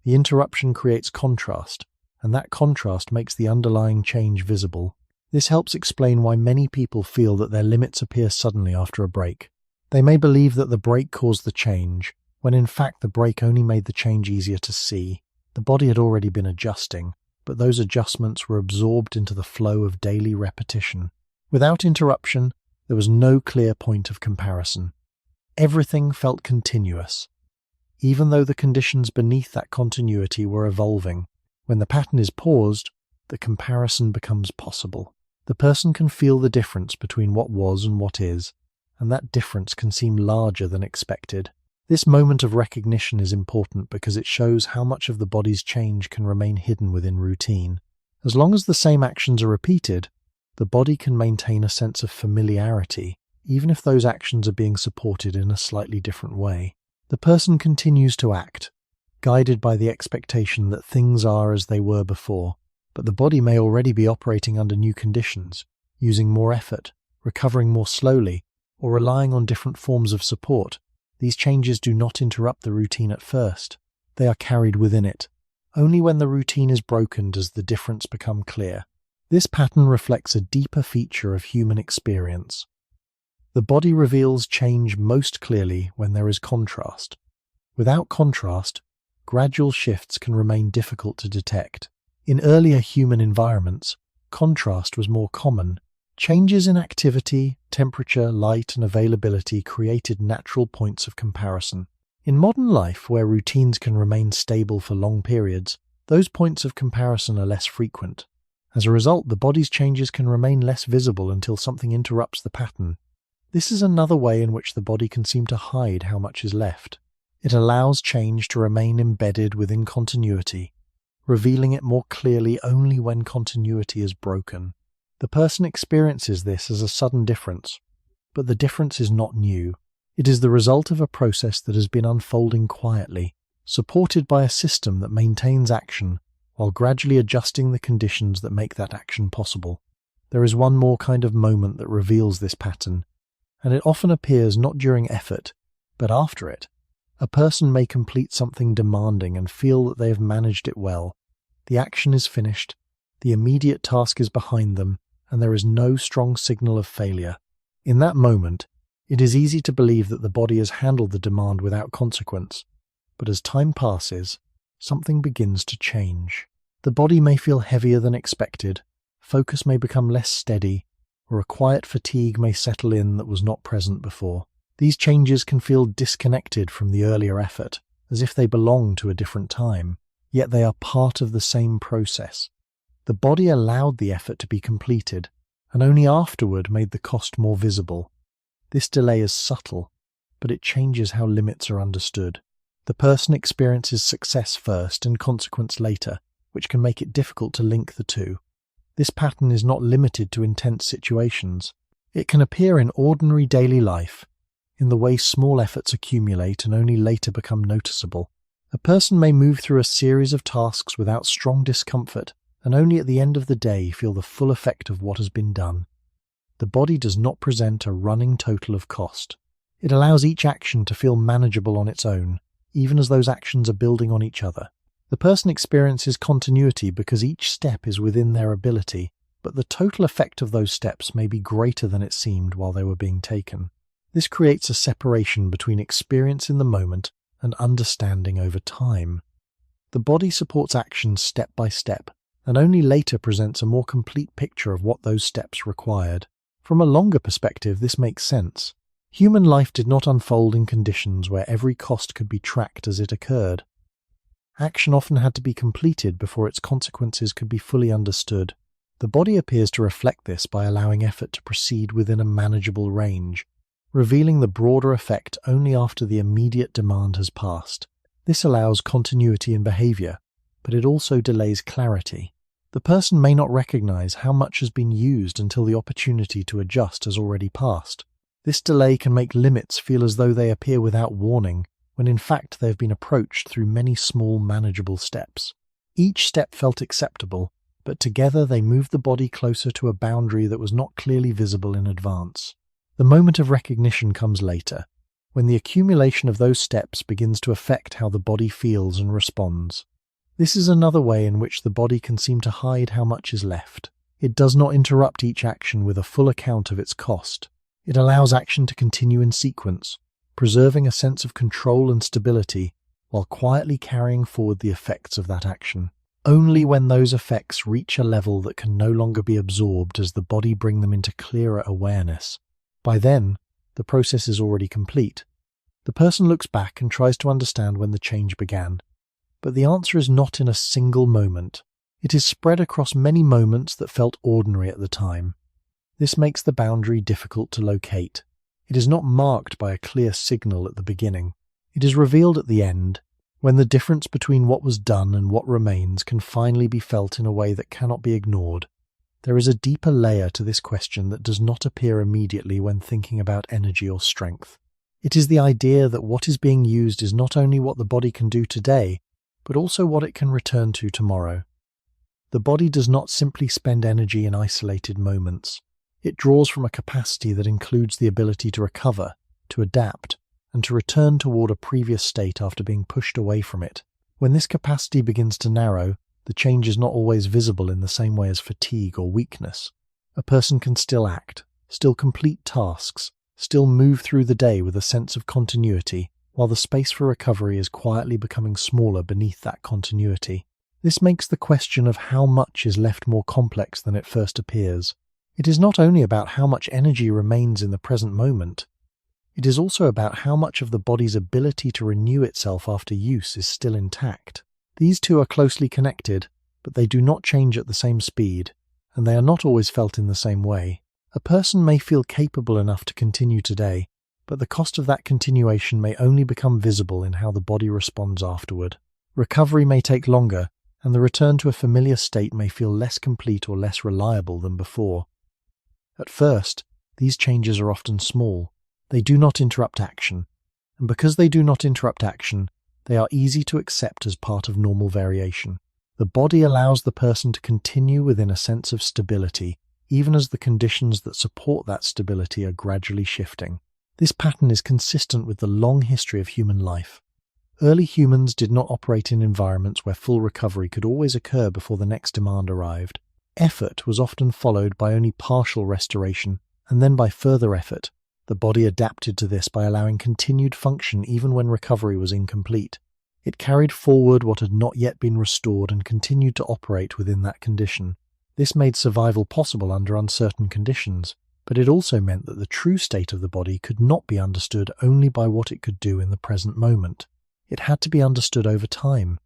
The interruption creates contrast, and that contrast makes the underlying change visible. This helps explain why many people feel that their limits appear suddenly after a break. They may believe that the break caused the change, when in fact the break only made the change easier to see. The body had already been adjusting, but those adjustments were absorbed into the flow of daily repetition. Without interruption, there was no clear point of comparison. Everything felt continuous, even though the conditions beneath that continuity were evolving. When the pattern is paused, the comparison becomes possible. The person can feel the difference between what was and what is, and that difference can seem larger than expected. This moment of recognition is important because it shows how much of the body's change can remain hidden within routine. As long as the same actions are repeated, the body can maintain a sense of familiarity, even if those actions are being supported in a slightly different way. The person continues to act, guided by the expectation that things are as they were before, but the body may already be operating under new conditions, using more effort, recovering more slowly, or relying on different forms of support. These changes do not interrupt the routine at first. They are carried within it. Only when the routine is broken does the difference become clear. This pattern reflects a deeper feature of human experience. The body reveals change most clearly when there is contrast. Without contrast, gradual shifts can remain difficult to detect. In earlier human environments, contrast was more common. Changes in activity, temperature, light, and availability created natural points of comparison. In modern life, where routines can remain stable for long periods, those points of comparison are less frequent. As a result, the body's changes can remain less visible until something interrupts the pattern. This is another way in which the body can seem to hide how much is left. It allows change to remain embedded within continuity, revealing it more clearly only when continuity is broken. The person experiences this as a sudden difference, but the difference is not new. It is the result of a process that has been unfolding quietly, supported by a system that maintains action while gradually adjusting the conditions that make that action possible. There is one more kind of moment that reveals this pattern, and it often appears not during effort, but after it. A person may complete something demanding and feel that they have managed it well. The action is finished, the immediate task is behind them, and there is no strong signal of failure. In that moment, it is easy to believe that the body has handled the demand without consequence, but as time passes, something begins to change. The body may feel heavier than expected, focus may become less steady, or a quiet fatigue may settle in that was not present before. These changes can feel disconnected from the earlier effort, as if they belong to a different time, yet they are part of the same process. The body allowed the effort to be completed, and only afterward made the cost more visible. This delay is subtle, but it changes how limits are understood. The person experiences success first and consequence later, which can make it difficult to link the two. This pattern is not limited to intense situations. It can appear in ordinary daily life, in the way small efforts accumulate and only later become noticeable. A person may move through a series of tasks without strong discomfort, and only at the end of the day feel the full effect of what has been done. The body does not present a running total of cost. It allows each action to feel manageable on its own, even as those actions are building on each other. The person experiences continuity because each step is within their ability, but the total effect of those steps may be greater than it seemed while they were being taken. This creates a separation between experience in the moment and understanding over time. The body supports actions step by step, and only later presents a more complete picture of what those steps required. From a longer perspective, this makes sense. Human life did not unfold in conditions where every cost could be tracked as it occurred. Action often had to be completed before its consequences could be fully understood. The body appears to reflect this by allowing effort to proceed within a manageable range, revealing the broader effect only after the immediate demand has passed. This allows continuity in behavior, but it also delays clarity. The person may not recognize how much has been used until the opportunity to adjust has already passed. This delay can make limits feel as though they appear without warning, when in fact they have been approached through many small, manageable steps. Each step felt acceptable, but together they moved the body closer to a boundary that was not clearly visible in advance. The moment of recognition comes later, when the accumulation of those steps begins to affect how the body feels and responds. This is another way in which the body can seem to hide how much is left. It does not interrupt each action with a full account of its cost. It allows action to continue in sequence, preserving a sense of control and stability while quietly carrying forward the effects of that action. Only when those effects reach a level that can no longer be absorbed does the body bring them into clearer awareness. By then, the process is already complete. The person looks back and tries to understand when the change began. But the answer is not in a single moment. It is spread across many moments that felt ordinary at the time. This makes the boundary difficult to locate. It is not marked by a clear signal at the beginning. It is revealed at the end, when the difference between what was done and what remains can finally be felt in a way that cannot be ignored. There is a deeper layer to this question that does not appear immediately when thinking about energy or strength. It is the idea that what is being used is not only what the body can do today, but also what it can return to tomorrow. The body does not simply spend energy in isolated moments. It draws from a capacity that includes the ability to recover, to adapt, and to return toward a previous state after being pushed away from it. When this capacity begins to narrow, the change is not always visible in the same way as fatigue or weakness. A person can still act, still complete tasks, still move through the day with a sense of continuity, while the space for recovery is quietly becoming smaller beneath that continuity. This makes the question of how much is left more complex than it first appears. It is not only about how much energy remains in the present moment, it is also about how much of the body's ability to renew itself after use is still intact. These two are closely connected, but they do not change at the same speed, and they are not always felt in the same way. A person may feel capable enough to continue today, but the cost of that continuation may only become visible in how the body responds afterward. Recovery may take longer, and the return to a familiar state may feel less complete or less reliable than before. At first, these changes are often small. They do not interrupt action, and because they do not interrupt action, they are easy to accept as part of normal variation. The body allows the person to continue within a sense of stability, even as the conditions that support that stability are gradually shifting. This pattern is consistent with the long history of human life. Early humans did not operate in environments where full recovery could always occur before the next demand arrived. Effort was often followed by only partial restoration, and then by further effort. The body adapted to this by allowing continued function even when recovery was incomplete. It carried forward what had not yet been restored and continued to operate within that condition. This made survival possible under uncertain conditions. But it also meant that the true state of the body could not be understood only by what it could do in the present moment. It had to be understood over time,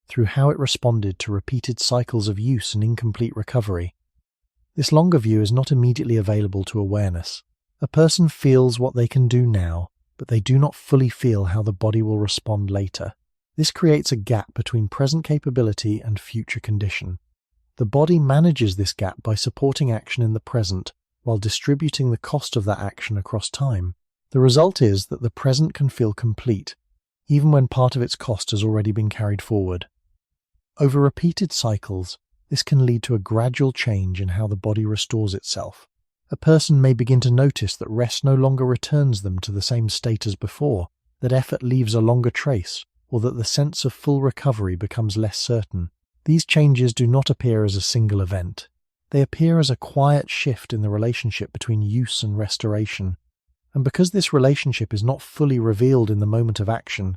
through how it responded to repeated cycles of use and incomplete recovery. This longer view is not immediately available to awareness. A person feels what they can do now, but they do not fully feel how the body will respond later. This creates a gap between present capability and future condition. The body manages this gap by supporting action in the present while distributing the cost of that action across time. The result is that the present can feel complete, even when part of its cost has already been carried forward. Over repeated cycles, this can lead to a gradual change in how the body restores itself. A person may begin to notice that rest no longer returns them to the same state as before, that effort leaves a longer trace, or that the sense of full recovery becomes less certain. These changes do not appear as a single event. They appear as a quiet shift in the relationship between use and restoration. And because this relationship is not fully revealed in the moment of action,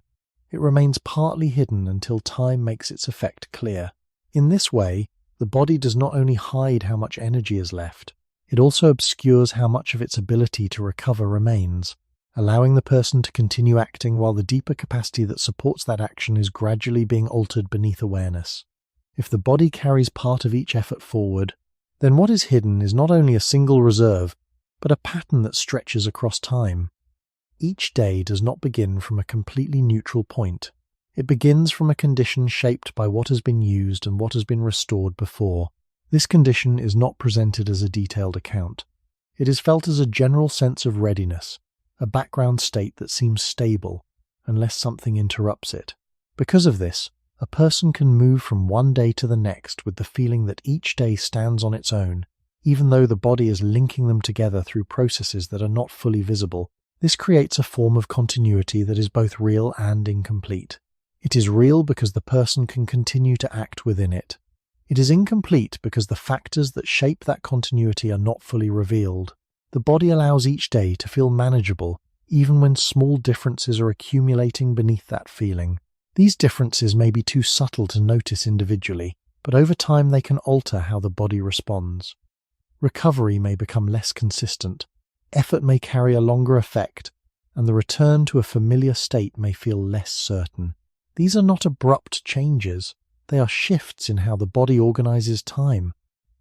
it remains partly hidden until time makes its effect clear. In this way, the body does not only hide how much energy is left, it also obscures how much of its ability to recover remains, allowing the person to continue acting while the deeper capacity that supports that action is gradually being altered beneath awareness. If the body carries part of each effort forward, then what is hidden is not only a single reserve, but a pattern that stretches across time. Each day does not begin from a completely neutral point. It begins from a condition shaped by what has been used and what has been restored before. This condition is not presented as a detailed account. It is felt as a general sense of readiness, a background state that seems stable, unless something interrupts it. Because of this, a person can move from one day to the next with the feeling that each day stands on its own, even though the body is linking them together through processes that are not fully visible. This creates a form of continuity that is both real and incomplete. It is real because the person can continue to act within it. It is incomplete because the factors that shape that continuity are not fully revealed. The body allows each day to feel manageable, even when small differences are accumulating beneath that feeling. These differences may be too subtle to notice individually, but over time they can alter how the body responds. Recovery may become less consistent, effort may carry a longer effect, and the return to a familiar state may feel less certain. These are not abrupt changes, they are shifts in how the body organizes time.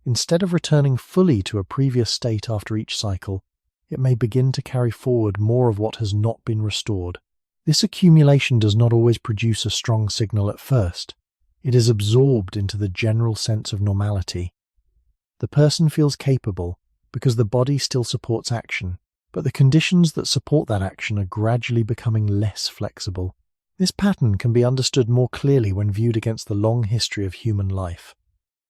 Instead of returning fully to a previous state after each cycle, it may begin to carry forward more of what has not been restored. This accumulation does not always produce a strong signal at first. It is absorbed into the general sense of normality. The person feels capable because the body still supports action, but the conditions that support that action are gradually becoming less flexible. This pattern can be understood more clearly when viewed against the long history of human life.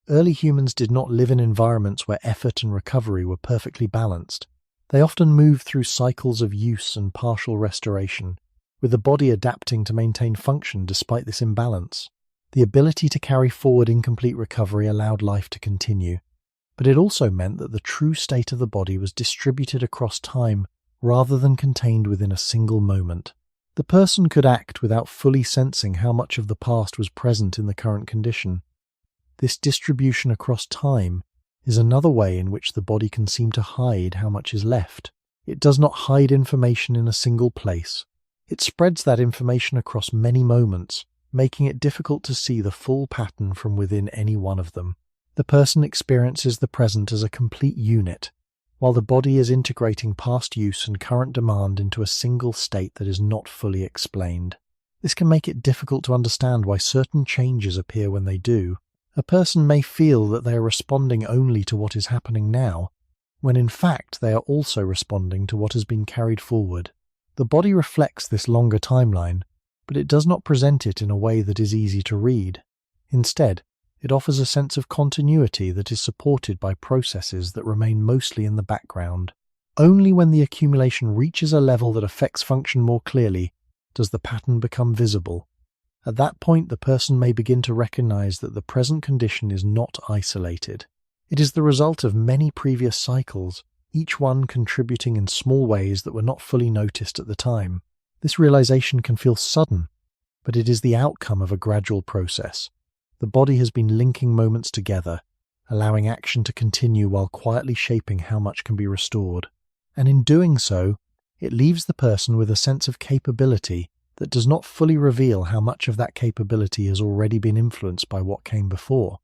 Early humans did not live in environments where effort and recovery were perfectly balanced. They often moved through cycles of use and partial restoration, with the body adapting to maintain function despite this imbalance. The ability to carry forward incomplete recovery allowed life to continue, but it also meant that the true state of the body was distributed across time rather than contained within a single moment. The person could act without fully sensing how much of the past was present in the current condition. This distribution across time is another way in which the body can seem to hide how much is left. It does not hide information in a single place. It spreads that information across many moments, making it difficult to see the full pattern from within any one of them. The person experiences the present as a complete unit, while the body is integrating past use and current demand into a single state that is not fully explained. This can make it difficult to understand why certain changes appear when they do. A person may feel that they are responding only to what is happening now, when in fact they are also responding to what has been carried forward. The body reflects this longer timeline, but it does not present it in a way that is easy to read. Instead, it offers a sense of continuity that is supported by processes that remain mostly in the background. Only when the accumulation reaches a level that affects function more clearly does the pattern become visible. At that point, the person may begin to recognize that the present condition is not isolated. It is the result of many previous cycles, each one contributing in small ways that were not fully noticed at the time. This realization can feel sudden, but it is the outcome of a gradual process. The body has been linking moments together, allowing action to continue while quietly shaping how much can be restored. And in doing so, it leaves the person with a sense of capability that does not fully reveal how much of that capability has already been influenced by what came before.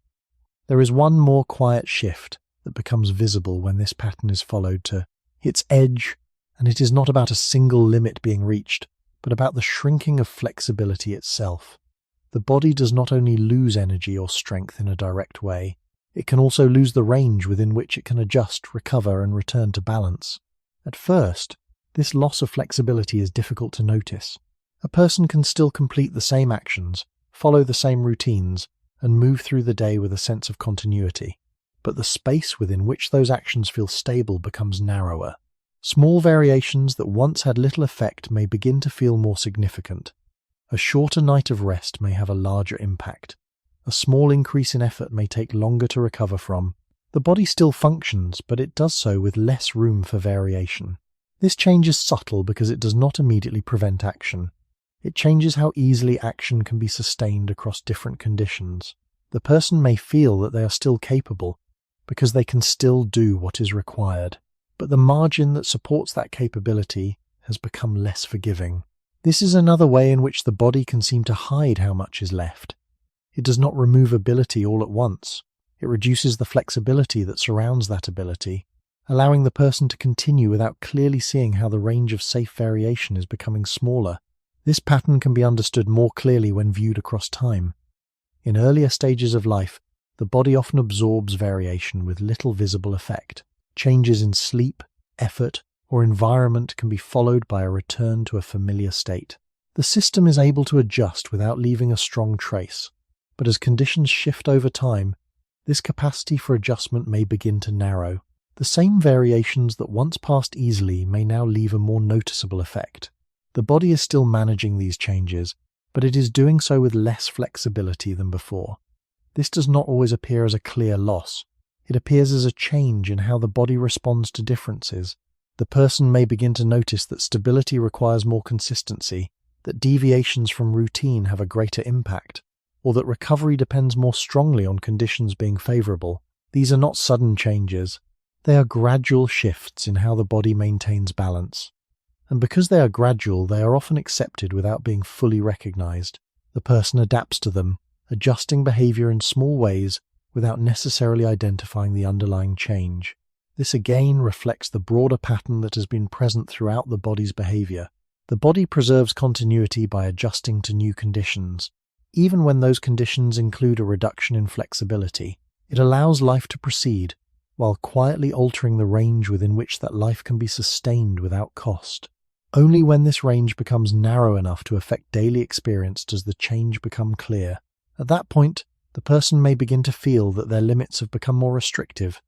There is one more quiet shift that becomes visible when this pattern is followed to its edge, and it is not about a single limit being reached, but about the shrinking of flexibility itself. The body does not only lose energy or strength in a direct way, it can also lose the range within which it can adjust, recover, and return to balance. At first, this loss of flexibility is difficult to notice. A person can still complete the same actions, follow the same routines, and move through the day with a sense of continuity. But the space within which those actions feel stable becomes narrower. Small variations that once had little effect may begin to feel more significant. A shorter night of rest may have a larger impact. A small increase in effort may take longer to recover from. The body still functions, but it does so with less room for variation. This change is subtle because it does not immediately prevent action. It changes how easily action can be sustained across different conditions. The person may feel that they are still capable because they can still do what is required, but the margin that supports that capability has become less forgiving. This is another way in which the body can seem to hide how much is left. It does not remove ability all at once. It reduces the flexibility that surrounds that ability, allowing the person to continue without clearly seeing how the range of safe variation is becoming smaller. This pattern can be understood more clearly when viewed across time. In earlier stages of life, the body often absorbs variation with little visible effect. Changes in sleep, effort, or environment can be followed by a return to a familiar state. The system is able to adjust without leaving a strong trace, but as conditions shift over time, this capacity for adjustment may begin to narrow. The same variations that once passed easily may now leave a more noticeable effect. The body is still managing these changes, but it is doing so with less flexibility than before. This does not always appear as a clear loss. It appears as a change in how the body responds to differences. The person may begin to notice that stability requires more consistency, that deviations from routine have a greater impact, or that recovery depends more strongly on conditions being favorable. These are not sudden changes. They are gradual shifts in how the body maintains balance. And because they are gradual, they are often accepted without being fully recognized. The person adapts to them, adjusting behavior in small ways without necessarily identifying the underlying change. This again reflects the broader pattern that has been present throughout the body's behavior. The body preserves continuity by adjusting to new conditions. Even when those conditions include a reduction in flexibility, it allows life to proceed, while quietly altering the range within which that life can be sustained without cost. Only when this range becomes narrow enough to affect daily experience does the change become clear. At that point, the person may begin to feel that their limits have become more restrictive,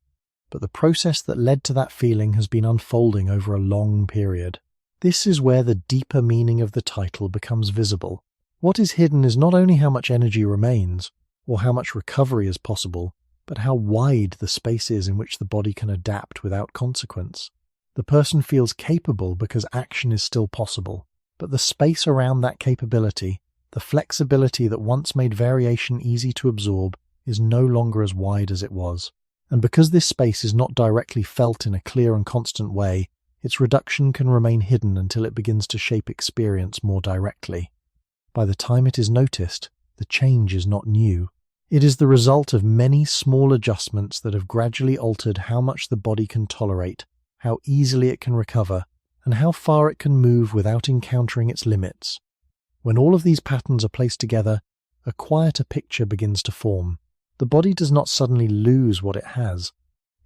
but the process that led to that feeling has been unfolding over a long period. This is where the deeper meaning of the title becomes visible. What is hidden is not only how much energy remains, or how much recovery is possible, but how wide the space is in which the body can adapt without consequence. The person feels capable because action is still possible, but the space around that capability, the flexibility that once made variation easy to absorb, is no longer as wide as it was. And because this space is not directly felt in a clear and constant way, its reduction can remain hidden until it begins to shape experience more directly. By the time it is noticed, the change is not new. It is the result of many small adjustments that have gradually altered how much the body can tolerate, how easily it can recover, and how far it can move without encountering its limits. When all of these patterns are placed together, a quieter picture begins to form. The body does not suddenly lose what it has.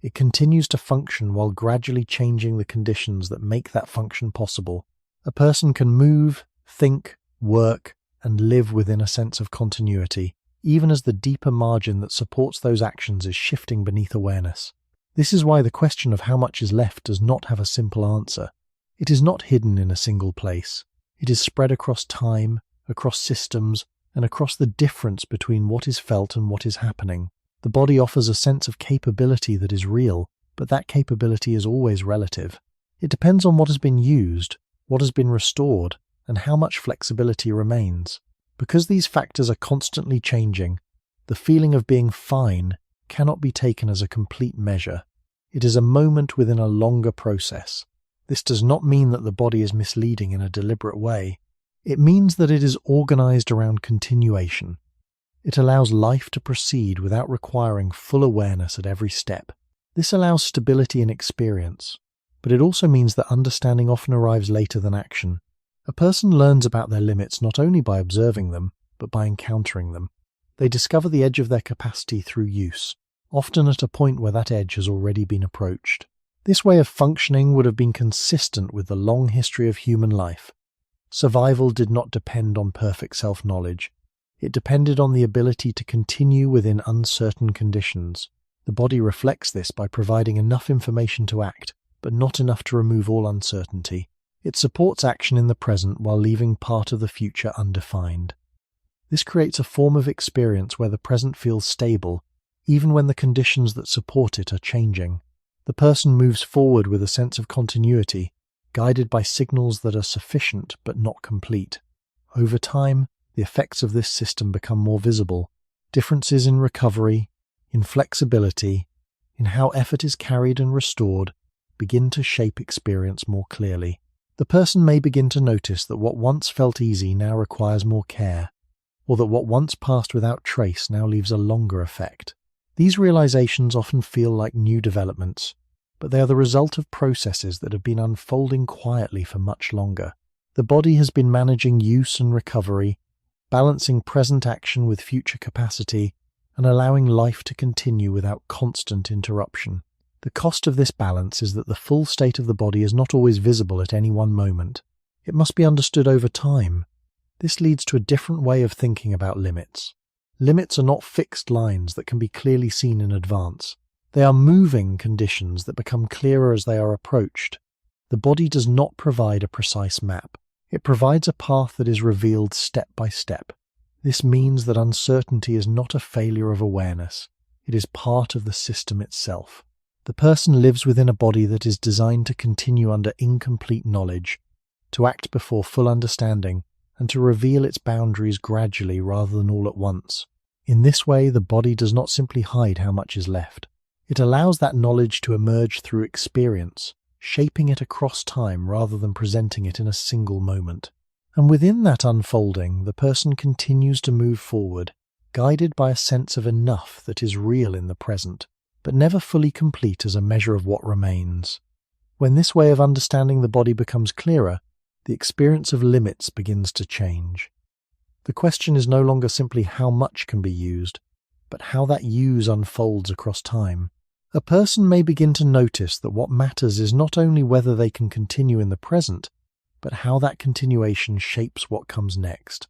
It continues to function while gradually changing the conditions that make that function possible. A person can move, think, work, and live within a sense of continuity, even as the deeper margin that supports those actions is shifting beneath awareness. This is why the question of how much is left does not have a simple answer. It is not hidden in a single place. It is spread across time, across systems, and across the difference between what is felt and what is happening. The body offers a sense of capability that is real, but that capability is always relative. It depends on what has been used, what has been restored, and how much flexibility remains. Because these factors are constantly changing, the feeling of being fine cannot be taken as a complete measure. It is a moment within a longer process. This does not mean that the body is misleading in a deliberate way. It means that it is organized around continuation. It allows life to proceed without requiring full awareness at every step. This allows stability in experience, but it also means that understanding often arrives later than action. A person learns about their limits not only by observing them, but by encountering them. They discover the edge of their capacity through use, often at a point where that edge has already been approached. This way of functioning would have been consistent with the long history of human life. Survival did not depend on perfect self-knowledge. It depended on the ability to continue within uncertain conditions. The body reflects this by providing enough information to act, but not enough to remove all uncertainty. It supports action in the present while leaving part of the future undefined. This creates a form of experience where the present feels stable, even when the conditions that support it are changing. The person moves forward with a sense of continuity, guided by signals that are sufficient but not complete. Over time, the effects of this system become more visible. Differences in recovery, in flexibility, in how effort is carried and restored, begin to shape experience more clearly. The person may begin to notice that what once felt easy now requires more care, or that what once passed without trace now leaves a longer effect. These realizations often feel like new developments, but they are the result of processes that have been unfolding quietly for much longer. The body has been managing use and recovery, balancing present action with future capacity, and allowing life to continue without constant interruption. The cost of this balance is that the full state of the body is not always visible at any one moment. It must be understood over time. This leads to a different way of thinking about limits. Limits are not fixed lines that can be clearly seen in advance. They are moving conditions that become clearer as they are approached. The body does not provide a precise map. It provides a path that is revealed step by step. This means that uncertainty is not a failure of awareness. It is part of the system itself. The person lives within a body that is designed to continue under incomplete knowledge, to act before full understanding, and to reveal its boundaries gradually rather than all at once. In this way, the body does not simply hide how much is left. It allows that knowledge to emerge through experience, shaping it across time rather than presenting it in a single moment. And within that unfolding, the person continues to move forward, guided by a sense of enough that is real in the present, but never fully complete as a measure of what remains. When this way of understanding the body becomes clearer, the experience of limits begins to change. The question is no longer simply how much can be used, but how that use unfolds across time. A person may begin to notice that what matters is not only whether they can continue in the present, but how that continuation shapes what comes next.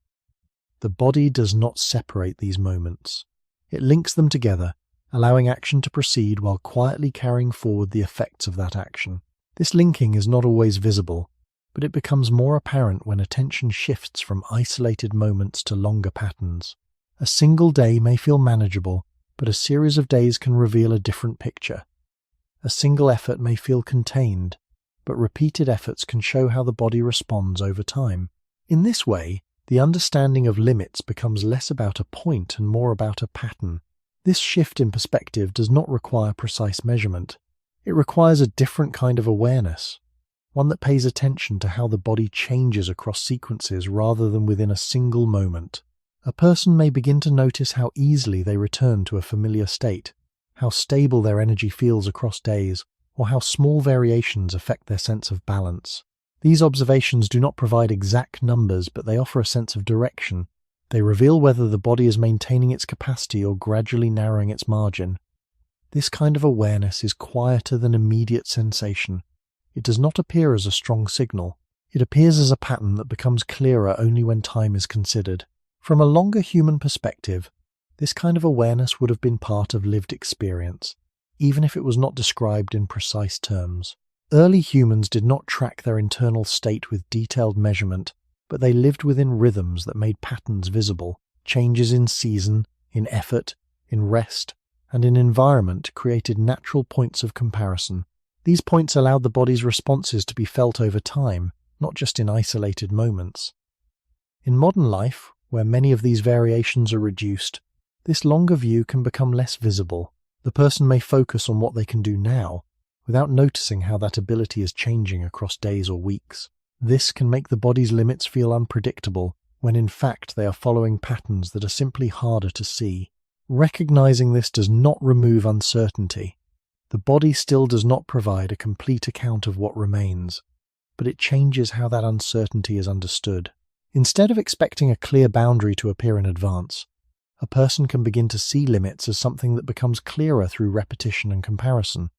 The body does not separate these moments. It links them together, allowing action to proceed while quietly carrying forward the effects of that action. This linking is not always visible, but it becomes more apparent when attention shifts from isolated moments to longer patterns. A single day may feel manageable, but a series of days can reveal a different picture. A single effort may feel contained, but repeated efforts can show how the body responds over time. In this way, the understanding of limits becomes less about a point and more about a pattern. This shift in perspective does not require precise measurement. It requires a different kind of awareness, one that pays attention to how the body changes across sequences rather than within a single moment. A person may begin to notice how easily they return to a familiar state, how stable their energy feels across days, or how small variations affect their sense of balance. These observations do not provide exact numbers, but they offer a sense of direction. They reveal whether the body is maintaining its capacity or gradually narrowing its margin. This kind of awareness is quieter than immediate sensation. It does not appear as a strong signal. It appears as a pattern that becomes clearer only when time is considered. From a longer human perspective, this kind of awareness would have been part of lived experience, even if it was not described in precise terms. Early humans did not track their internal state with detailed measurement, but they lived within rhythms that made patterns visible. Changes in season, in effort, in rest, and in environment created natural points of comparison. These points allowed the body's responses to be felt over time, not just in isolated moments. In modern life, where many of these variations are reduced, this longer view can become less visible. The person may focus on what they can do now, without noticing how that ability is changing across days or weeks. This can make the body's limits feel unpredictable, when in fact they are following patterns that are simply harder to see. Recognizing this does not remove uncertainty. The body still does not provide a complete account of what remains, but it changes how that uncertainty is understood. Instead of expecting a clear boundary to appear in advance, a person can begin to see limits as something that becomes clearer through repetition and comparison.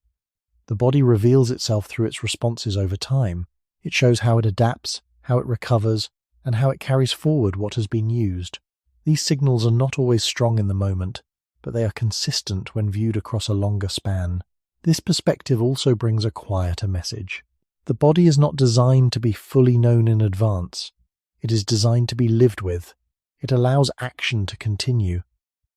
The body reveals itself through its responses over time. It shows how it adapts, how it recovers, and how it carries forward what has been used. These signals are not always strong in the moment, but they are consistent when viewed across a longer span. This perspective also brings a quieter message. The body is not designed to be fully known in advance. It is designed to be lived with. It allows action to continue,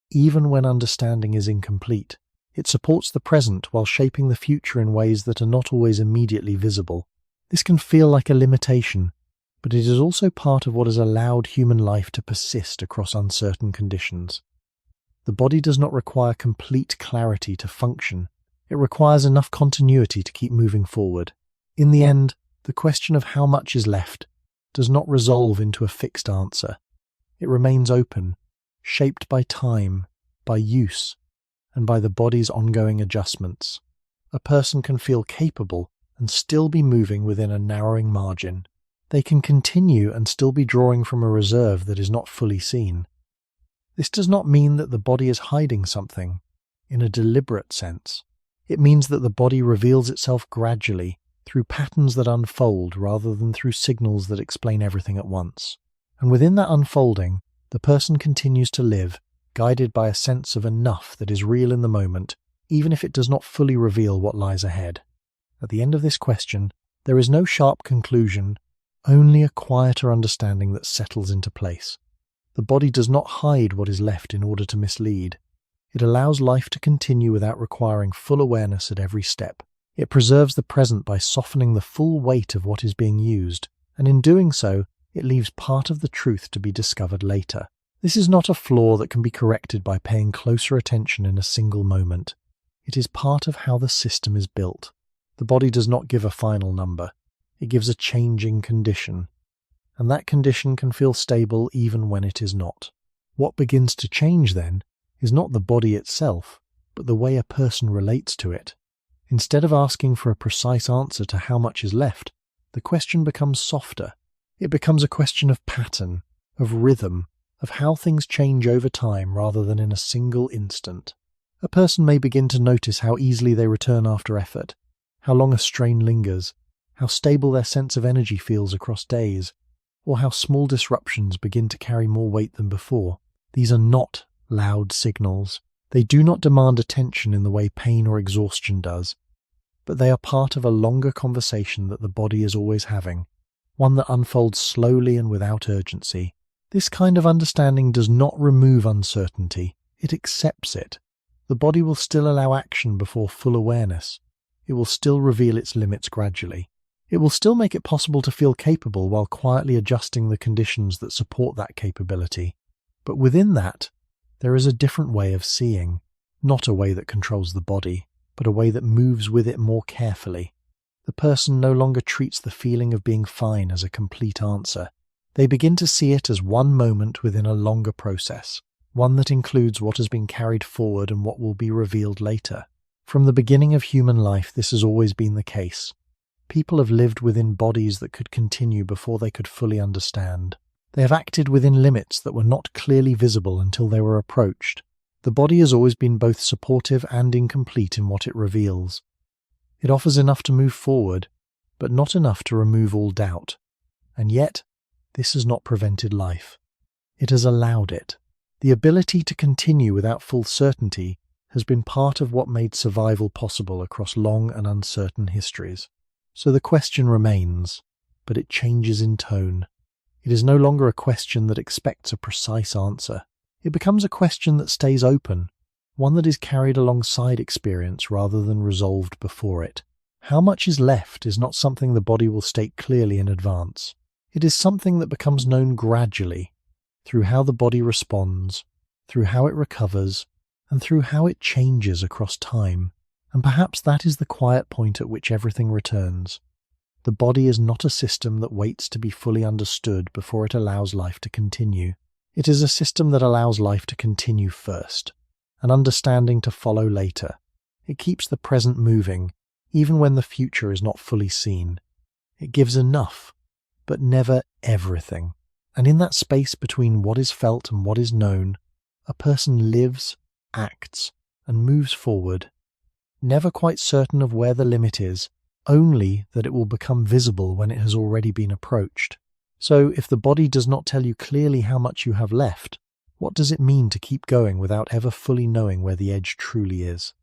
even when understanding is incomplete. It supports the present while shaping the future in ways that are not always immediately visible. This can feel like a limitation, but it is also part of what has allowed human life to persist across uncertain conditions. The body does not require complete clarity to function. It requires enough continuity to keep moving forward. In the end, the question of how much is left does not resolve into a fixed answer. It remains open, shaped by time, by use, and by the body's ongoing adjustments. A person can feel capable and still be moving within a narrowing margin. They can continue and still be drawing from a reserve that is not fully seen. This does not mean that the body is hiding something, in a deliberate sense. It means that the body reveals itself gradually, through patterns that unfold rather than through signals that explain everything at once. And within that unfolding, the person continues to live, guided by a sense of enough that is real in the moment, even if it does not fully reveal what lies ahead. At the end of this question, there is no sharp conclusion, only a quieter understanding that settles into place. The body does not hide what is left in order to mislead. It allows life to continue without requiring full awareness at every step. It preserves the present by softening the full weight of what is being used, and in doing so, it leaves part of the truth to be discovered later. This is not a flaw that can be corrected by paying closer attention in a single moment. It is part of how the system is built. The body does not give a final number. It gives a changing condition, and that condition can feel stable even when it is not. What begins to change then is not the body itself, but the way a person relates to it. Instead of asking for a precise answer to how much is left, the question becomes softer. It becomes a question of pattern, of rhythm, of how things change over time rather than in a single instant. A person may begin to notice how easily they return after effort, how long a strain lingers, how stable their sense of energy feels across days, or how small disruptions begin to carry more weight than before. These are not loud signals. They do not demand attention in the way pain or exhaustion does, but they are part of a longer conversation that the body is always having, one that unfolds slowly and without urgency. This kind of understanding does not remove uncertainty, it accepts it. The body will still allow action before full awareness. It will still reveal its limits gradually. It will still make it possible to feel capable while quietly adjusting the conditions that support that capability. But within that, there is a different way of seeing, not a way that controls the body, but a way that moves with it more carefully. The person no longer treats the feeling of being fine as a complete answer. They begin to see it as one moment within a longer process, one that includes what has been carried forward and what will be revealed later. From the beginning of human life, this has always been the case. People have lived within bodies that could continue before they could fully understand. They have acted within limits that were not clearly visible until they were approached. The body has always been both supportive and incomplete in what it reveals. It offers enough to move forward, but not enough to remove all doubt. And yet, this has not prevented life. It has allowed it. The ability to continue without full certainty has been part of what made survival possible across long and uncertain histories. So the question remains, but it changes in tone. It is no longer a question that expects a precise answer. It becomes a question that stays open, one that is carried alongside experience rather than resolved before it. How much is left is not something the body will state clearly in advance. It is something that becomes known gradually, through how the body responds, through how it recovers, and through how it changes across time. And perhaps that is the quiet point at which everything returns. The body is not a system that waits to be fully understood before it allows life to continue. It is a system that allows life to continue first, and understanding to follow later. It keeps the present moving, even when the future is not fully seen. It gives enough, but never everything. And in that space between what is felt and what is known, a person lives, acts, and moves forward, never quite certain of where the limit is, only that it will become visible when it has already been approached. So if the body does not tell you clearly how much you have left, what does it mean to keep going without ever fully knowing where the edge truly is?